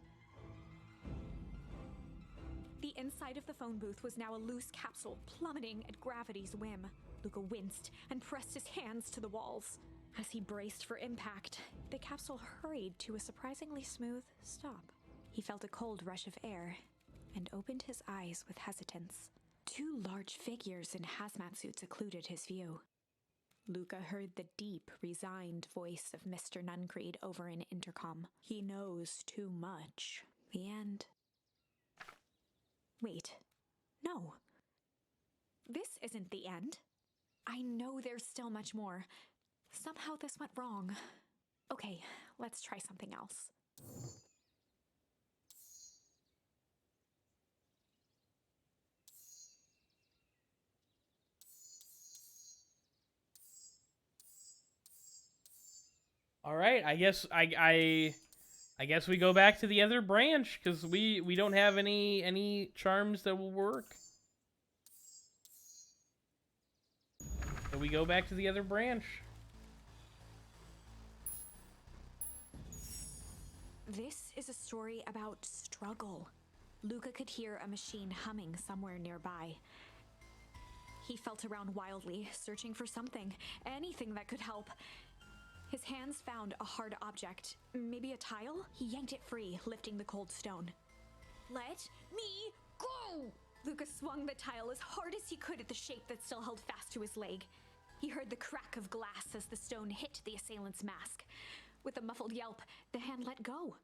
The inside of the phone booth was now a loose capsule plummeting at gravity's whim. Luka winced and pressed his hands to the walls. As he braced for impact, the capsule hurried to a surprisingly smooth stop. He felt a cold rush of air and opened his eyes with hesitance. Two large figures in hazmat suits occluded his view. Luka heard the deep, resigned voice of Mr. Nuncreed over an intercom. He knows too much. The end. Wait. No. This isn't the end. I know there's still much more. Somehow this went wrong. Okay, let's try something else. All right, I guess I guess we go back to the other branch because we don't have any charms that will work. So we go back to the other branch. This is a story about struggle. Luka could hear a machine humming somewhere nearby. He felt around wildly, searching for something, anything that could help. His hands found a hard object, maybe a tile? He yanked it free, lifting the cold stone. Let me go! Luka swung the tile as hard as he could at the shape that still held fast to his leg. He heard the crack of glass as the stone hit the assailant's mask. With a muffled yelp, the hand let go.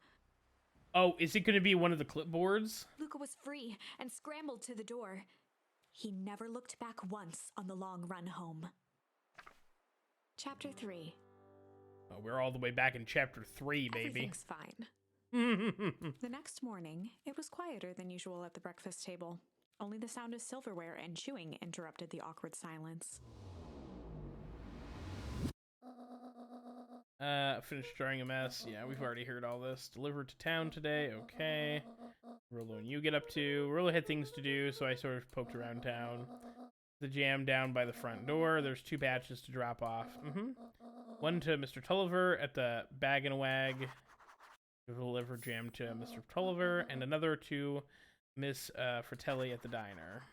Oh, is it going to be one of the clipboards? Luka was free and scrambled to the door. He never looked back once on the long run home. Chapter 3. Oh, we're all the way back in chapter 3, baby. Everything's fine. The next morning, it was quieter than usual at the breakfast table. Only the sound of silverware and chewing interrupted the awkward silence. Finished drawing a mess. Yeah, we've already heard all this. Delivered to town today. Okay. Rolo and you get up to. Rolo had things to do, so I sort of poked around town. The jam down by the front door. There's 2 batches to drop off. One to Mr. Tulliver at the Bag and Wag. Deliver jam to Mr. Tulliver, and another to Miss Fratelli at the diner.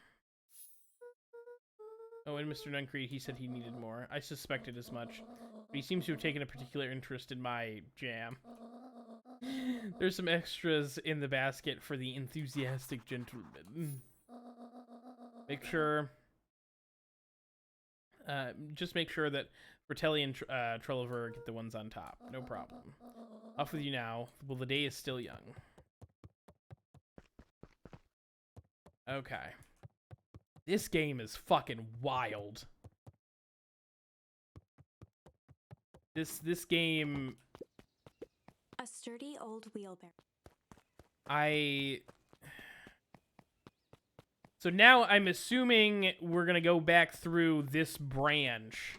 Oh, and Mr. Nuncreed, he said he needed more. I suspected as much. But he seems to have taken a particular interest in my jam. There's some extras in the basket for the enthusiastic gentleman. Make sure Just make sure that Fratelli and Trolliver get the ones on top. No problem. Off with you now. Well, the day is still young. Okay. This game is fucking wild. This game... A sturdy old wheelbarrow. So now I'm assuming we're gonna go back through this branch.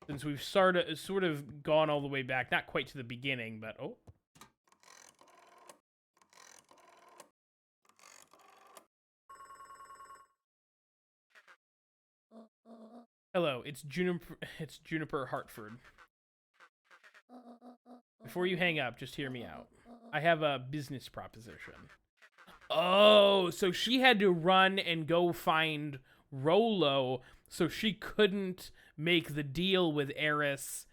Since we've sort of gone all the way back. Not quite to the beginning, but... Oh. Hello, it's Juniper Hartford. Before you hang up, just hear me out. I have a business proposition. Oh, so she had to run and go find Rolo so she couldn't make the deal with Eris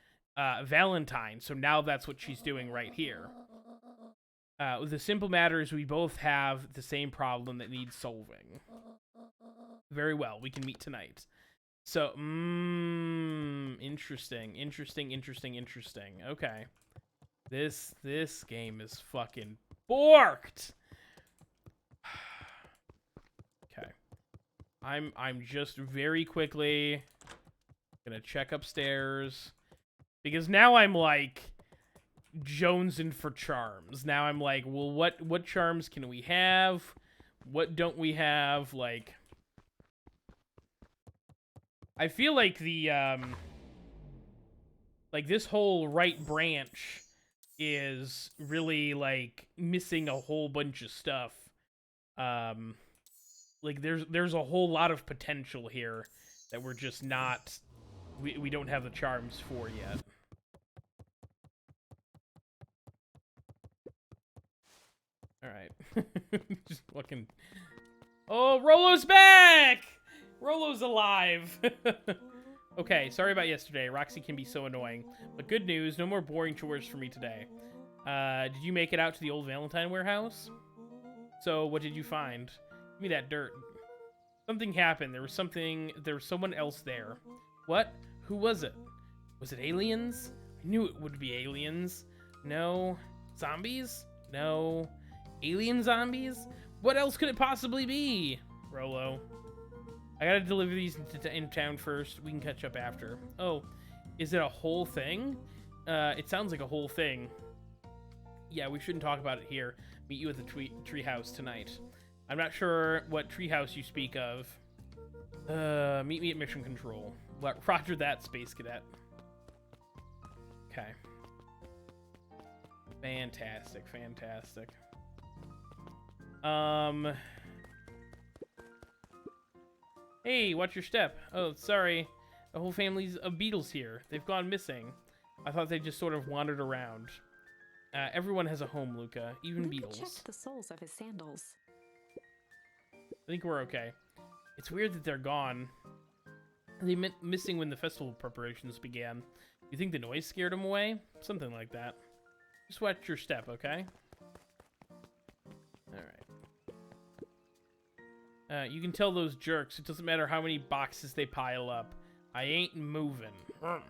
Valentine. So now that's what she's doing right here. The simple matter is we both have the same problem that needs solving. Very well, we can meet tonight. So, interesting. Okay. This game is fucking borked. Okay. I'm just very quickly gonna check upstairs because now I'm like jonesing for charms. Now I'm like, well, what charms can we have? What don't we have? Like, I feel like the, like this whole right branch is really, like, missing a whole bunch of stuff. Like, there's a whole lot of potential here that we're just not, we don't have the charms for yet. Alright. Just fucking... Oh, Rolo's back! Rolo's alive! Okay, sorry about yesterday. Roxy can be so annoying. But good news, no more boring chores for me today. Did you make it out to the old Valentine warehouse? So, what did you find? Give me that dirt. Something happened. There was someone else there. What? Who was it? Was it aliens? I knew it would be aliens. No. Zombies? No. Alien zombies? What else could it possibly be? Rolo. I gotta deliver these in town first. We can catch up after. Oh, is it a whole thing? It sounds like a whole thing. Yeah, we shouldn't talk about it here. Meet you at the treehouse tonight. I'm not sure what treehouse you speak of. Meet me at mission control. Roger that, Space Cadet. Okay. Fantastic. Hey, watch your step. Oh, sorry. The whole family's of beetles here. They've gone missing. I thought they just sort of wandered around. Everyone has a home, Luka. Even Luka beetles. checked the soles of his sandals. I think we're okay. It's weird that they're gone. They went missing when the festival preparations began. You think the noise scared them away? Something like that. Just watch your step, okay? Alright. You can tell those jerks. It doesn't matter how many boxes they pile up. I ain't moving. Alright.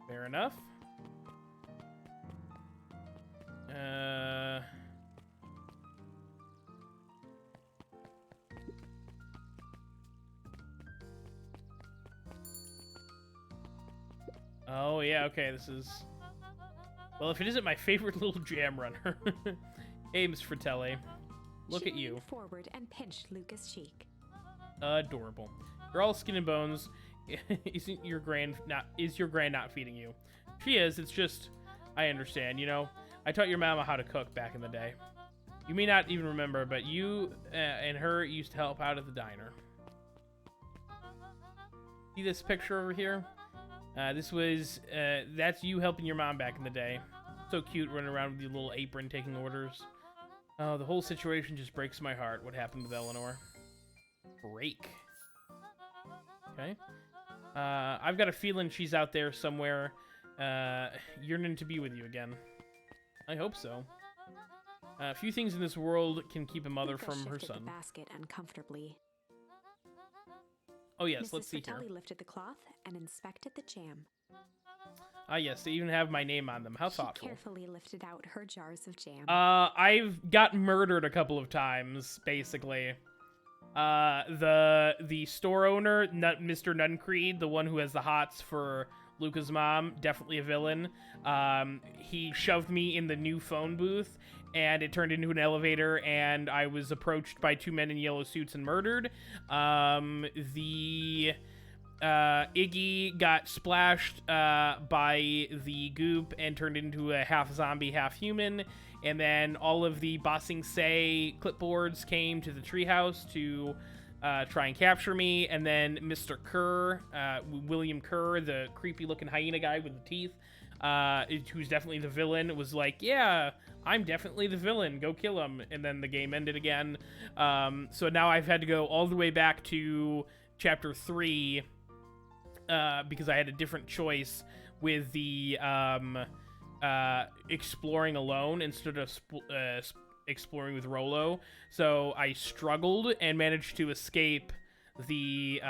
Fair enough. Oh, yeah, okay, this is... Well, if it isn't my favorite little jam runner. Hey, Miss Fratelli. Look at you. She leaned forward and pinched Luka's cheek. Adorable. You're all skin and bones. Is your Gran not feeding you? She is, it's just... I understand, you know? I taught your mama how to cook back in the day. You may not even remember, but you and her used to help out at the diner. See this picture over here? That's you helping your mom back in the day. So cute, running around with your little apron taking orders. Oh, the whole situation just breaks my heart. What happened with Eleanor? Break. Okay. I've got a feeling she's out there somewhere, yearning to be with you again. I hope so. A few things in this world can keep a mother Luka from her shifted son. the basket uncomfortably. Oh yes, Mrs. let's see here. Fratelli lifted the cloth and inspected the jam. Ah yes, they even have my name on them. How She thoughtful. carefully lifted out her jars of jam. I've got murdered a couple of times, basically. The store owner, Mr. Nuncreed, the one who has the hots for Luka's mom, definitely a villain. He shoved me in the new phone booth, and it turned into an elevator, and I was approached by two men in yellow suits and murdered. Iggy got splashed by the goop and turned into a half zombie, half human. And then all of the Bossing Say clipboards came to the treehouse to try and capture me. And then Mr. Kerr, William Kerr, the creepy-looking hyena guy with the teeth, who's definitely the villain, was like, yeah, I'm definitely the villain. Go kill him. And then the game ended again. So now I've had to go all the way back to Chapter 3 because I had a different choice with the exploring alone instead of exploring with Rolo. So I struggled and managed to escape the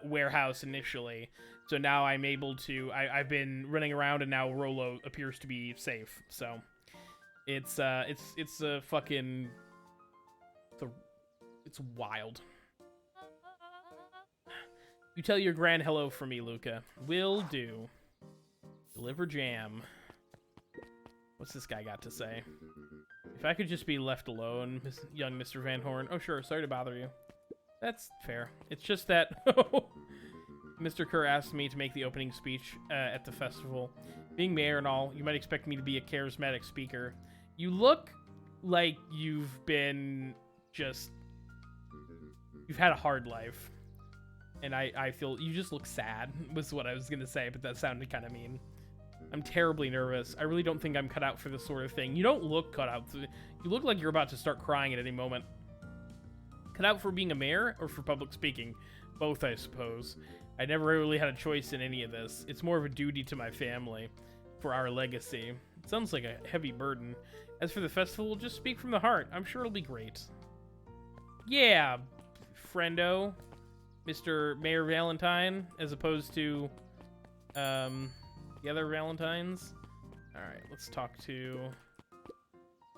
warehouse initially. So now I'm able to. I've been running around, and now Rolo appears to be safe. So it's a fucking it's wild. You tell your Gran hello for me, Luka. Will do. Deliver jam. What's this guy got to say? If I could just be left alone, young Mr. Van Horn. Oh, sure. Sorry to bother you. That's fair. It's just that Mr. Kerr asked me to make the opening speech at the festival. Being mayor and all, you might expect me to be a charismatic speaker. You look like you've been just... You've had a hard life. And I feel you just look sad, was what I was going to say, but that sounded kind of mean. I'm terribly nervous. I really don't think I'm cut out for this sort of thing. You don't look cut out. You look like you're about to start crying at any moment. Cut out for being a mayor or for public speaking? Both, I suppose. I never really had a choice in any of this. It's more of a duty to my family, for our legacy. It sounds like a heavy burden. As for the festival, just speak from the heart. I'm sure it'll be great. Yeah, friendo. Mr. Mayor Valentine, as opposed to the other Valentines. Alright, let's talk to...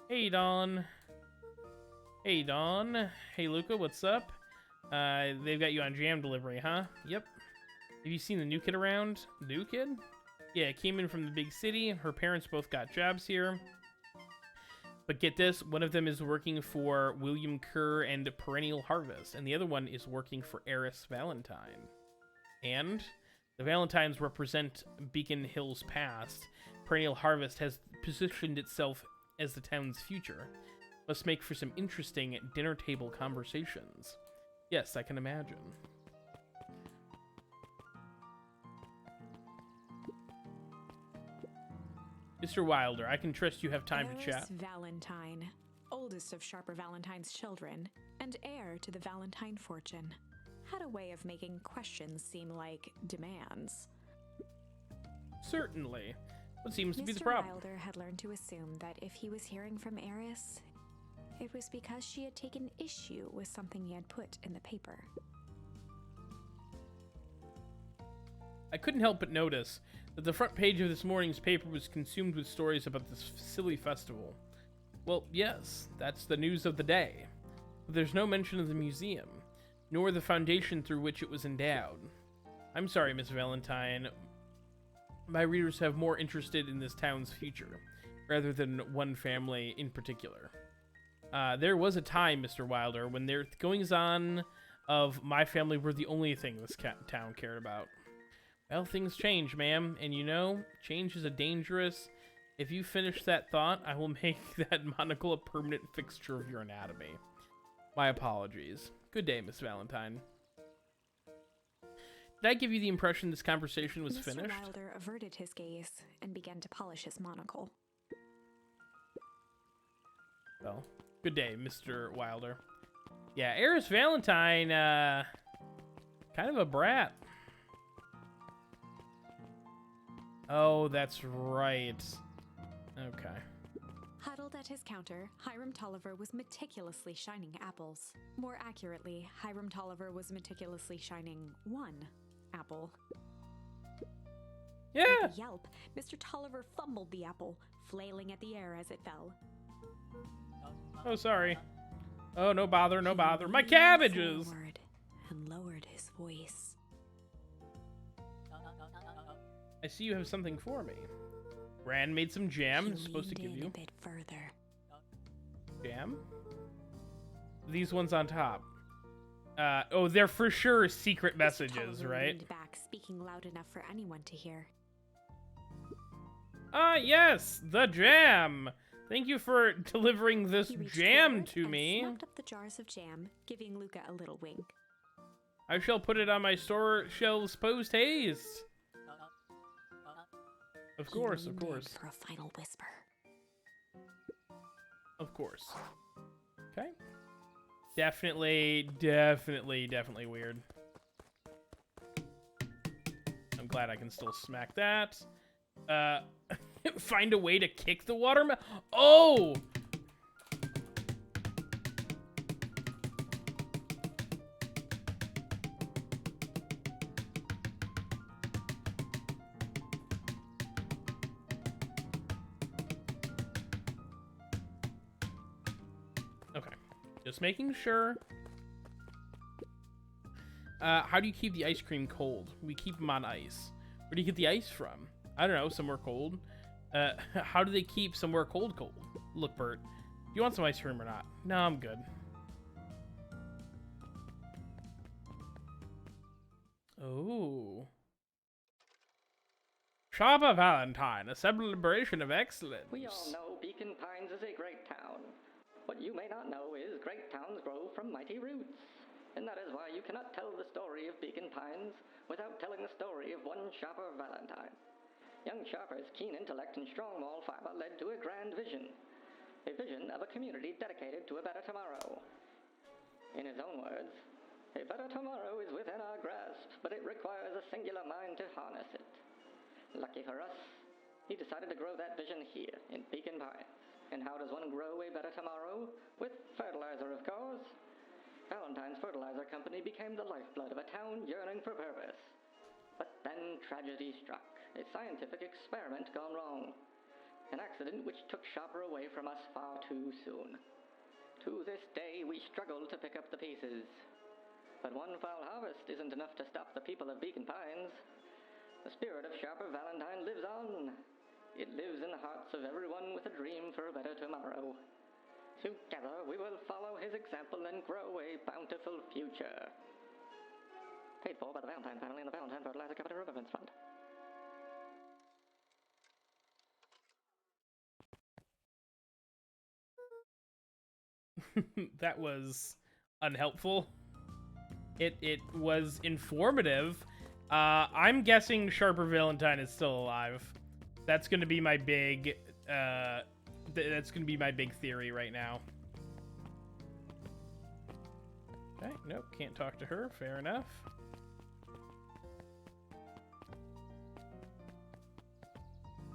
Hey, Dawn. Hey, Dawn. Hey, Luka, what's up? They've got you on jam delivery, huh? Yep. Have you seen the new kid around? New kid? Yeah, came in from the big city. Her parents both got jobs here. But get this, one of them is working for William Kerr and Perennial Harvest, and the other one is working for Eris Valentine. And the Valentines represent Beacon Hill's past. Perennial Harvest has positioned itself as the town's future. Must make for some interesting dinner table conversations. Yes, I can imagine. Mr. Wilder, I can trust you have time to chat. Valentine, oldest of Sharper Valentine's children, and heir to the Valentine fortune, had a way of making questions seem like demands. Certainly. What seems to be the Mr. problem? Wilder had learned to assume that if he was hearing from Eris, it was because she had taken issue with something he had put in the paper. I couldn't help but notice that the front page of this morning's paper was consumed with stories about this silly festival. Well, yes, that's the news of the day. But there's no mention of the museum, nor the foundation through which it was endowed. I'm sorry, Miss Valentine. My readers have more interested in this town's future, rather than one family in particular. There was a time, Mr. Wilder, when the goings-on of my family were the only thing this town cared about. Well, things change, ma'am, and you know, change is a dangerous... If you finish that thought, I will make that monocle a permanent fixture of your anatomy. My apologies. Good day, Miss Valentine. Did I give you the impression this conversation was finished? Mr. Wilder averted his gaze and began to polish his monocle. Well, good day, Mr. Wilder. Yeah, Eris Valentine, kind of a brat. Oh, that's right. Okay. Huddled at his counter, Hiram Tolliver was meticulously shining apples. More accurately, Hiram Tolliver was meticulously shining one apple. Yeah. With a yelp, Mr. Tolliver fumbled the apple, flailing at the air as it fell. Oh, sorry. Oh, no bother, no bother. My Leaned cabbages! forward and lowered his voice. I see you have something for me. Gran made some jam. He It's supposed to leaned give in you a bit further. jam. These ones on top. Oh, they're for sure secret messages, Mr. Tolliver right? leaned back, speaking loud enough for anyone to hear. Ah, yes, the jam. Thank you for delivering this He reached jam forward to and me. snapped up the jars of jam, giving Luka a little wink. I shall put it on my store shelves post haste. Of course, He of leaned in course, for a final whisper. of course. Okay. Definitely weird. I'm glad I can still smack that. Find a way to kick the watermelon. Oh! Okay. Just making sure. How do you keep the ice cream cold? We keep them on ice. Where do you get the ice from? I don't know, somewhere cold. How do they keep somewhere cold? Look, Bert, do you want some ice cream or not? No, I'm good. Oh. Sharper Valentine, a celebration of excellence. We all know Beacon Pines is a great town. What you may not know is great towns grow from mighty roots. And that is why you cannot tell the story of Beacon Pines without telling the story of one Sharper Valentine. Young Sharper's keen intellect and strong moral fiber led to a grand vision. A vision of a community dedicated to a better tomorrow. In his own words, a better tomorrow is within our grasp, but it requires a singular mind to harness it. Lucky for us, he decided to grow that vision here in Beacon Pines. And how does one grow a better tomorrow? With fertilizer, of course. Valentine's Fertilizer Company became the lifeblood of a town yearning for purpose. But then tragedy struck. A scientific experiment gone wrong. An accident which took Sharper away from us far too soon. To this day, we struggle to pick up the pieces. But one foul harvest isn't enough to stop the people of Beacon Pines. The spirit of Sharper Valentine lives on. It lives in the hearts of everyone with a dream for a better tomorrow. Together, we will follow his example and grow a bountiful future. Paid for by the Valentine family and the Valentine Fertilizer Company Remembrance Fund. That was unhelpful. It was informative. I'm guessing Sharper Valentine is still alive. That's gonna be my big that's gonna be my big theory right now. Okay, nope, can't talk to her. Fair enough.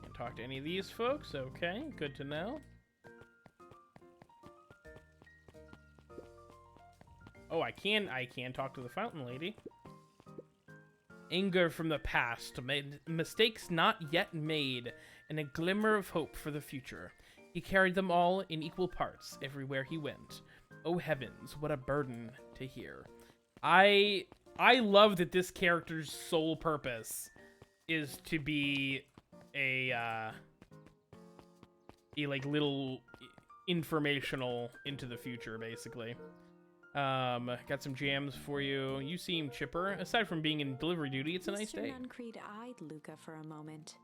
Can't talk to any of these folks. Okay, good to know. Oh, I can talk to the fountain lady. Anger from the past, mistakes not yet made, and a glimmer of hope for the future. He carried them all in equal parts everywhere he went. Oh heavens, what a burden to hear. I love that this character's sole purpose is to be a like little informational into the future, basically. Got some jams for you. You seem chipper. Aside from being in delivery duty, it's a nice day. Mr. Nuncreed eyed Luka for a moment,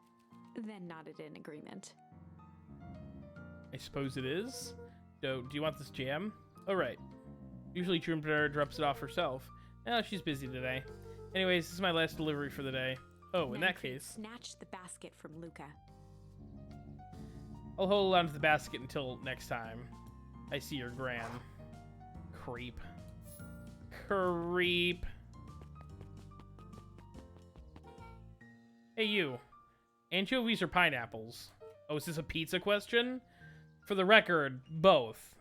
then nodded in agreement. I suppose it is. So, do you want this jam? All right. Usually Juniper drops it off herself. Oh, she's busy today. Anyways, this is my last delivery for the day. Oh, in that Nuncreed case, snatched the basket from Luka. I'll hold on to the basket until next time I see your Gran. Creep. Creep. Hey, you. Anchovies or pineapples? Oh, is this a pizza question? For the record, both.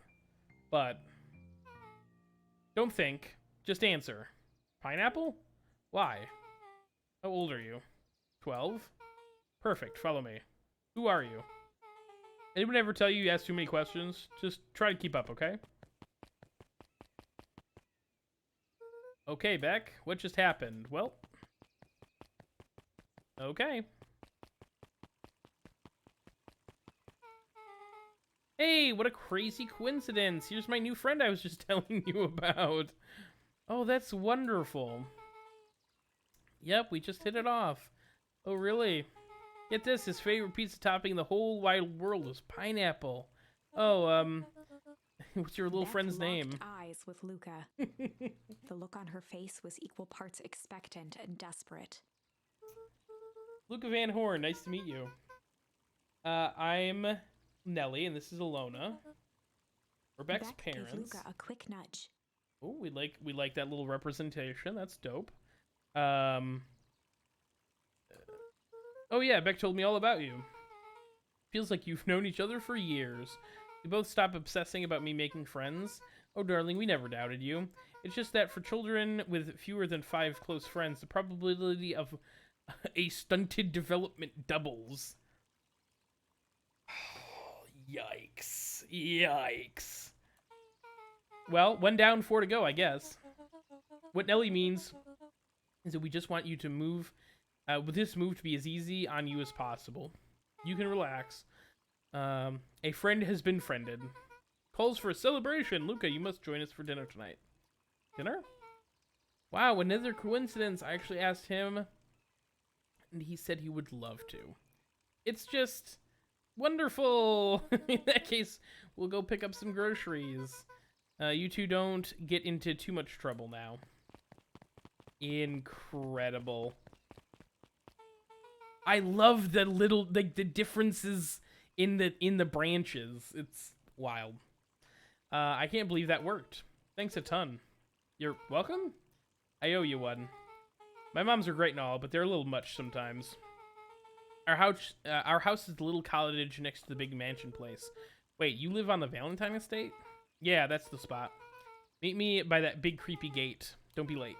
But don't think. Just answer. Pineapple? Why? How old are you? 12? Perfect. Follow me. Who are you? Anyone ever tell you ask too many questions? Just try to keep up, okay? Okay, Beck. What just happened? Well. Okay. Hey, what a crazy coincidence. Here's my new friend I was just telling you about. Oh, that's wonderful. Yep, we just hit it off. Oh, really? Get this, his favorite pizza topping in the whole wide world is pineapple. Oh, what's your little Beck friend's locked name? eyes with Luka. The look on her face was equal parts expectant and desperate. Luka Van Horn, nice to meet you. I'm Nelly, and this is Alona. We're Beck's Beck parents. gave Luka a quick nudge. Oh, we like that little representation. That's dope. Oh yeah, Beck told me all about you. Feels like you've known each other for years. You both stopped obsessing about me making friends. Oh darling, we never doubted you. It's just that for children with fewer than 5 close friends, the probability of a stunted development doubles. Yikes. Yikes. Well, 1 down, 4 to go, I guess. What Nelly means is that we just want you to move, with this move to be as easy on you as possible. You can relax. A friend has been friended. Calls for a celebration. Luka, you must join us for dinner tonight. Dinner? Wow, another coincidence. I actually asked him, and he said he would love to. It's just wonderful. In that case, we'll go pick up some groceries. You two don't get into too much trouble now. Incredible. I love the little the differences in the branches. It's wild. I can't believe that worked. Thanks a ton. You're welcome? I owe you one. My moms are great and all, but they're a little much sometimes. Our house is the little cottage next to the big mansion place. Wait, you live on the Valentine estate? Yeah, that's the spot. Meet me by that big creepy gate. Don't be late.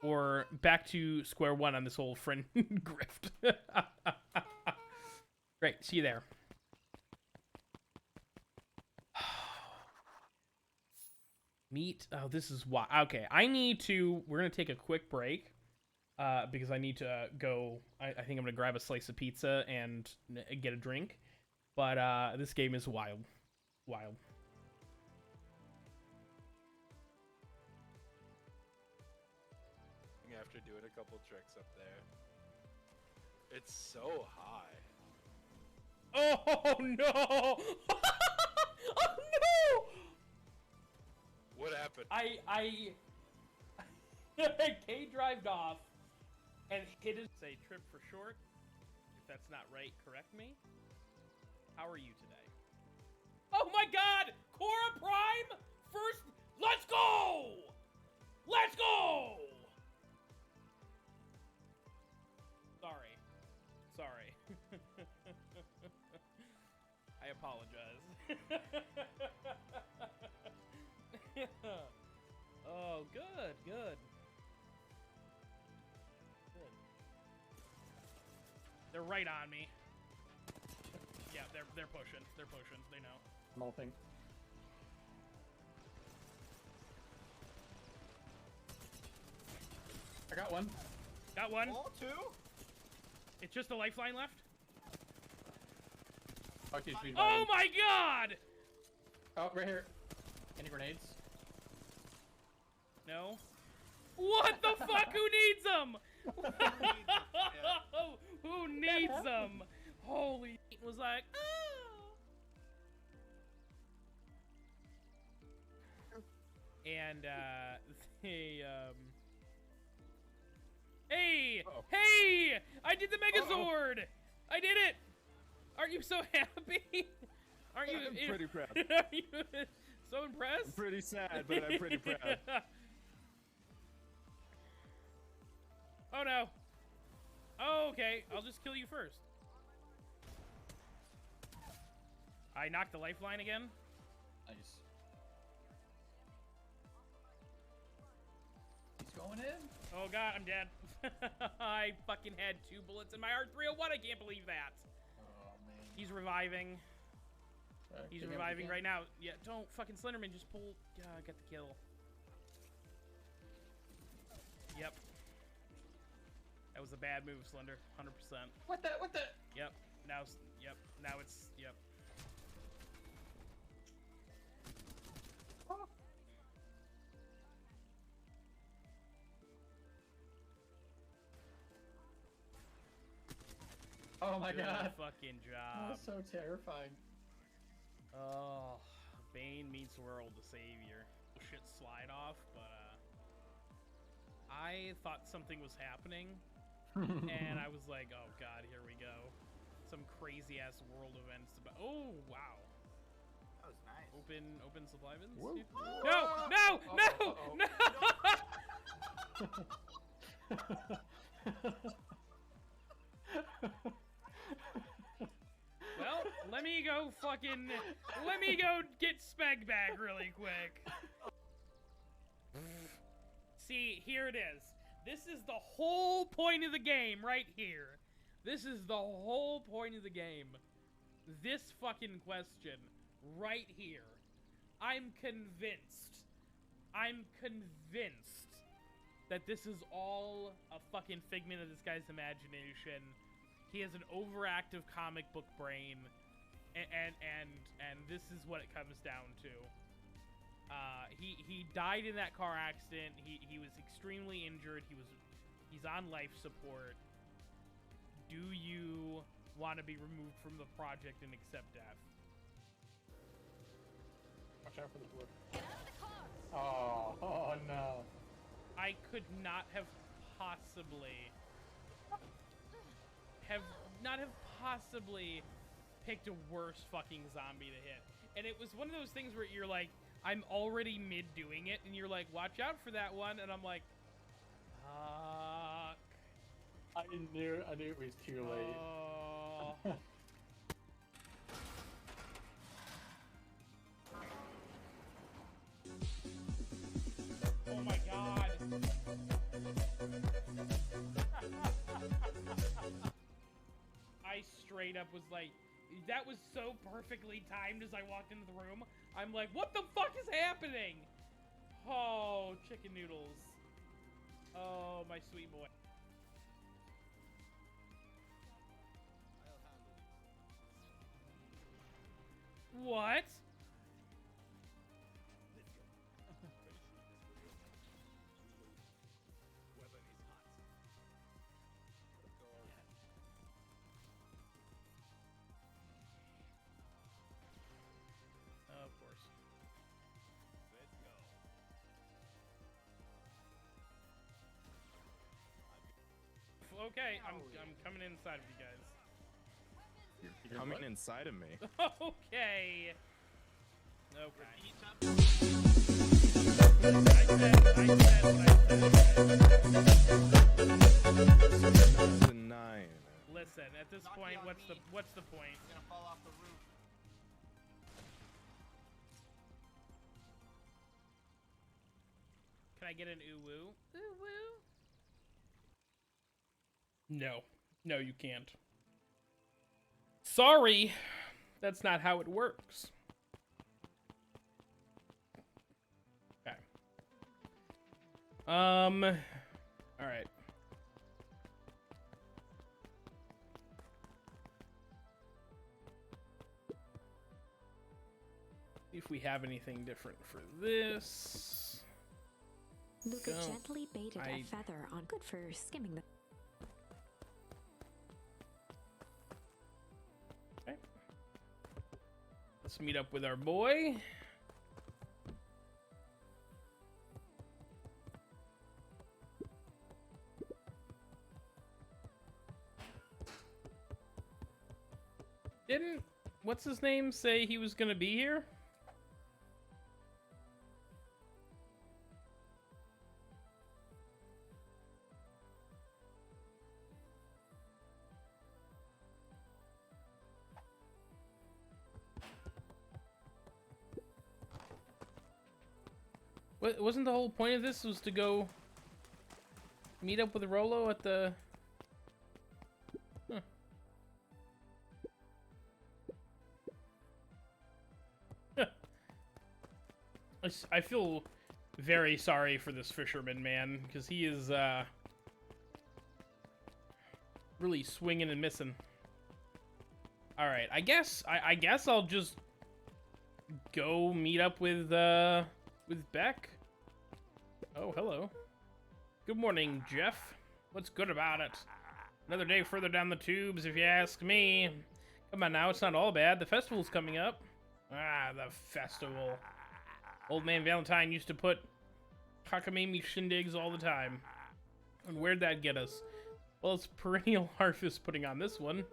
Or back to square one on this whole friend grift. Great, see you there. Meet. Oh, this is why. Okay, we're gonna take a quick break. Because I need to go. I think I'm gonna grab a slice of pizza and get a drink. But this game is wild. Wild. After doing a couple tricks up there. It's so high. Oh no! Oh no! What happened? I K-drived off and hit his say trip for short. If that's not right, correct me. How are you today? Oh my god! Cora Prime! First, let's go! Let's go! Sorry. I apologize. Oh, good. They're right on me. Yeah, they're pushing. They know. I'm ulting. I got one. Got one. All two? It's just a lifeline left. Okay, Oh my god! Oh, right here. Any grenades? No. What the fuck? Who needs them? Who needs them? Holy! It was like, oh. And they Hey! Uh-oh. Hey! I did the Megazord! I did it! Aren't you so happy? Aren't you? I'm pretty proud. Are you so impressed? I'm pretty sad, but I'm pretty proud. Oh no. Oh, okay. I'll just kill you first. I knocked the lifeline again. Nice. He's going in. Oh god, I'm dead. I fucking had 2 bullets in my R301. I can't believe that. Oh man. He's reviving. He's Get him reviving again. right now. Yeah, don't fucking Slenderman just pull. Get the kill. Yep. That was a bad move, Slender. 100%. What the? What the? Yep. Now it's. Yep. Oh my Good god. fucking That job. was so terrifying. Oh, Bane meets World, the savior. Shit slide off, but I thought something was happening, and I was like, oh god, here we go. Some crazy ass world events. Oh wow. That was nice. Open supply bins. Whoa. No! Well, let me go get Speg back really quick. See, here it is. This is the whole point of the game right here. This is the whole point of the game. This fucking question right here. I'm convinced that this is all a fucking figment of this guy's imagination. He has an overactive comic book brain, and this is what it comes down to. He died in that car accident. He was extremely injured. He's on life support. Do you want to be removed from the project and accept death? Watch out for the blue. Oh no. I could not have possibly picked a worse fucking zombie to hit. And it was one of those things where you're like, I'm already mid doing it, and you're like, watch out for that one, and I'm like, fuck. I knew it was too late. Oh. Oh my god. I straight up was like, that was so perfectly timed as I walked into the room. I'm like, what the fuck is happening? Oh, chicken noodles. Oh, my sweet boy. What? Of course. Okay, I'm coming inside of you guys. You're coming inside of me. Okay. Okay. That's a 9. Listen, at this point, what's the point? I'm gonna fall off the roof. Can I get an ooh woo? Ooh woo? No. No, you can't. Sorry. That's not how it works. Okay. All right. See if we have anything different for this. Luka Don't. gently baited a feather on good for skimming the. Okay. Let's meet up with our boy. Didn't what's his name say he was gonna be here? Wasn't the whole point of this was to go meet up with Rolo at the... Huh. I feel very sorry for this fisherman, man, because he is, really swinging and missing. Alright, I guess I'll just go meet up with Beck. Oh, hello. Good morning, Jeff. What's good about it? Another day further down the tubes, if you ask me. Come on now, it's not all bad. The festival's coming up. Ah, the festival. Old man Valentine used to put cockamamie shindigs all the time. And where'd that get us? Well, it's perennial harvest putting on this one. And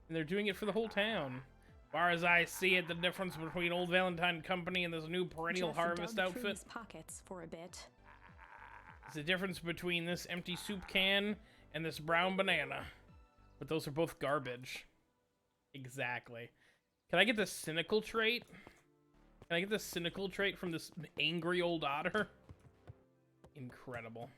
they're doing it for the whole town. As far as I see it, the difference between Old Valentine Company and this new perennial Jeff harvest dug outfit... through his pockets for a bit. It's the difference between this empty soup can and this brown banana. But those are both garbage. Exactly. Can I get the cynical trait? Can I get the cynical trait from this angry old otter? Incredible.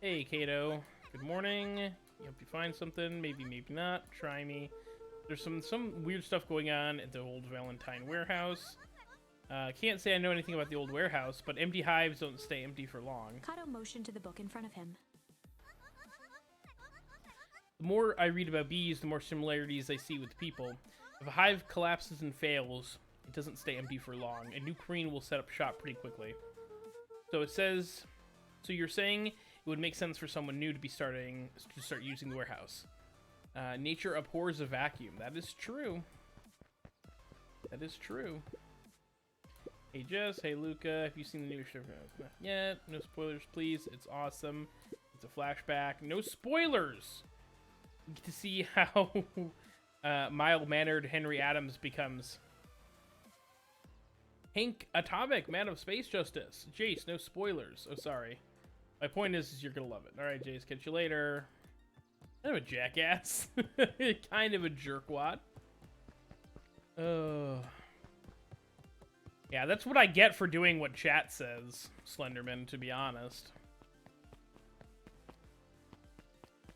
Hey, Kato. Good morning. Hope you find something. Maybe, maybe not. Try me. There's some weird stuff going on at the old Valentine warehouse. Can't say I know anything about the old warehouse, but empty hives don't stay empty for long. Kato motioned to the book in front of him. The more I read about bees, the more similarities I see with people. If a hive collapses and fails, it doesn't stay empty for long. A new queen will set up shop pretty quickly. So it says, so you're saying it would make sense for someone new to start using the warehouse. Nature abhors a vacuum. That is true. That is true. Hey Jess, hey Luca, have you seen the new show? Not yet. No spoilers, please. It's awesome. It's a flashback. No spoilers! You get to see how mild-mannered Henry Adams becomes Hank Atomic, man of space justice. Jace, no spoilers. Oh, sorry. My point is you're gonna love it. Alright, Jace, catch you later. Kind of a jackass. Kind of a jerkwad. Yeah, that's what I get for doing what chat says, Slenderman, to be honest.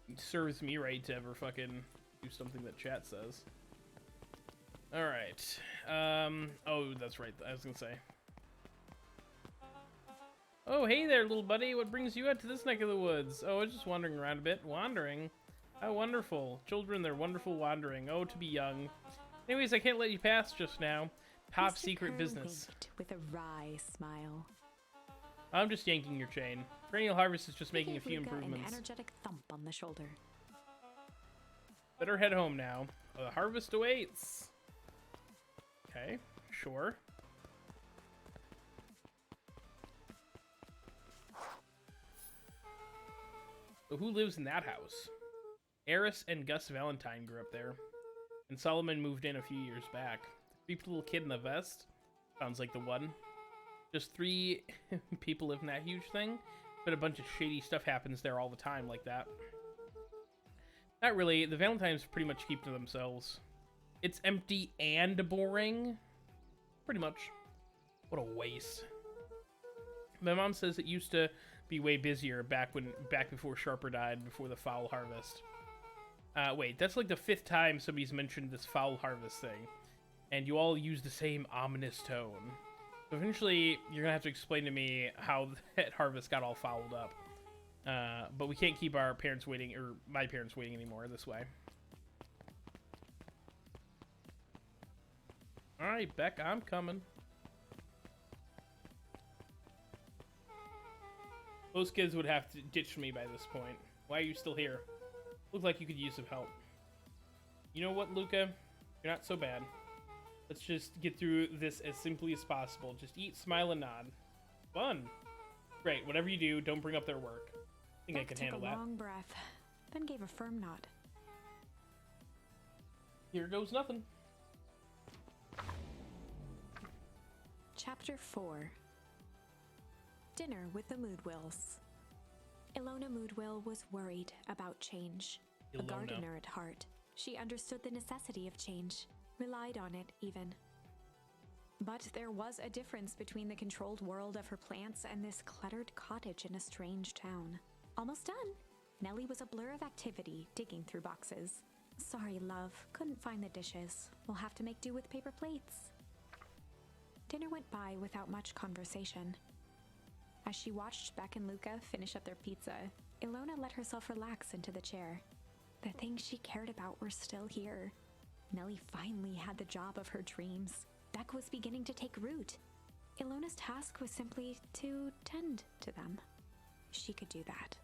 It serves me right to ever fucking do something that chat says. Alright. Oh, that's right. I was gonna say. Oh, hey there, little buddy. What brings you out to this neck of the woods? Oh, I was just wandering around a bit. Wandering? How wonderful. Children, they're wonderful wandering. Oh, to be young. Anyways, I can't let you pass just now. Top Mr. secret Kerr business. winked with a wry smile. I'm just yanking your chain. Perennial Harvest is just He making a gave few Luka improvements. An energetic thump on the shoulder. Better head home now. The harvest awaits. Okay, sure. So who lives in that house? Eris and Gus Valentine grew up there. And Solomon moved in a few years back. The creepy little kid in the vest? Sounds like the one. Just 3 people live in that huge thing, but a bunch of shady stuff happens there all the time like that. Not really. The Valentines pretty much keep to themselves. It's empty and boring. Pretty much. What a waste. My mom says it used to be way busier back before Sharper died, before the foul harvest. Wait, that's like the 5th time somebody's mentioned this foul harvest thing. And you all use the same ominous tone. So eventually, you're gonna have to explain to me how that harvest got all fouled up. But we can't keep our parents waiting, or my parents waiting anymore this way. Alright, Beck, I'm coming. Most kids would have to ditch me by this point. Why are you still here? Look like you could use some help. You know what, Luca? You're not so bad. Let's just get through this as simply as possible. Just eat, smile, and nod. Fun. Great. Whatever you do, don't bring up their work. I think I can handle that. Took a long breath, then gave a firm nod. Here goes nothing. Chapter 4. Dinner with the Moodwills. Ilona Moodwill was worried about change. A Ilona. gardener at heart, she understood the necessity of change. relied on it even. But there was a difference between the controlled world of her plants and this cluttered cottage in a strange town. Almost done. Nellie was a blur of activity, digging through boxes. Sorry, love, couldn't find the dishes. We'll have to make do with paper plates. Dinner went by without much conversation. As she watched Beck and Luka finish up their pizza, Ilona let herself relax into the chair. The things she cared about were still here. Nellie finally had the job of her dreams. Beck was beginning to take root. Ilona's task was simply to tend to them. She could do that.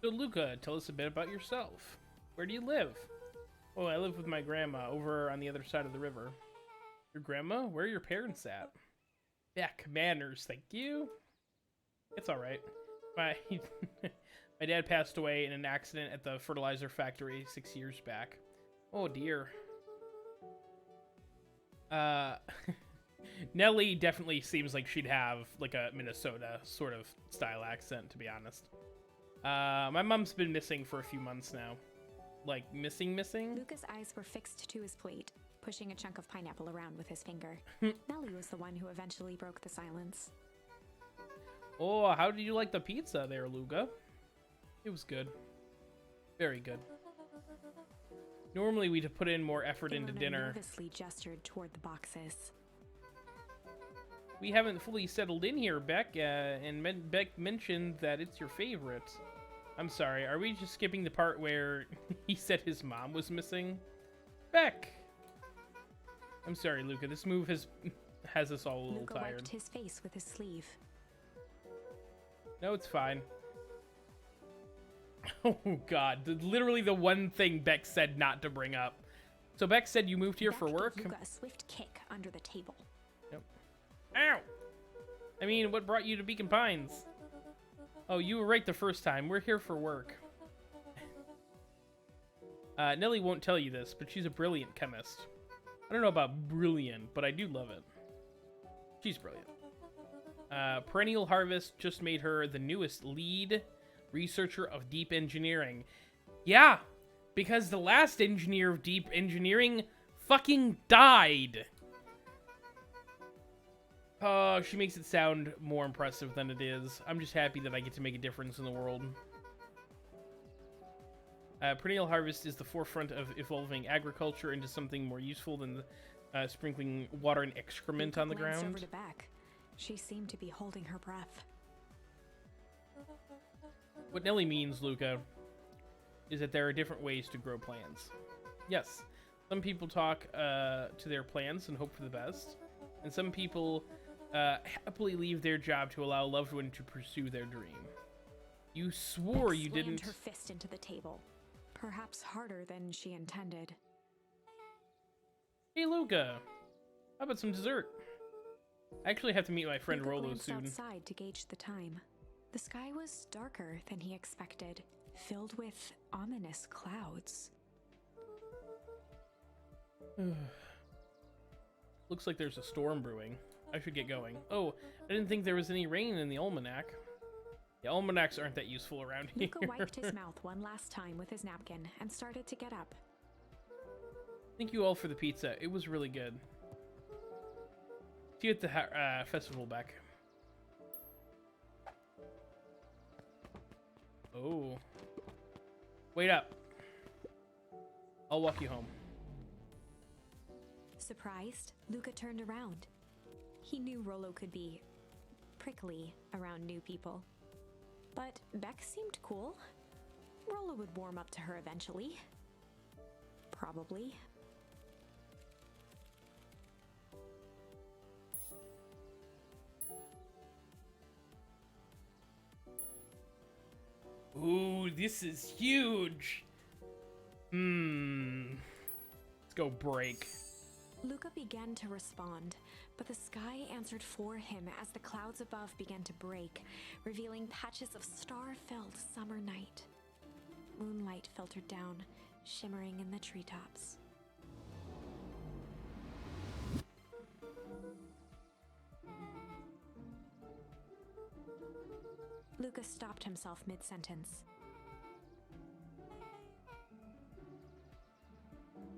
So Luka, tell us a bit about yourself. Where do you live? Oh, I live with my grandma over on the other side of the river. Your grandma? Where are your parents at? Beck, manners, thank you. It's alright. My dad passed away in an accident at the fertilizer factory 6 years back. Oh dear. Nellie definitely seems like she'd have like a Minnesota sort of style accent, to be honest. My mom's been missing for a few months now. Like, missing? Luka's eyes were fixed to his plate, pushing a chunk of pineapple around with his finger. Nellie was the one who eventually broke the silence. Oh, how did you like the pizza there, Luka? It was good. Very good. Normally we'd put in more effort into Ilona dinner. nervously gestured toward the boxes. We haven't fully settled in here, Beck, and Beck mentioned that it's your favorite. I'm sorry, are we just skipping the part where he said his mom was missing? Beck! I'm sorry, Luka, this move has us all a little Luka tired. wiped his face with his sleeve. No, it's fine. Oh god, literally the one thing Beck said not to bring up. So Beck said you moved here Beck for work? gave Luka a swift kick under the table. Yep. Ow! I mean, what brought you to Beacon Pines? Oh, you were right the first time. We're here for work. Nellie won't tell you this, but she's a brilliant chemist. I don't know about brilliant, but I do love it. She's brilliant. Perennial Harvest just made her the newest lead researcher of deep engineering. Yeah, because the last engineer of deep engineering fucking died. Oh, she makes it sound more impressive than it is. I'm just happy that I get to make a difference in the world. Perennial Harvest is the forefront of evolving agriculture into something more useful than sprinkling water and excrement on the Glanced ground. over to Beck. She seemed to be holding her breath. What Nellie means, Luka, is that there are different ways to grow plants. Yes, some people talk to their plants and hope for the best, and some people happily leave their job to allow a loved one to pursue their dream. You swore Beck you slammed didn't... her fist into the table, perhaps harder than she intended. Hey, Luka, how about some dessert? I actually have to meet my friend Luka Rolo glanced soon. outside to gauge the time. The sky was darker than he expected, filled with ominous clouds. Looks like there's a storm brewing. I should get going. Oh, I didn't think there was any rain in the almanac. The almanacs aren't that useful around here. Luka wiped his mouth one last time with his napkin and started to get up. Thank you all for the pizza. It was really good. See you at the festival, Beck. Oh. Wait up. I'll walk you home. Surprised, Luka turned around. He knew Rolo could be prickly around new people. But Beck seemed cool. Rolo would warm up to her eventually. Probably. Ooh, this is huge. Let's go break. Luka began to respond, but the sky answered for him as the clouds above began to break, revealing patches of star-filled summer night. Moonlight filtered down, shimmering in the treetops. Luka stopped himself mid-sentence.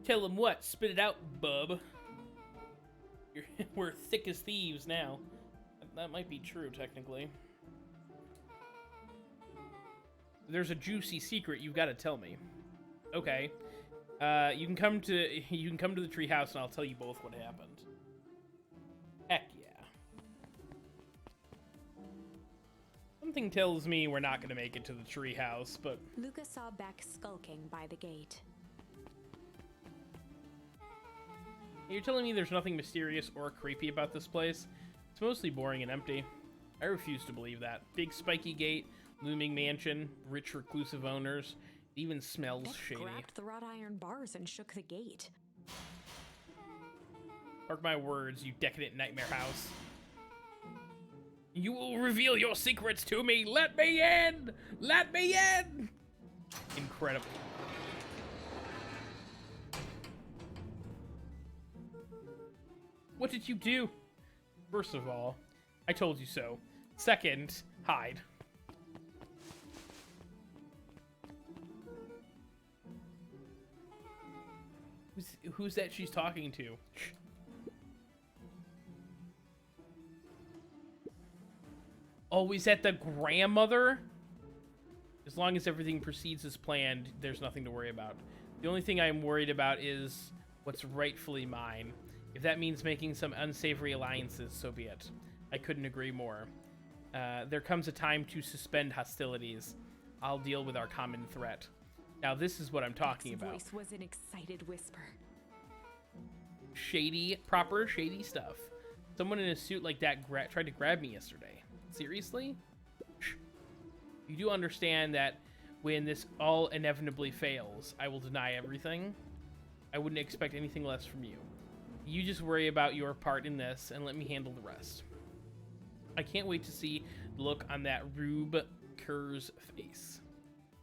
Tell him what? Spit it out, bub. We're thick as thieves now. That might be true, technically. There's a juicy secret you've got to tell me. Okay. You can come to the treehouse and I'll tell you both what happened. Heck yeah. Something tells me we're not gonna make it to the treehouse, but Luka saw Beck skulking by the gate. you're telling me there's nothing mysterious or creepy about this place? It's mostly boring and empty. I refuse to believe that. Big spiky gate, looming mansion, rich reclusive owners. It even smells Beck shady. grabbed the wrought iron bars and shook the gate. Mark my words, you decadent nightmare house. You will reveal your secrets to me! Let me in! Let me in! Incredible. What did you do? First of all, I told you so. Second, hide. Who's that she's talking to? Shh. Always at the grandmother? As long as everything proceeds as planned, there's nothing to worry about. The only thing I'm worried about is what's rightfully mine. If that means making some unsavory alliances, so be it. I couldn't agree more. There comes a time to suspend hostilities. I'll deal with our common threat. Now this is what I'm talking Beck's about. voice was an excited whisper. Shady, proper shady stuff. Someone in a suit like that tried to grab me yesterday. Seriously? Shh. You do understand that when this all inevitably fails, I will deny everything? I wouldn't expect anything less from you. You just worry about your part in this and let me handle the rest. I can't wait to see the look on that Rube Kerr's face.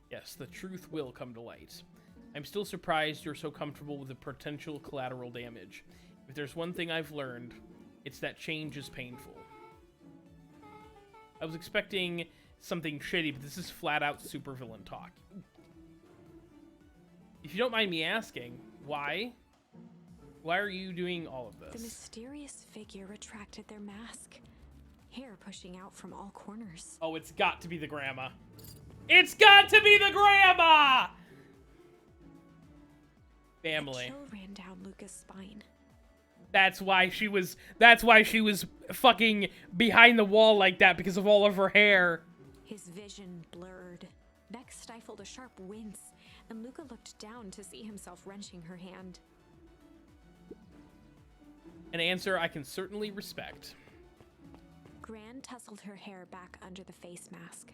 Yes, the truth will come to light. I'm still surprised you're so comfortable with the potential collateral damage. If there's one thing I've learned, it's that change is painful. I was expecting something shitty, but this is flat out supervillain talk. If you don't mind me asking, why? Why are you doing all of The this? mysterious figure retracted their mask, hair pushing out from all corners. Oh, it's got to be the grandma. It's got to be the grandma! Family. A chill ran down Luka's spine. That's why she was fucking behind the wall like that, because of all of her hair. His vision blurred. Beck stifled a sharp wince, and Luka looked down to see himself wrenching her hand. An answer I can certainly respect. Gran tousled her hair back under the face mask.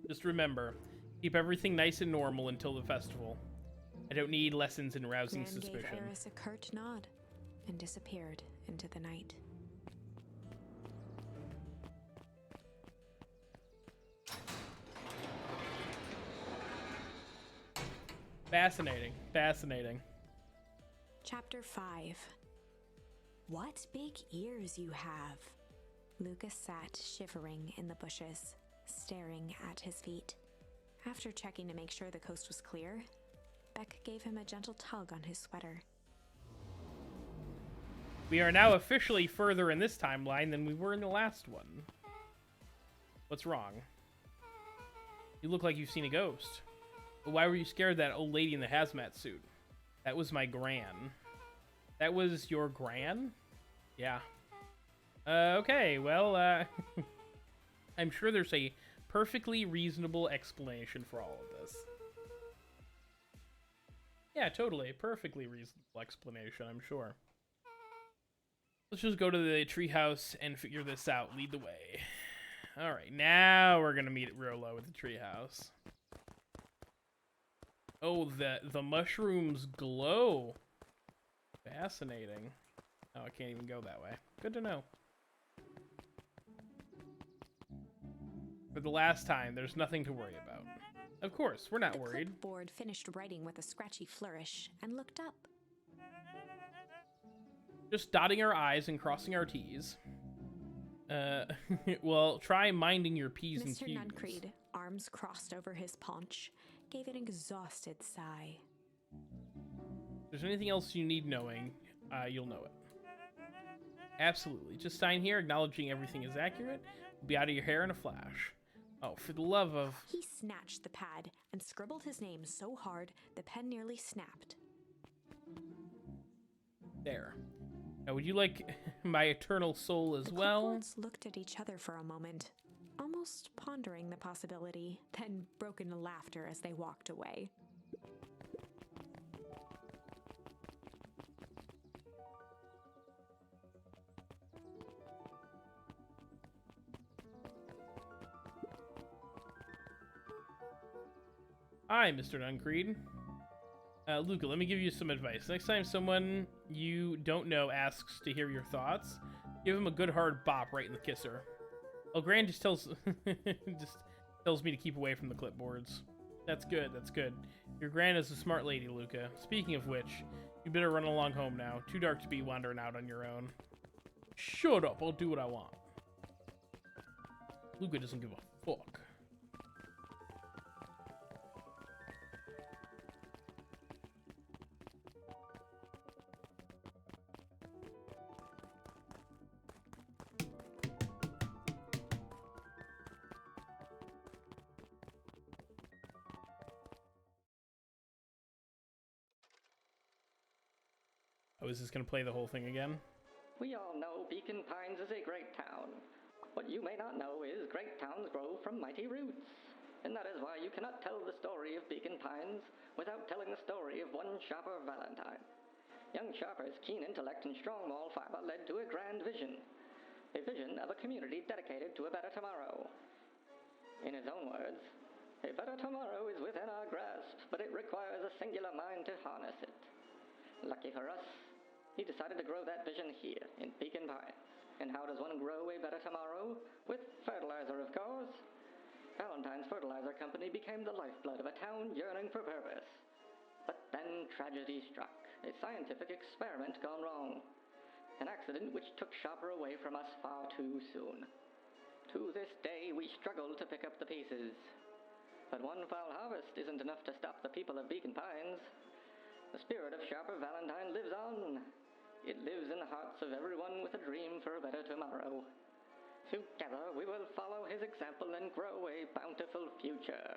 Just remember, keep everything nice and normal until the festival. I don't need lessons in rousing Gran suspicion. gave Eris a curt nod and disappeared into the night. Fascinating. Fascinating. Chapter 5. What big ears you have. Luka sat shivering in the bushes, staring at his feet. After checking to make sure the coast was clear, Beck gave him a gentle tug on his sweater. We are now officially further in this timeline than we were in the last one. What's wrong? You look like you've seen a ghost. But why were you scared of that old lady in the hazmat suit? That was my Gran. That was your Gran? Yeah. Okay, well, I'm sure there's a perfectly reasonable explanation for all of this. Yeah, totally. Perfectly reasonable explanation, I'm sure. Let's just go to the treehouse and figure this out. Lead the way. Alright, now we're gonna meet Rolo at the treehouse. Oh, the mushrooms glow. Fascinating. Oh, I can't even go that way. Good to know. For the last time, there's nothing to worry about. Of course, we're not The worried. clipboard finished writing with a scratchy flourish and looked up. Just dotting our I's and crossing our T's. Well, try minding your P's and Mr. Q's. Nuncreed, arms crossed over his paunch, gave an exhausted sigh. there's anything else you need knowing, you'll know it. Absolutely. Just sign here, acknowledging everything is accurate. We'll be out of your hair in a flash. Oh, for the love of... He snatched the pad and scribbled his name so hard the pen nearly snapped. There. Now, would you like my eternal soul as well? The clipboards looked at each other for a moment, almost pondering the possibility, then broke into laughter as they walked away. Hi, Mr. Duncreed. Luka, let me give you some advice. Next time someone you don't know asks to hear your thoughts, give him a good hard bop right in the kisser. Oh, Gran just tells me to keep away from the clipboards. That's good, that's good. Your Gran is a smart lady, Luka. Speaking of which, you better run along home now. Too dark to be wandering out on your own. Shut up, I'll do what I want. Luka doesn't give a fuck. Oh, is this going to play the whole thing again? We all know Beacon Pines is a great town. What you may not know is great towns grow from mighty roots. And that is why you cannot tell the story of Beacon Pines without telling the story of one Shopper Valentine. Young Shopper's keen intellect and strong moral fiber led to a grand vision. A vision of a community dedicated to a better tomorrow. In his own words, a better tomorrow is within our grasp, but it requires a singular mind to harness it. Lucky for us, he decided to grow that vision here, in Beacon Pines. And how does one grow a better tomorrow? With fertilizer, of course. Valentine's Fertilizer Company became the lifeblood of a town yearning for purpose. But then tragedy struck, a scientific experiment gone wrong. An accident which took Shopper away from us far too soon. To this day, we struggle to pick up the pieces. But one foul harvest isn't enough to stop the people of Beacon Pines. The spirit of Shopper Valentine lives on. It lives in the hearts of everyone with a dream for a better tomorrow. Together, we will follow his example and grow a bountiful future.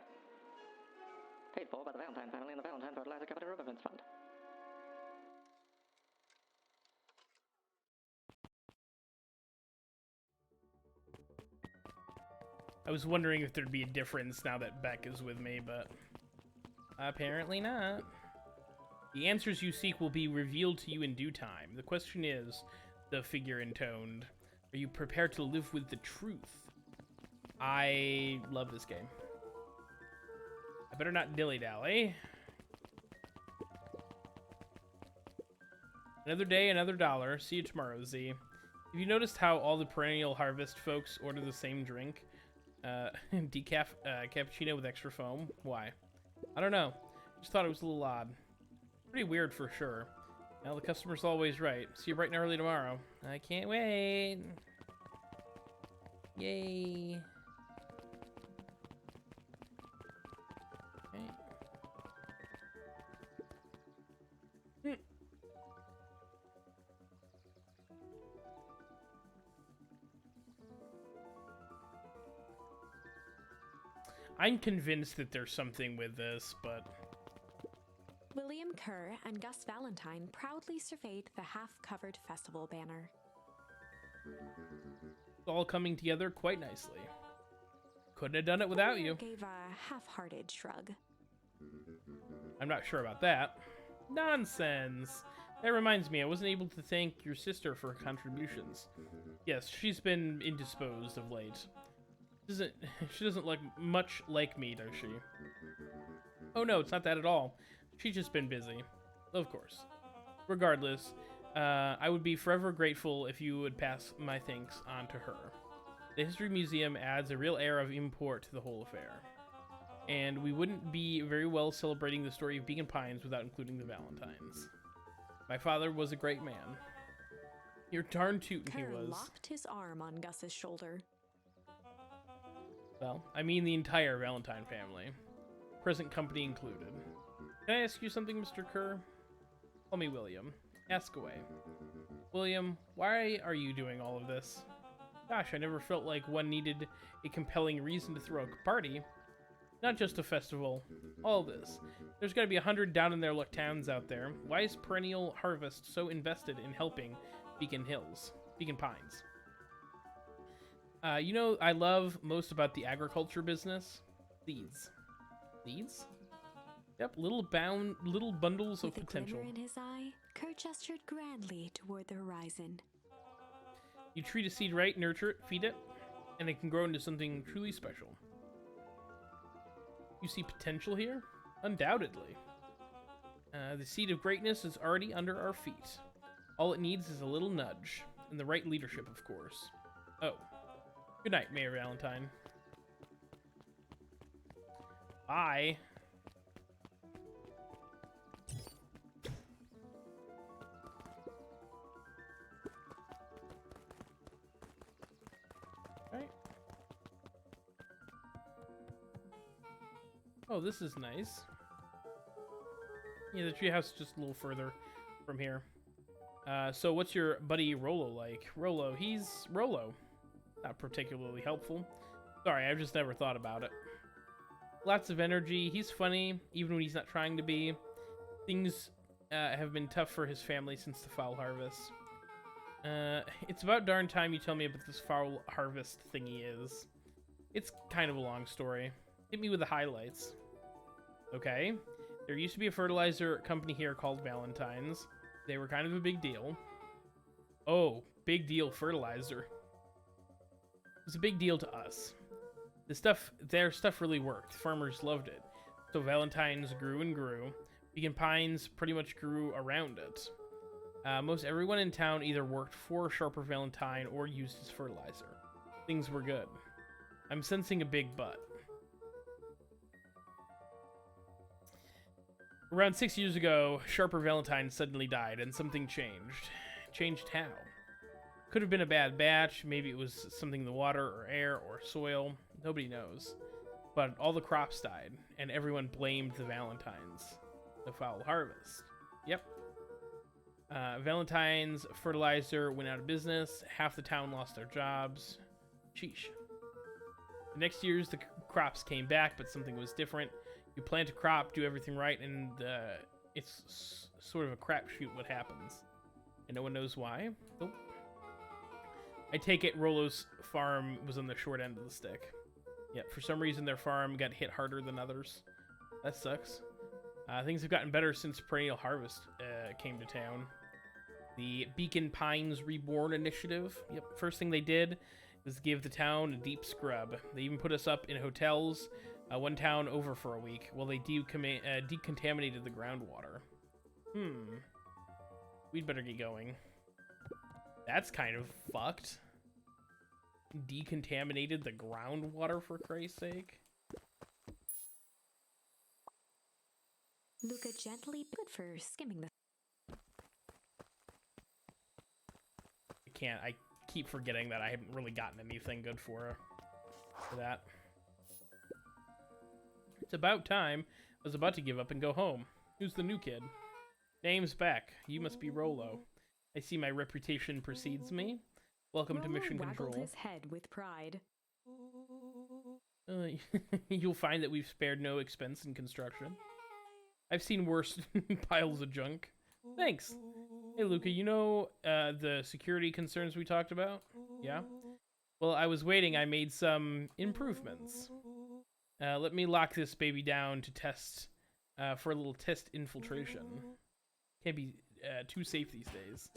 Paid for by the Valentine family and the Valentine Fertilizer Company Remembrance Fund. I was wondering if there'd be a difference now that Beck is with me, but apparently not. The answers you seek will be revealed to you in due time. The question is, the figure intoned, are you prepared to live with the truth? I love this game. I better not dilly-dally. Another day, another dollar. See you tomorrow, Z. Have you noticed how all the perennial harvest folks order the same drink? Decaf cappuccino with extra foam? Why? I don't know. Just thought it was a little odd. Pretty weird for sure. Well, the customer's always right. See you bright and early tomorrow. I can't wait. Yay. Okay. I'm convinced that there's something with this, but... William Kerr and Gus Valentine proudly surveyed the half-covered festival banner. It's all coming together quite nicely. Couldn't have done it without you. Gave a half-hearted shrug. I'm not sure about that. Nonsense. That reminds me, I wasn't able to thank your sister for her contributions. Yes, she's been indisposed of late. She doesn't look much like me, does she? Oh no, it's not that at all. She's just been busy. Of course. Regardless, I would be forever grateful if you would pass my thanks on to her. The History Museum adds a real air of import to the whole affair. And we wouldn't be very well celebrating the story of Beacon Pines without including the Valentines. My father was a great man. You're darn tootin' he Kerr was. locked his arm on Gus's shoulder. Well, I mean the entire Valentine family. Present company included. Can I ask you something, Mr. Kerr? Call me William. Ask away. William, why are you doing all of this? Gosh, I never felt like one needed a compelling reason to throw a party. Not just a festival. All this. There's gotta be 100 down in their luck towns out there. Why is Perennial Harvest so invested in helping Beacon Pines? You know, I love most about the agriculture business? Seeds. Seeds? Yep, little bundles of With a potential. glimmer in his eye, Kurt gestured grandly toward the horizon. You treat a seed right, nurture it, feed it, and it can grow into something truly special. You see potential here? Undoubtedly. The seed of greatness is already under our feet. All it needs is a little nudge, and the right leadership, of course. Oh. Good night, Mayor Valentine. Bye. Alright. Oh, this is nice. Yeah, the treehouse is just a little further from here. So what's your buddy Rolo like? Rolo, he's Rolo. Not particularly helpful. Sorry, I've just never thought about it. Lots of energy. He's funny, even when he's not trying to be. Things have been tough for his family since the foul harvest. It's about darn time you tell me about this foul harvest thingy is. It's kind of a long story. Hit me with the highlights. Okay. There used to be a fertilizer company here called Valentine's. They were kind of a big deal. Oh, big deal fertilizer. It was a big deal to us. Their stuff really worked. Farmers loved it. So Valentine's grew and grew. Beacon Pines pretty much grew around it. Most everyone in town either worked for Sharper Valentine or used his fertilizer. Things were good. I'm sensing a big but. Around 6 years ago, Sharper Valentine suddenly died, and something changed. Changed how? Could have been a bad batch, maybe it was something in the water, or air, or soil. Nobody knows. But all the crops died, and everyone blamed the Valentines. The foul harvest. Yep. Valentine's fertilizer went out of business, half the town lost their jobs. Sheesh. The next years, the crops came back, but something was different. You plant a crop, do everything right, and it's sort of a crapshoot what happens. And no one knows why. Nope. I take it Rolo's farm was on the short end of the stick. Yep, for some reason their farm got hit harder than others. That sucks. Things have gotten better since Perennial Harvest came to town. The Beacon Pines Reborn Initiative. Yep, first thing they did was give the town a deep scrub. They even put us up in hotels. One town over for a week while they decontaminated the groundwater. We'd better get going. That's kind of fucked. Decontaminated the groundwater, for Christ's sake. Luka gently good for skimming the. I keep forgetting that I haven't really gotten anything good for that. It's about time. I was about to give up and go home. Who's the new kid? Name's Beck. You must be Rolo. I see my reputation precedes me. Welcome to Mission Control. Waggled his head with pride. You'll find that we've spared no expense in construction. I've seen worse piles of junk. Thanks. Hey, Luka, you know the security concerns we talked about? Yeah? Well, I was waiting. I made some improvements. Let me lock this baby down to test for a little test infiltration. Can't be too safe these days.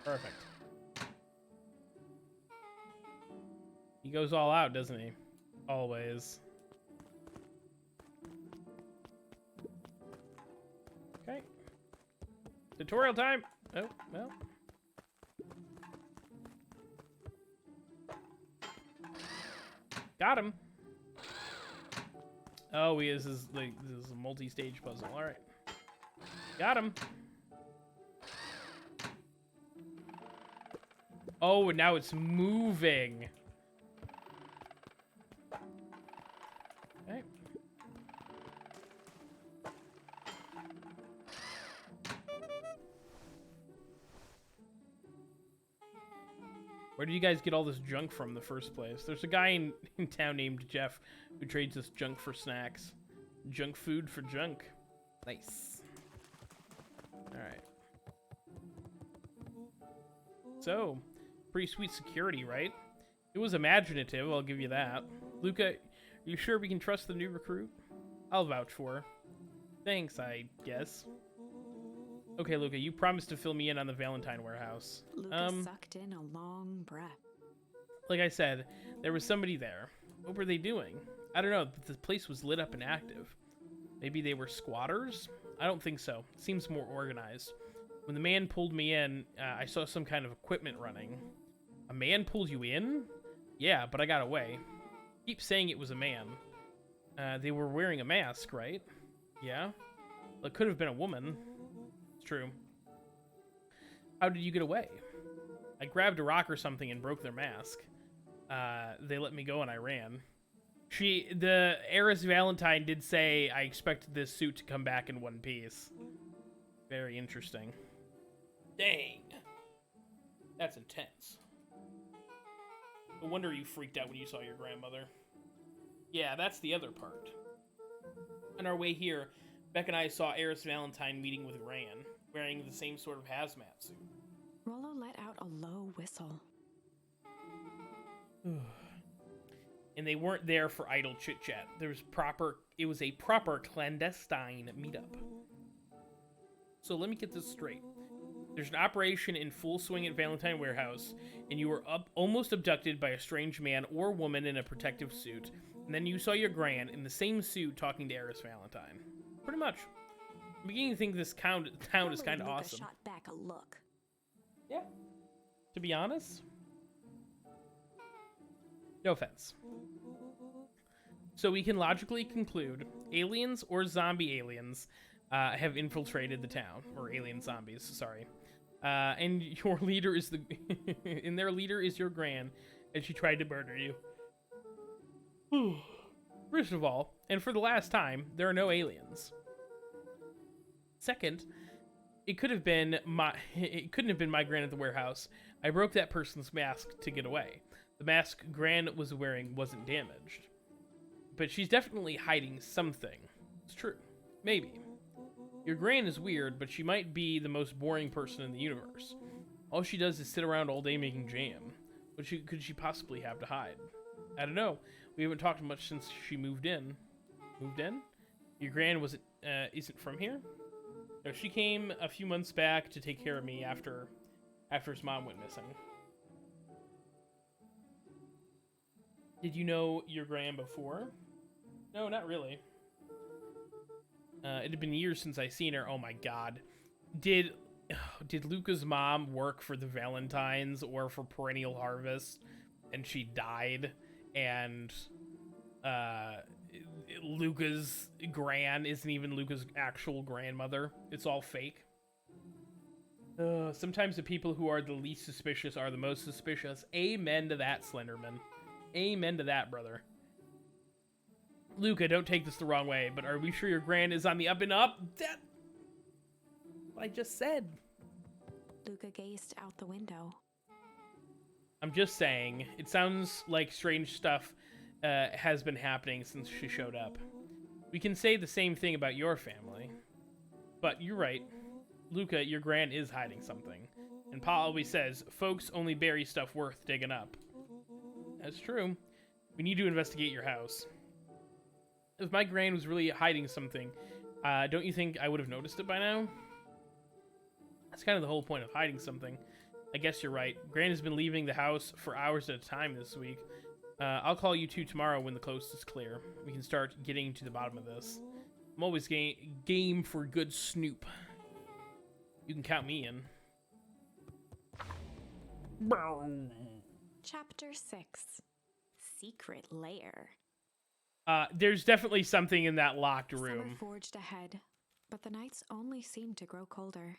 Perfect. He goes all out, doesn't he? Always. Okay. Tutorial time! Oh, well. Got him. Oh, this is a multi-stage puzzle. All right, got him. Oh, and now it's moving. Okay. Where do you guys get all this junk from in the first place? There's a guy in town named Jeff who trades this junk for snacks. Junk food for junk. Nice. Alright. So, pretty sweet security, right? It was imaginative, I'll give you that. Luka, are you sure we can trust the new recruit? I'll vouch for her. Thanks, I guess. Okay, Luka, you promised to fill me in on the Valentine warehouse. Luka sucked in a long breath. Like I said, there was somebody there. What were they doing? I don't know, but the place was lit up and active. Maybe they were squatters? I don't think so. It seems more organized. When the man pulled me in, I saw some kind of equipment running. A man pulled you in? Yeah, but I got away. Keep saying it was a man. They were wearing a mask, right? Yeah? Well, it could have been a woman. It's true. How did you get away? I grabbed a rock or something and broke their mask. They let me go and I ran. The heiress Valentine did say I expected this suit to come back in one piece. Very interesting. Dang. That's intense. No wonder you freaked out when you saw your grandmother. Yeah, that's the other part. On our way here, Beck and I saw heiress Valentine meeting with Gran, wearing the same sort of hazmat suit. Rolo let out a low whistle. And they weren't there for idle chit-chat. It was a proper clandestine meetup. So let me get this straight. There's an operation in full swing at Valentine Warehouse, and you were almost abducted by a strange man or woman in a protective suit, and then you saw your Gran in the same suit talking to heiress Valentine. Pretty much. I'm beginning to think this town is kind of awesome. Luka shot back a look. Yeah. To be honest. No offense. So we can logically conclude aliens or zombie aliens have infiltrated the town, or alien zombies, sorry. And your leader is and their leader is your Gran, and she tried to murder you. First of all, and for the last time, there are no aliens. Second, it couldn't have been my Gran at the warehouse. I broke that person's mask to get away. The mask Gran was wearing wasn't damaged. But she's definitely hiding something. It's true. Maybe. Your Gran is weird, but she might be the most boring person in the universe. All she does is sit around all day making jam. What could she possibly have to hide? I don't know. We haven't talked much since she moved in. Moved in? Your Gran isn't from here? No, she came a few months back to take care of me after his mom went missing. Did you know your Gran before? No, not really. It had been years since I seen her. Oh my god. Did Luka's mom work for the Valentines or for Perennial Harvest and she died, and Luka's Gran isn't even Luka's actual grandmother? It's all fake. Sometimes the people who are the least suspicious are the most suspicious. Amen to that, Slenderman. Amen to that, brother. Luka, don't take this the wrong way, but are we sure your Gran is on the up and up? That what I just said. Luka gazed out the window. I'm just saying, it sounds like strange stuff has been happening since she showed up. We can say the same thing about your family. But you're right. Luka, your Gran is hiding something. And Pa always says, folks only bury stuff worth digging up. That's true. We need to investigate your house. If my Gran was really hiding something, don't you think I would have noticed it by now? That's kind of the whole point of hiding something. I guess you're right. Gran has been leaving the house for hours at a time this week. I'll call you two tomorrow when the coast is clear. We can start getting to the bottom of this. I'm always game for good snoop. You can count me in. Chapter 6. Secret Lair. There's definitely something in that locked Summer room. forged ahead, but the nights only seemed to grow colder.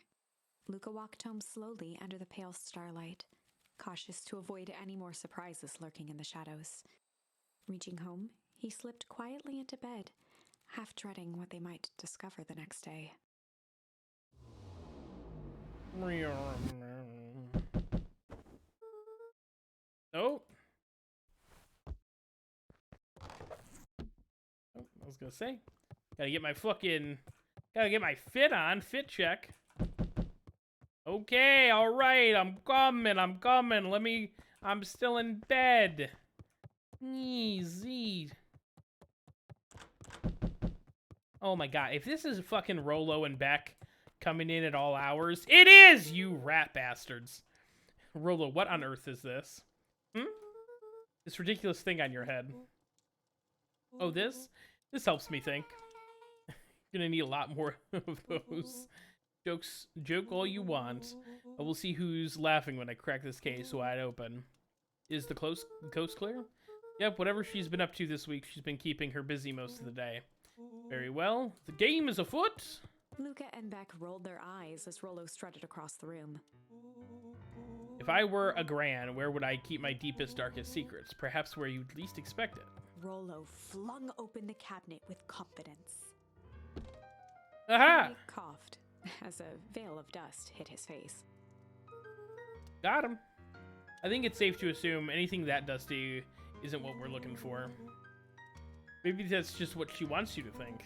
Luka walked home slowly under the pale starlight, cautious to avoid any more surprises lurking in the shadows. Reaching home, he slipped quietly into bed, half dreading what they might discover the next day. Oh. Oh, I was gonna say, gotta get my fit on, fit check. Okay, alright, I'm coming, I'm still in bed. Easy. Oh my god, if this is fucking Rolo and Beck coming in at all hours, it is, you rat bastards. Rolo, what on earth is this? This ridiculous thing on your head. Oh, this? This helps me think. You're gonna need a lot more of those. Joke all you want. I will see who's laughing when I crack this case wide open. Is the coast clear? Yep, whatever she's been up to this week, she's been keeping her busy most of the day. Very well. The game is afoot. Luka and Beck rolled their eyes as Rolo strutted across the room. If I were a Gran, where would I keep my deepest, darkest secrets? Perhaps where you'd least expect it. Rolo flung open the cabinet with confidence. Aha! He coughed as a veil of dust hit his face. Got him. I think it's safe to assume anything that dusty isn't what we're looking for. Maybe that's just what she wants you to think.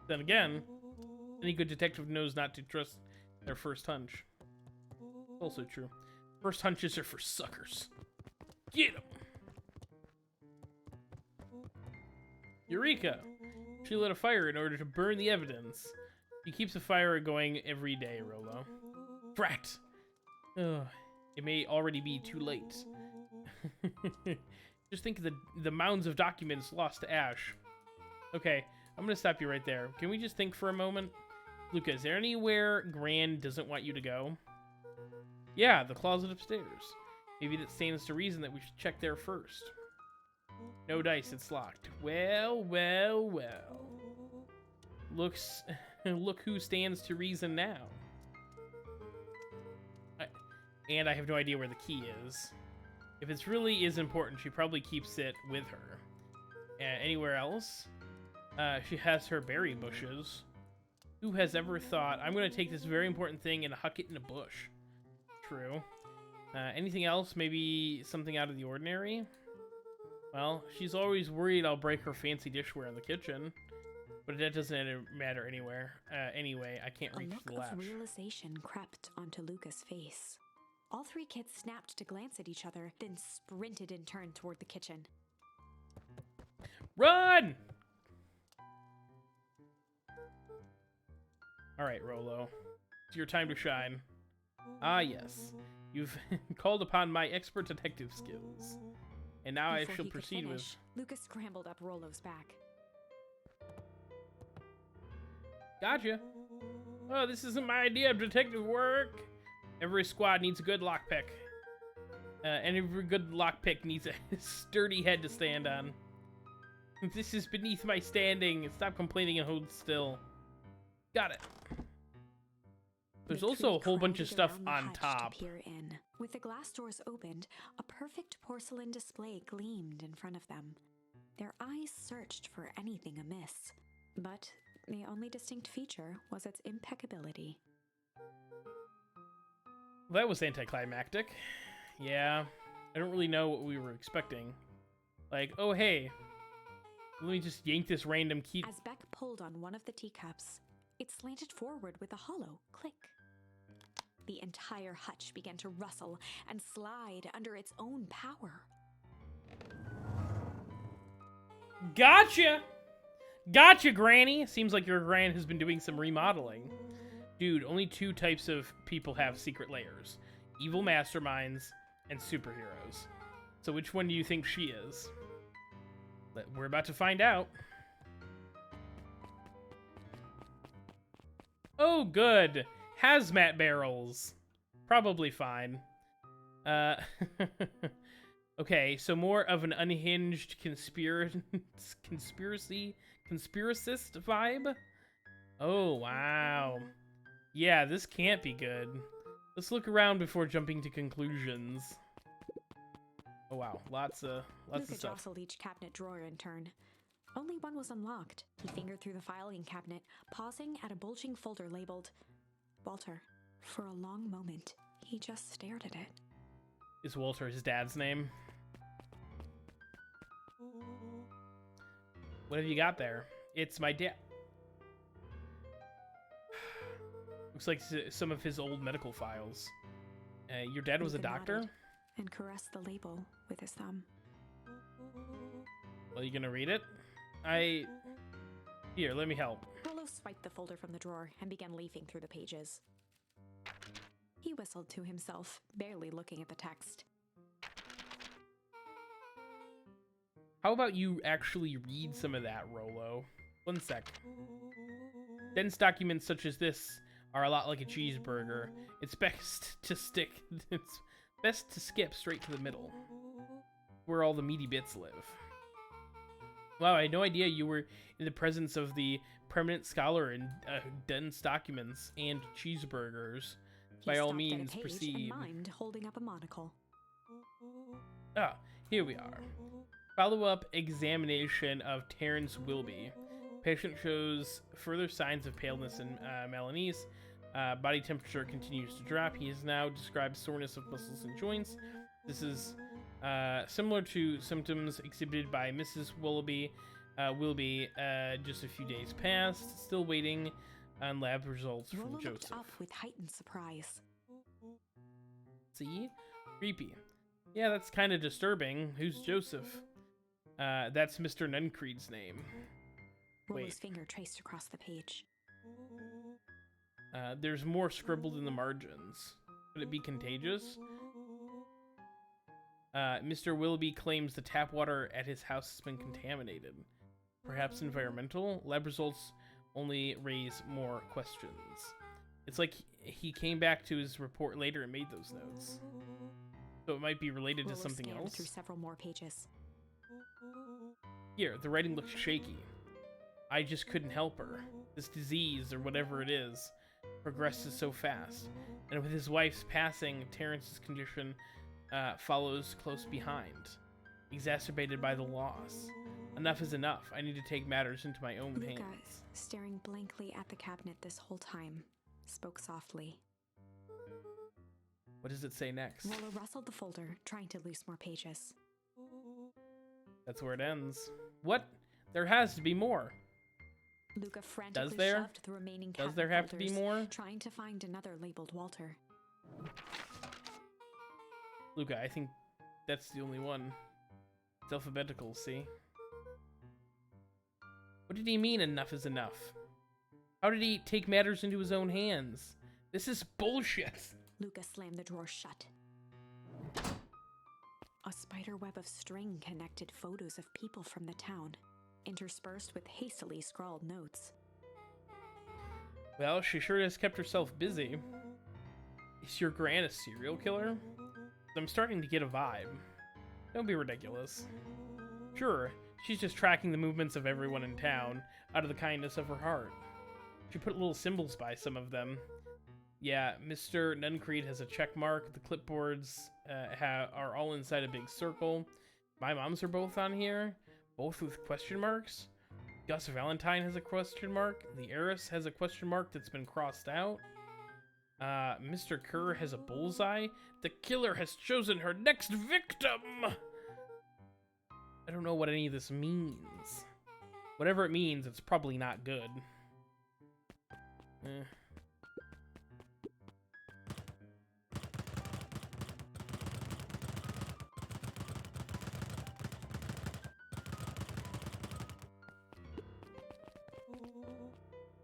Then again, any good detective knows not to trust their first hunch. Also true. First hunches are for suckers. Get 'em! Eureka! She lit a fire in order to burn the evidence. She keeps a fire going every day, Rolo. Brat! Ugh, it may already be too late. Just think of the mounds of documents lost to ash. Okay, I'm gonna stop you right there. Can we just think for a moment? Luka, is there anywhere Gran doesn't want you to go? Yeah, the closet upstairs. Maybe that stands to reason that we should check there first. No dice, it's locked. Well, well, well. Look who stands to reason now. And I have no idea where the key is. If it really is important, she probably keeps it with her. Anywhere else? She has her berry bushes. Who has ever thought, I'm going to take this very important thing and huck it in a bush? True. Anything else? Maybe something out of the ordinary? Well, she's always worried I'll break her fancy dishware in the kitchen. But that doesn't matter anywhere. Anyway, I can't reach the latch. A look of realization crept onto Luka's face. All three kids snapped to glance at each other, then sprinted in turn toward the kitchen. Run! Alright, Rolo. It's your time to shine. Ah, yes. You've called upon my expert detective skills. And now I shall proceed with... Luka scrambled up Rolo's back. Gotcha. Oh, this isn't my idea of detective work. Every squad needs a good lockpick. And every good lockpick needs a sturdy head to stand on. This is beneath my standing. Stop complaining and hold still. Got it. There's also a whole bunch of stuff on top. With the glass doors opened, a perfect porcelain display gleamed in front of them. Their eyes searched for anything amiss, but the only distinct feature was its impeccability. Well, that was anticlimactic. Yeah, I don't really know what we were expecting. Like, oh hey, let me just yank this random key. As Beck pulled on one of the teacups, it slanted forward with a hollow click. The entire hutch began to rustle and slide under its own power. Gotcha! Gotcha, Granny! Seems like your Gran has been doing some remodeling. Dude, only two types of people have secret layers. Evil masterminds and superheroes. So which one do you think she is? We're about to find out. Oh, good. Hazmat barrels. Probably fine. Okay, so more of an unhinged conspiracist vibe? Oh, wow. Yeah, this can't be good. Let's look around before jumping to conclusions. Oh, wow. Lots of Luka stuff. jostled each cabinet drawer in turn. Only one was unlocked. He fingered through the filing cabinet, pausing at a bulging folder labeled Walter. For a long moment, he just stared at it. Is Walter his dad's name? What have you got there? It's my dad. Looks like some of his old medical files. Your dad was a Luka doctor? nodded and caressed the label with his thumb. Well, you gonna read it? Here, let me help. Rolo swiped the folder from the drawer and began leafing through the pages. He whistled to himself, barely looking at the text. How about you actually read some of that, Rolo? One sec. Dense documents such as this are a lot like a cheeseburger. It's best to skip straight to the middle, where all the meaty bits live. Wow, I had no idea you were in the presence of the preeminent scholar in dense documents and cheeseburgers. He By all stopped at a means, page proceed. and mimed, holding up a monocle. Ah, here we are. Follow-up examination of Terrence Wilby. Patient shows further signs of paleness and malaise. Body temperature continues to drop. He has now described soreness of muscles and joints. This is similar to symptoms exhibited by Mrs. Wilby just a few days past. Still waiting on lab results Rolo from looked Joseph. up with heightened surprise. See? Creepy. Yeah, that's kind of disturbing. Who's Joseph? That's Mr. Nuncreed's name. Rolo's Wait. finger traced across the page. There's more scribbled in the margins. Could it be contagious? Mr. Willoughby claims the tap water at his house has been contaminated. Perhaps environmental? Lab results only raise more questions. It's like he came back to his report later and made those notes. So it might be related Rolo to something scanned else? through several more pages. Here, the writing looks shaky. I just couldn't help her. This disease, or whatever it is, progresses so fast. And with his wife's passing, Terrence's condition follows close behind, exacerbated by the loss. Enough is enough. I need to take matters into my own Luka, hands. staring blankly at the cabinet this whole time, spoke softly. What does it say next? Rolo rustled the folder, trying to loose more pages. That's where it ends. What? There has to be more. Luka frantically there? shoved the remaining Does cabinet there have to be folders, more? trying to find another labeled Walter. Luka, I think that's the only one. It's alphabetical, see? What did he mean, enough is enough? How did he take matters into his own hands? This is bullshit. Luka slammed the drawer shut. A spider web of string connected photos of people from the town, interspersed with hastily scrawled notes. Well, she sure has kept herself busy. Is your Gran a serial killer? I'm starting to get a vibe. Don't be ridiculous. Sure, she's just tracking the movements of everyone in town, out of the kindness of her heart. She put little symbols by some of them. Yeah, Mr. Nuncreed has a check mark. The clipboards are all inside a big circle. My moms are both on here, both with question marks. Gus Valentine has a question mark. The heiress has a question mark that's been crossed out. Mr. Kerr has a bullseye. The killer has chosen her next victim! I don't know what any of this means. Whatever it means, it's probably not good.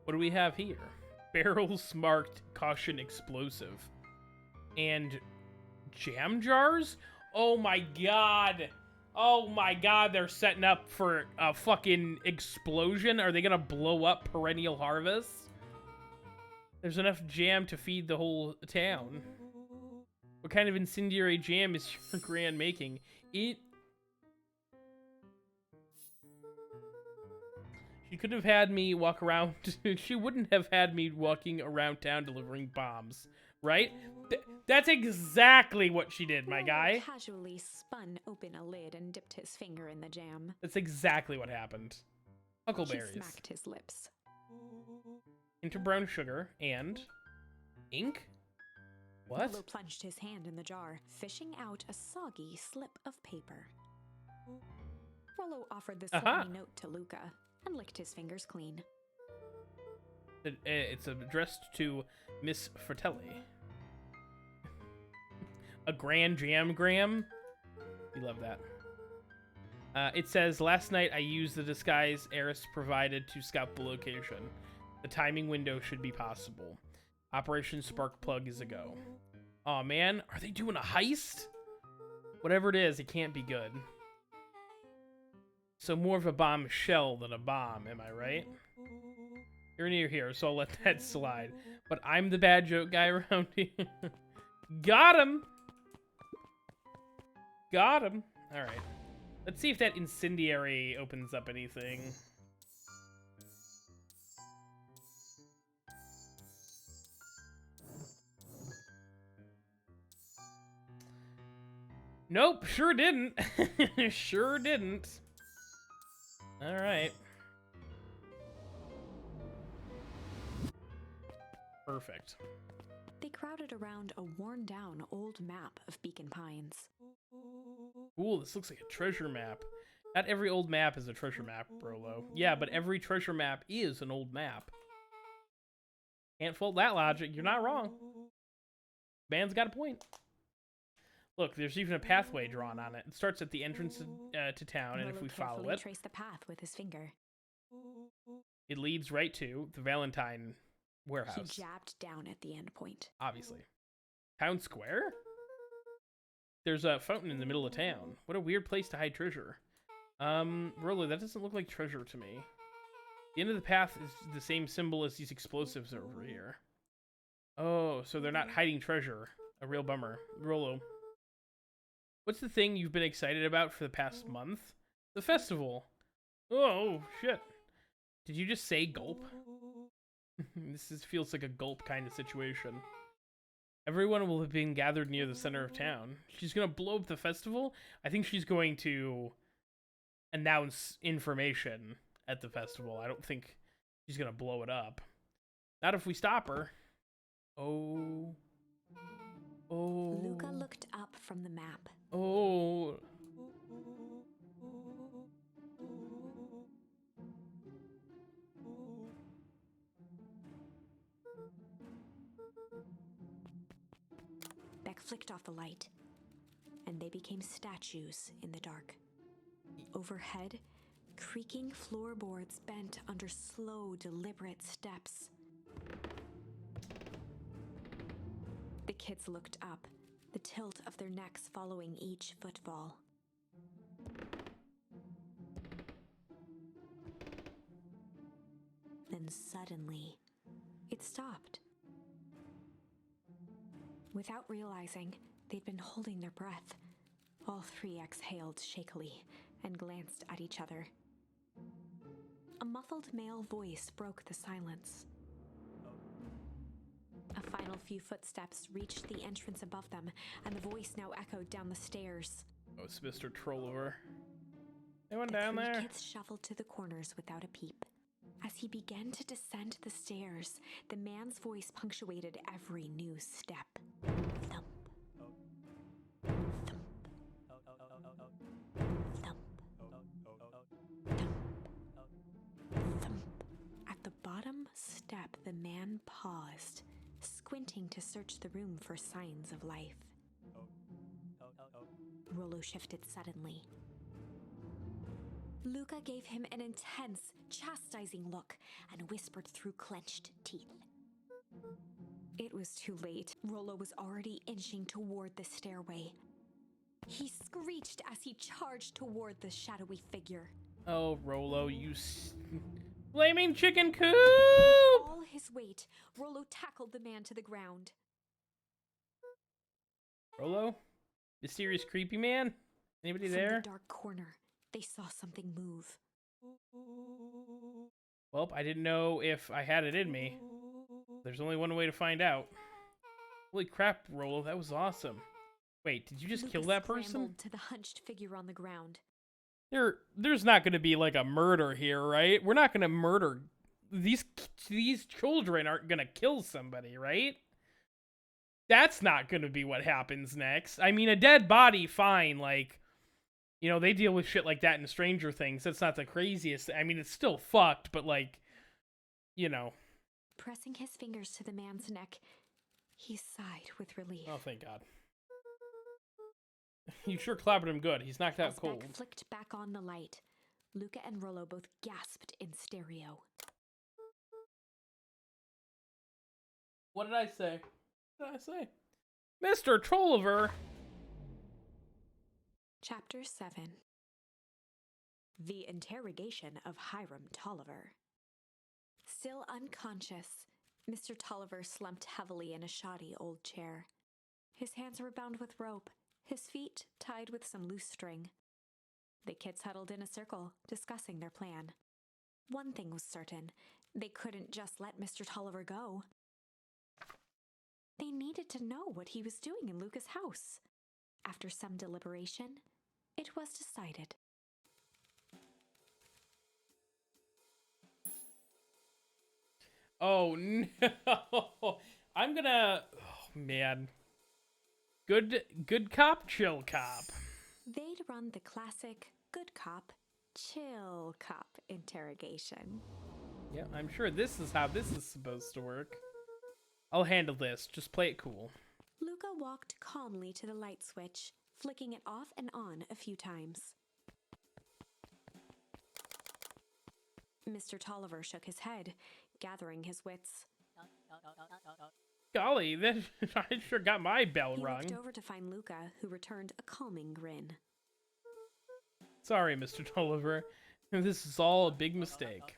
What do we have here? Barrels marked caution explosive. And jam jars? Oh my god. Oh my god, they're setting up for a fucking explosion. Are they gonna blow up Perennial Harvest? There's enough jam to feed the whole town. What kind of incendiary jam is your Gran making? She could have had me walk around. She wouldn't have had me walking around town delivering bombs, right? That's exactly what she did, my Rolo guy. casually spun open a lid and dipped his finger in the jam. That's exactly what happened. He Huckleberries. smacked his lips. Into brown sugar and ink? What? Rolo plunged his hand in the jar, fishing out a soggy slip of paper. Rolo offered the slimy note to Luka and licked his fingers clean. It's addressed to Miss Fratelli. A Gran Jamgram? We love that. It says, last night I used the disguise Eris provided to scout the location. The timing window should be possible. Operation Sparkplug is a go. Aw, man. Are they doing a heist? Whatever it is, it can't be good. So more of a bombshell than a bomb, am I right? You're near here, so I'll let that slide. But I'm the bad joke guy around here. Got him! Got him! Alright. Let's see if that incendiary opens up anything. Nope, sure didn't. Sure didn't. Alright. Perfect. They crowded around a worn-down old map of Beacon Pines. Ooh, this looks like a treasure map. Not every old map is a treasure map, Rolo. Yeah, but every treasure map is an old map. Can't fault that logic. You're not wrong. Man's got a point. Look, there's even a pathway drawn on it. It starts at the entrance to town, and if we follow it, traced the path with his finger. it leads right to the Valentine warehouse. He jabbed down at the end point. Obviously. Town square? There's a fountain in the middle of town. What a weird place to hide treasure. Rolo, that doesn't look like treasure to me. The end of the path is the same symbol as these explosives over here. Oh, so they're not hiding treasure. A real bummer. Rolo, what's the thing you've been excited about for the past month? The festival. Oh, shit. Did you just say gulp? Feels like a gulp kind of situation. Everyone will have been gathered near the center of town. She's gonna blow up the festival? I think she's going to announce information at the festival. I don't think she's gonna blow it up. Not if we stop her. Oh. Oh. Luka looked up from the map. Oh. Beck flicked off the light, and they became statues in the dark. Overhead, creaking floorboards bent under slow, deliberate steps. The kids looked up, the tilt of their necks following each footfall. Then suddenly, it stopped. Without realizing, they'd been holding their breath. All three exhaled shakily and glanced at each other. A muffled male voice broke the silence. A final few footsteps reached the entrance above them, and the voice now echoed down the stairs. Oh, it's Mr. Trollover. Anyone The down three there? kids shuffled to the corners without a peep. As he began to descend the stairs, the man's voice punctuated every new step. Thump. Thump. Thump. Thump. Thump. At the bottom step, the man paused, squinting to search the room for signs of life. Rolo shifted suddenly. Luka gave him an intense, chastising look and whispered through clenched teeth. It was too late. Rolo was already inching toward the stairway. He screeched as he charged toward the shadowy figure. Oh, Rolo, you flaming chicken coop! With all his weight, Rolo tackled the man to the ground. Rolo? Mysterious creepy man? Anybody From there? the dark corner, they saw something move. Well, I didn't know if I had it in me. There's only one way to find out. Holy crap, Rolo, that was awesome. Wait, did you just kill that person? Scrambled to the hunched figure on the ground. There's not going to be like a murder here, right? We're not going to murder these children aren't going to kill somebody, right? That's not going to be what happens next. I mean, a dead body, fine, like, you know, they deal with shit like that in Stranger Things. That's not the craziest. I mean, it's still fucked, but like, you know. Pressing his fingers to the man's neck, he sighed with relief. Oh, thank God. You sure clobbered him good. He's knocked out As cold. Beck flicked back on the light, Luka and Rolo both gasped in stereo. What did I say? What did I say? Mr. Trolliver! Chapter 7. The Interrogation of Hiram Tolliver. Still unconscious, Mr. Tolliver slumped heavily in a shoddy old chair. His hands were bound with rope, his feet tied with some loose string. The kids huddled in a circle, discussing their plan. One thing was certain, they couldn't just let Mr. Tolliver go. They needed to know what he was doing in Luka's house. After some deliberation, it was decided. Oh, no. I'm gonna... Oh, man. Good cop, chill cop. They'd run the classic good cop, chill cop interrogation. Yeah, I'm sure this is how this is supposed to work. I'll handle this. Just play it cool. Luka walked calmly to the light switch, flicking it off and on a few times. Mr. Tolliver shook his head, gathering his wits. Golly, that I sure got my bell He rung. looked over to find Luka, who returned a calming grin. Sorry, Mr. Tolliver. This is all a big mistake.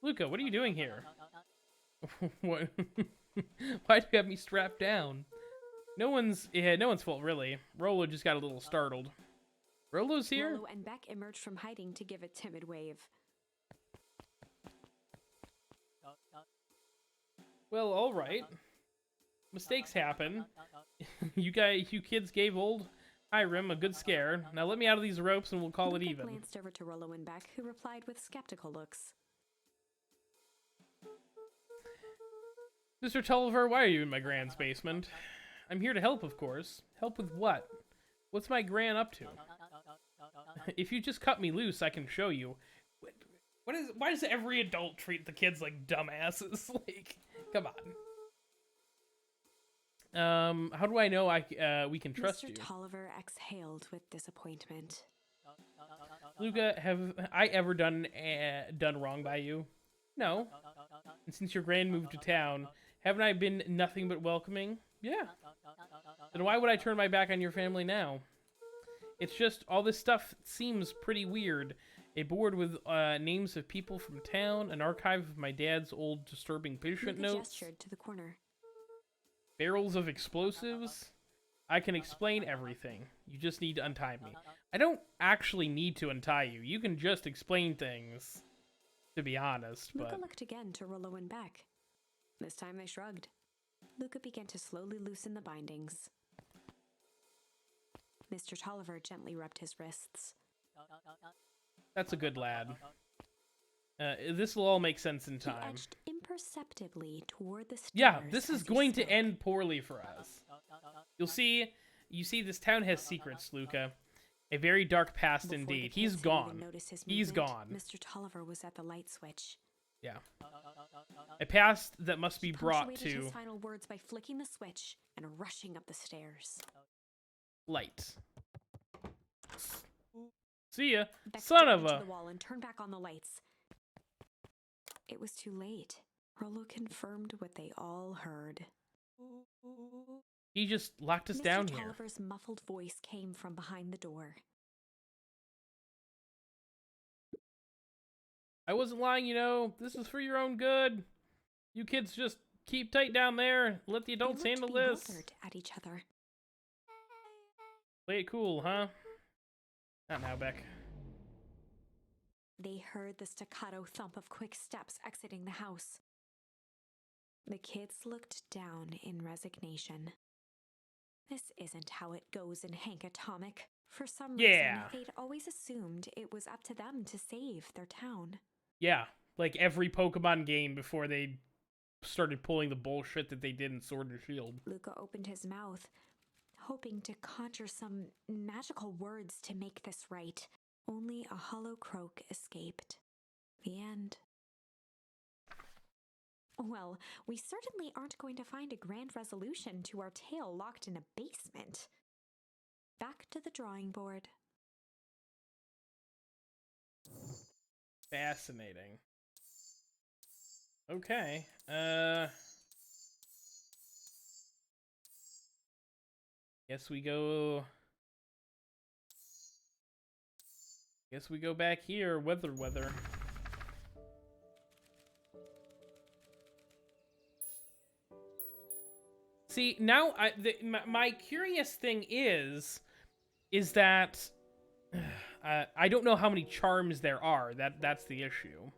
Luka, what are you doing here? What? Why'd you have me strapped down? No one's fault, really. Rolo just got a little startled. Rolo's here? Rolo and Beck emerged from hiding to give a timid wave. Well, all right. Mistakes happen. You kids gave old Hiram a good scare. Now let me out of these ropes and we'll call it Luka even. glanced over to Rolo and Beck, who replied with skeptical looks. Mr. Tolliver, why are you in my Gran's basement? I'm here to help, of course. Help with what? What's my Gran up to? If you just cut me loose, I can show you. Why does every adult treat the kids like dumbasses? Like, come on. How do I know we can trust Mr. you? Tolliver exhaled with disappointment. Luka, have I ever done wrong by you? No. And since your Gran moved to town, haven't I been nothing but welcoming? Yeah. Then why would I turn my back on your family now? It's just all this stuff seems pretty weird. A board with names of people from town, an archive of my dad's old disturbing patient Luka notes, gestured to the corner. barrels of explosives. I can explain everything. You just need to untie me. I don't actually need to untie you. You can just explain things, to be honest, Luka but... looked again to Rolo and Beck. This time they shrugged. Luka began to slowly loosen the bindings. Mr. Tolliver gently rubbed his wrists. That's a good lad. This will all make sense in He time. edged imperceptibly toward the stairs. Yeah, this is as he going to spoke. end poorly for us. You see, this town has secrets, Luka. A very dark past Before the indeed. kids He's had gone. even noticed his He's movement, gone. Mr. Tolliver was at the light switch. Yeah. A past that must be He brought punctuated to his final words by flicking the switch and rushing up the stairs. light. See ya, Beck son jammed of into a... the wall and turned back on the lights. It was too late. Rolo confirmed what they all heard. He just locked us Mr. down here. Tolliver's muffled voice came from behind the door. I wasn't lying, you know. This is for your own good. You kids just keep tight down there. Let the adults They looked handle this. bewildered at each other. Play it cool, huh? Not now, Beck. They heard the staccato thump of quick steps exiting the house. The kids looked down in resignation. This isn't how it goes in Hank Atomic. For some Yeah. reason, they'd always assumed it was up to them to save their town. Yeah, like every Pokemon game before they started pulling the bullshit that they did in Sword and Shield. Luka opened his mouth, hoping to conjure some magical words to make this right. Only a hollow croak escaped. The end. Well, we certainly aren't going to find a grand resolution to our tale locked in a basement. Back to the drawing board. Fascinating. Okay. Guess we go back here. Weather. See, now my curious thing is that I don't know how many charms there are. That's the issue.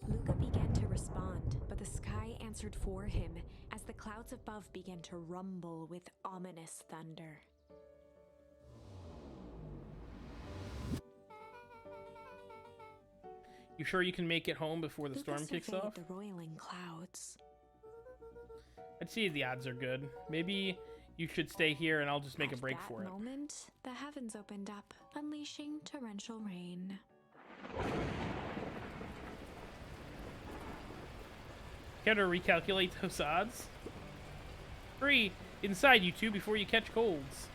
Luka began to respond, but the sky answered for him as the clouds above began to rumble with ominous thunder. You sure you can make it home before the Luka storm kicks surveyed off? the roiling clouds. I'd say the odds are good. Maybe you should stay here and I'll just make a break for it. At that moment, the heavens opened up, unleashing torrential rain. Care to recalculate those odds? Hurry inside, you two, before you catch colds.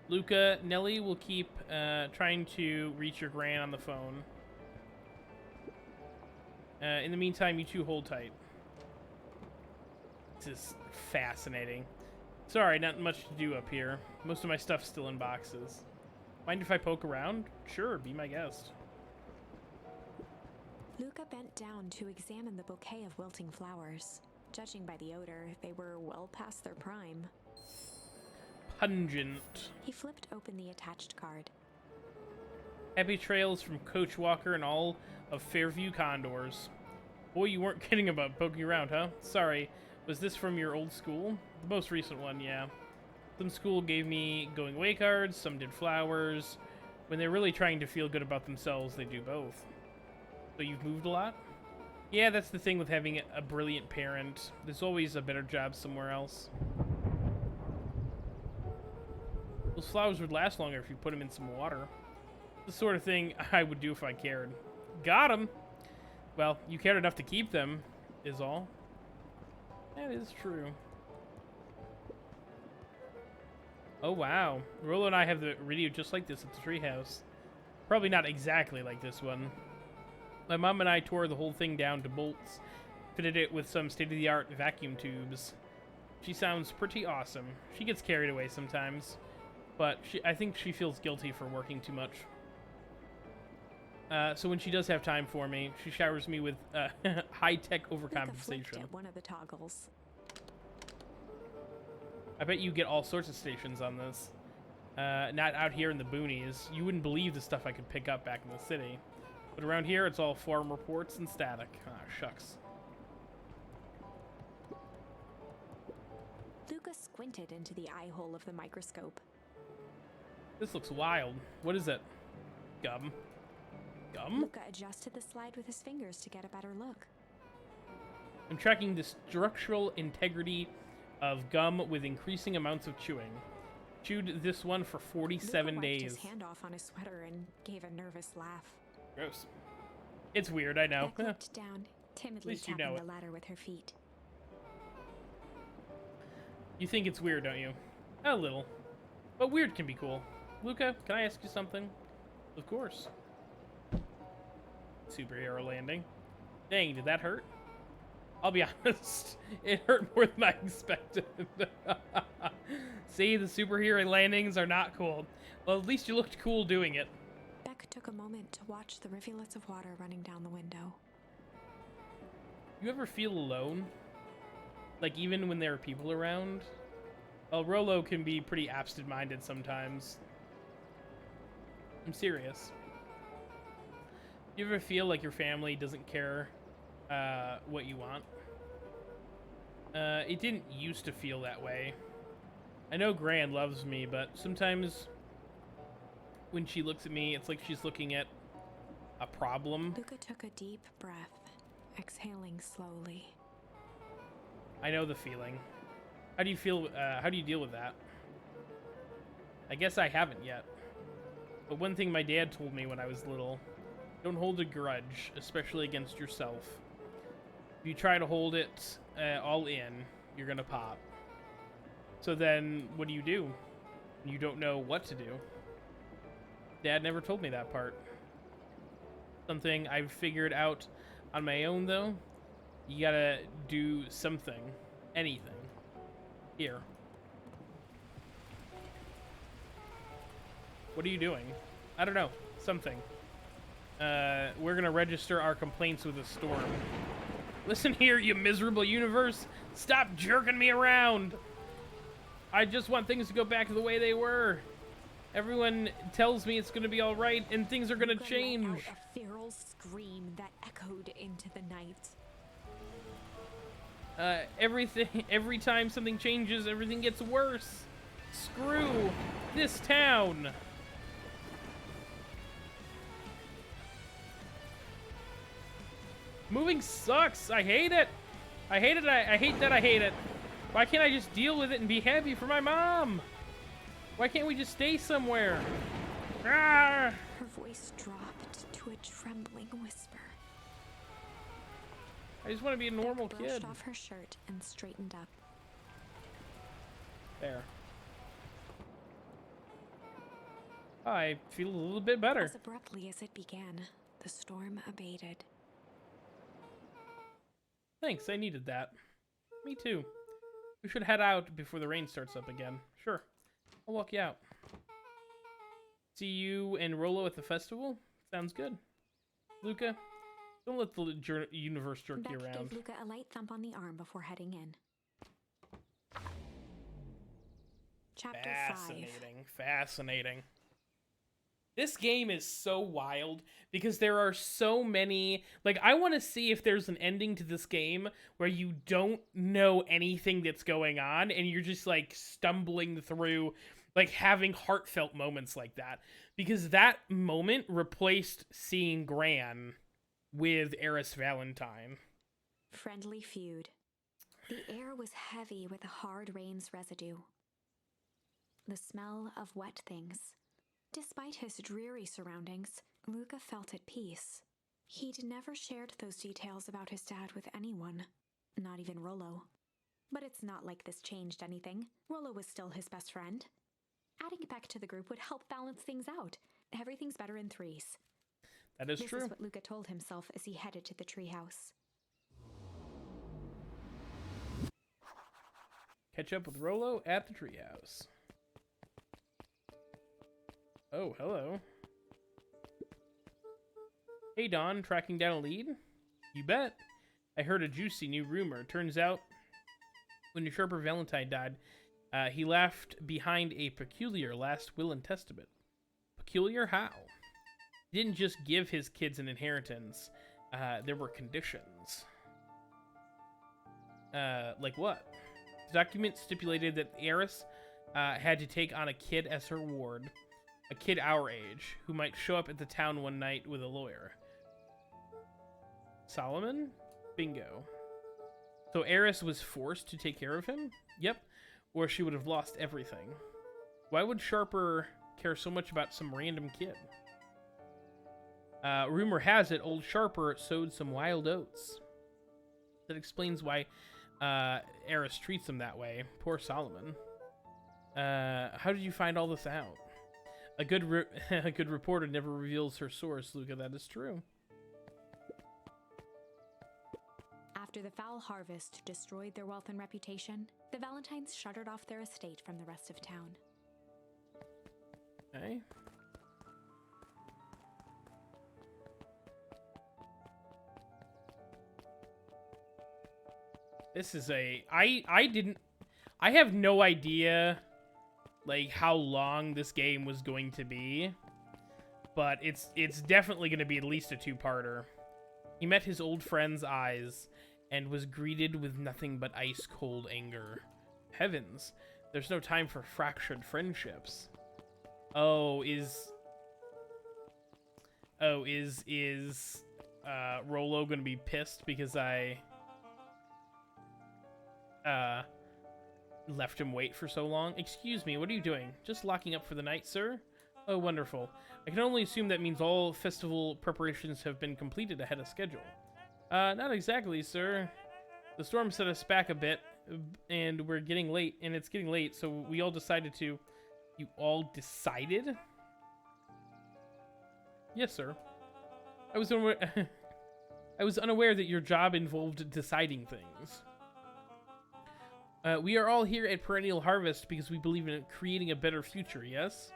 Luka, Nelly will keep trying to reach your Gran on the phone. In the meantime, you two hold tight. This is fascinating. Sorry, not much to do up here. Most of my stuff's still in boxes. Mind if I poke around? Sure, be my guest. Luka bent down to examine the bouquet of wilting flowers. Judging by the odor, they were well past their prime. Pungent. He flipped open the attached card. Happy trails from Coach Walker and all of Fairview Condors. Boy, you weren't kidding about poking around, huh? Sorry, was this from your old school? The most recent one, yeah. Some school gave me going away cards, some did flowers. When they're really trying to feel good about themselves, they do both. So you've moved a lot? Yeah, that's the thing with having a brilliant parent. There's always a better job somewhere else. Those flowers would last longer if you put them in some water. The sort of thing I would do if I cared. Got 'em! Well, you cared enough to keep them, is all. That is true. Oh, wow. Rolo and I have the radio just like this at the treehouse. Probably not exactly like this one. My mom and I tore the whole thing down to bolts, fitted it with some state-of-the-art vacuum tubes. She sounds pretty awesome. She gets carried away sometimes, but I think she feels guilty for working too much. So when she does have time for me, she showers me with high-tech Luka flicked overcompensation. at one of the toggles. I bet you get all sorts of stations on this. Not out here in the boonies. You wouldn't believe the stuff I could pick up back in the city. But around here, it's all farm reports and static. Ah, shucks. Luka squinted into the eye hole of the microscope. This looks wild. What is it? Gum? Gum? Luka adjusted the slide with his fingers to get a better look. I'm tracking the structural integrity of gum with increasing amounts of chewing. Chewed this one for 47 Luka wiped days. his hand off on his sweater and gave a nervous laugh. Gross. It's weird, I know. Beck looked down, timidly least you tapping know the it. ladder with her feet. You think it's weird, don't you? A little. But weird can be cool. Luka, can I ask you something? Of course. Superhero landing. Dang, did that hurt? I'll be honest, it hurt more than I expected. See, the superhero landings are not cool. Well, at least you looked cool doing it. Beck took a moment to watch the rivulets of water running down the window. You ever feel alone? Like, even when there are people around. Well, Rolo can be pretty absent-minded sometimes. I'm serious. You ever feel like your family doesn't care what you want? It didn't used to feel that way. I know Gran loves me, but sometimes when she looks at me, it's like she's looking at a problem. Luka took a deep breath, exhaling slowly. I know the feeling. How do you feel? How do you deal with that? I guess I haven't yet. But one thing my dad told me when I was little, don't hold a grudge, especially against yourself. If you try to hold it all in, you're gonna pop. So then, what do? You don't know what to do. Dad never told me that part. Something I've figured out on my own, though. You gotta do something. Anything. Here. What are you doing? I don't know. Something. We're gonna register our complaints with a storm. Listen here, you miserable universe. Stop jerking me around. I just want things to go back to the way they were. Everyone tells me it's gonna be all right, and things are gonna Luka change. let out a feral scream that echoed into the night. Every time something changes, everything gets worse. Screw this town. Moving sucks. I hate it. I hate it. I hate that I hate it. Why can't I just deal with it and be happy for my mom? Why can't we just stay somewhere? Ah! Her voice dropped to a trembling whisper. I just want to be a normal Beck kid. brushed off her shirt and straightened up. There. I feel a little bit better. As abruptly as it began, the storm abated. Thanks, I needed that. Me too. We should head out before the rain starts up again. Sure. I'll walk you out. See you and Rolo at the festival? Sounds good. Luka, don't let the universe jerk Beck you around. gave Luka a light thump on the arm before heading in. Chapter 5. Fascinating. Fascinating. This game is so wild because there are so many... Like, I want to see if there's an ending to this game where you don't know anything that's going on and you're just, like, stumbling through, like, having heartfelt moments like that. Because that moment replaced seeing Gran with Eris Valentine. Friendly feud. The air was heavy with the hard rain's residue. The smell of wet things. Despite his dreary surroundings, Luka felt at peace. He'd never shared those details about his dad with anyone, not even Rolo. But it's not like this changed anything. Rolo was still his best friend. Adding Beck to the group would help balance things out. Everything's better in threes. That is true. This is what Luka told himself as he headed to the treehouse. Catch up with Rolo at the treehouse. Oh, hello. Hey, Don, tracking down a lead? You bet. I heard a juicy new rumor. Turns out, when your Sharper Valentine died, he left behind a peculiar last will and testament. Peculiar how? He didn't just give his kids an inheritance. There were conditions. Like what? The document stipulated that Eris had to take on a kid as her ward. A kid our age, who might show up at the town one night with a lawyer. Solomon? Bingo. So Eris was forced to take care of him? Yep. Or she would have lost everything. Why would Sharper care so much about some random kid? Rumor has it old Sharper sowed some wild oats. That explains why Eris treats him that way. Poor Solomon. How did you find all this out? A good reporter never reveals her source, Luka. That is true. After the foul harvest destroyed their wealth and reputation, the Valentines shuttered off their estate from the rest of town. Okay. This is I have no idea, like, how long this game was going to be, but it's definitely going to be at least a two-parter. He met his old friend's eyes and was greeted with nothing but ice-cold anger. Heavens, there's no time for fractured friendships. Is Rolo gonna be pissed because I left him wait for so long? Excuse me, what are you doing? Just locking up for the night, sir? Oh, wonderful. I can only assume that means all festival preparations have been completed ahead of schedule. Not exactly, sir. The storm set us back a bit, and it's getting late, so we all decided to... You all decided? Yes, sir. I was unaware that your job involved deciding things. We are all here at Perennial Harvest because we believe in creating a better future, yes?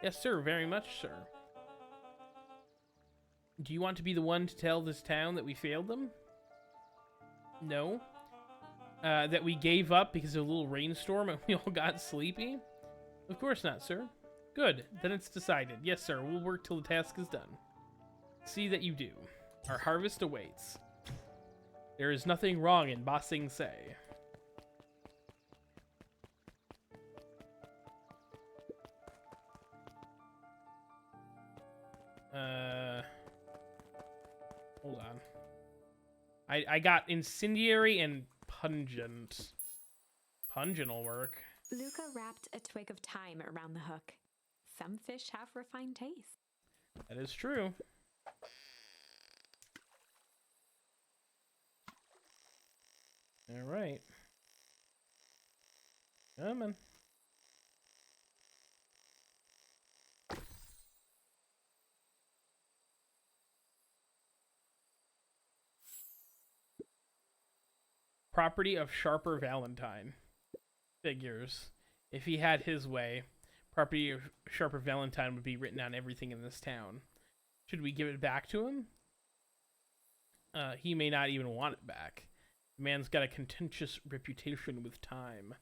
Yes, sir, very much, sir. Do you want to be the one to tell this town that we failed them? No. That we gave up because of a little rainstorm and we all got sleepy? Of course not, sir. Good, then it's decided. Yes, sir, we'll work till the task is done. See that you do. Our harvest awaits. There is nothing wrong in bossing say. Hold on. I got incendiary and pungent. Pungent will work. Luka wrapped a twig of thyme around the hook. Some fish have refined taste. That is true. All right. Come on. Property of Sharper Valentine. Figures. If he had his way, property of Sharper Valentine would be written on everything in this town. Should we give it back to him? He may not even want it back. The man's got a contentious reputation with time.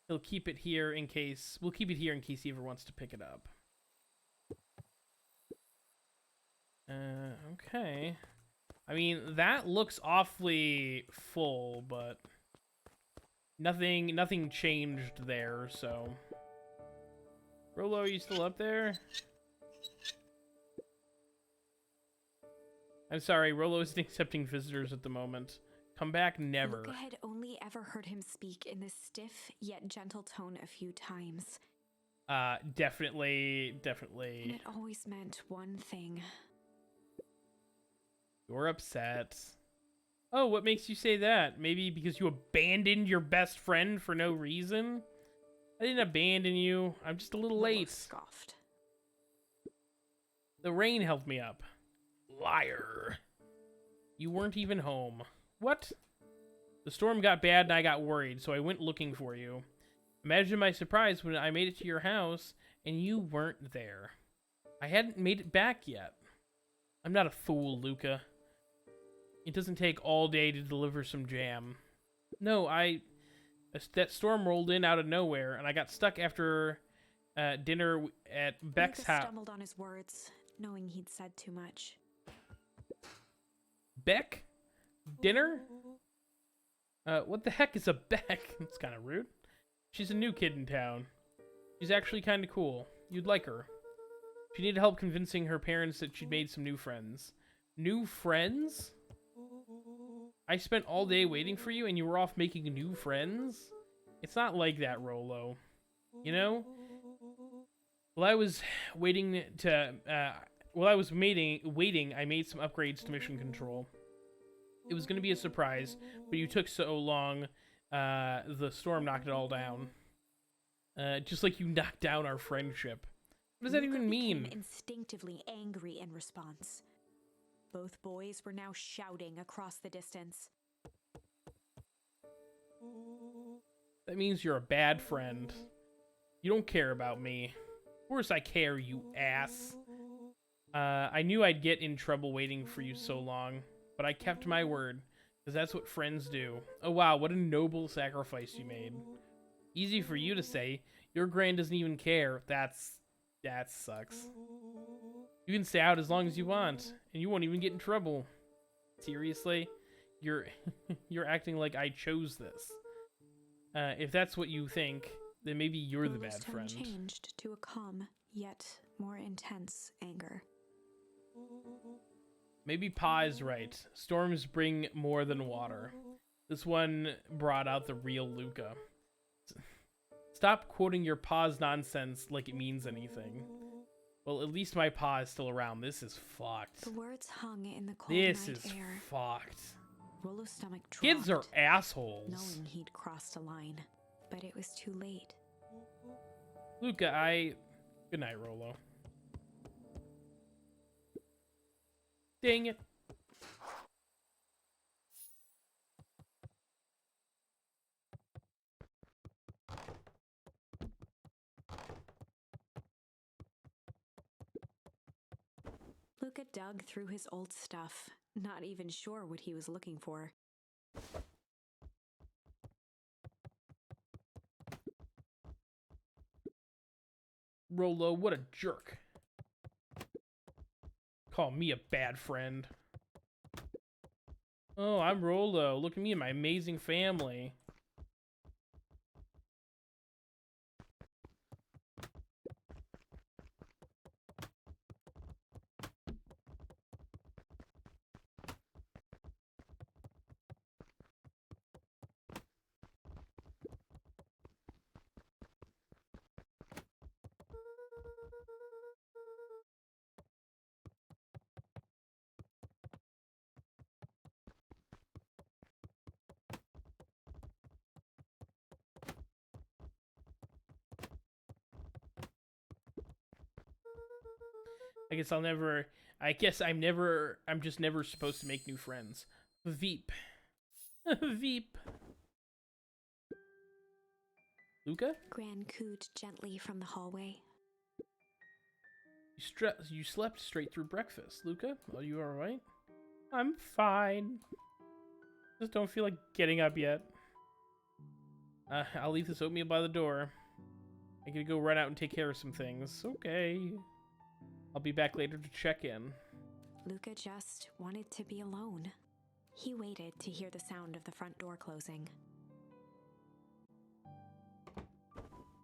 He'll keep it here in case... We'll keep it here in case he ever wants to pick it up. Okay. I mean, that looks awfully full, but... Nothing changed there, so... Rolo, are you still up there? I'm sorry, Rolo isn't accepting visitors at the moment. Come back never. Luka had only ever heard him speak in this stiff yet gentle tone a few times. Definitely. And it always meant one thing. You're upset. Oh, what makes you say that? Maybe because you abandoned your best friend for no reason? I didn't abandon you. I'm just a little late. Scoffed. The rain helped me up. Liar. You weren't even home. What? The storm got bad and I got worried, so I went looking for you. Imagine my surprise when I made it to your house and you weren't there. I hadn't made it back yet. I'm not a fool, Luka. It doesn't take all day to deliver some jam. No, that storm rolled in out of nowhere, and I got stuck after dinner at Beck's Luka house. Stumbled on his words, knowing he'd said too much. Beck? Dinner? What the heck is a Beck? It's kind of rude. She's a new kid in town. She's actually kind of cool. You'd like her. She needed help convincing her parents that she'd made some new friends. New friends? I spent all day waiting for you and you were off making new friends? It's not like that, Rolo. You know? While I was waiting, I made some upgrades to mission control. It was going to be a surprise, but you took so long, the storm knocked it all down. Just like you knocked down our friendship. What does that even mean? Became instinctively angry in response. Both boys were now shouting across the distance. That means you're a bad friend. You don't care about me. Of course I care, you ass. I knew I'd get in trouble waiting for you so long, but I kept my word. Because that's what friends do. Oh wow, what a noble sacrifice you made. Easy for you to say. Your Gran doesn't even care. That sucks. You can stay out as long as you want, and you won't even get in trouble. Seriously? You're you're acting like I chose this. If that's what you think, then maybe you're the bad friend. Changed to a calm, yet more intense anger. Maybe Pa is right. Storms bring more than water. This one brought out the real Luka. Stop quoting your Pa's nonsense like it means anything. Well, at least my Pa is still around. This is fucked. The words hung in the cold This night is air. fucked. Rolo's stomach dropped, Kids are assholes. knowing he'd crossed a line. But it was too late. Luka, Good night, Rolo. Dang it. Luka dug through his old stuff, not even sure what he was looking for. Rolo, what a jerk. Call me a bad friend. Oh, I'm Rolo. Look at me and my amazing family. I'm just never supposed to make new friends. Veep. Veep. Luka? Gran cooed gently from the hallway. You slept straight through breakfast. Luka, are you alright? I'm fine. Just don't feel like getting up yet. I'll leave this oatmeal by the door. I gotta go run out and take care of some things. Okay. I'll be back later to check in. Luka just wanted to be alone. He waited to hear the sound of the front door closing.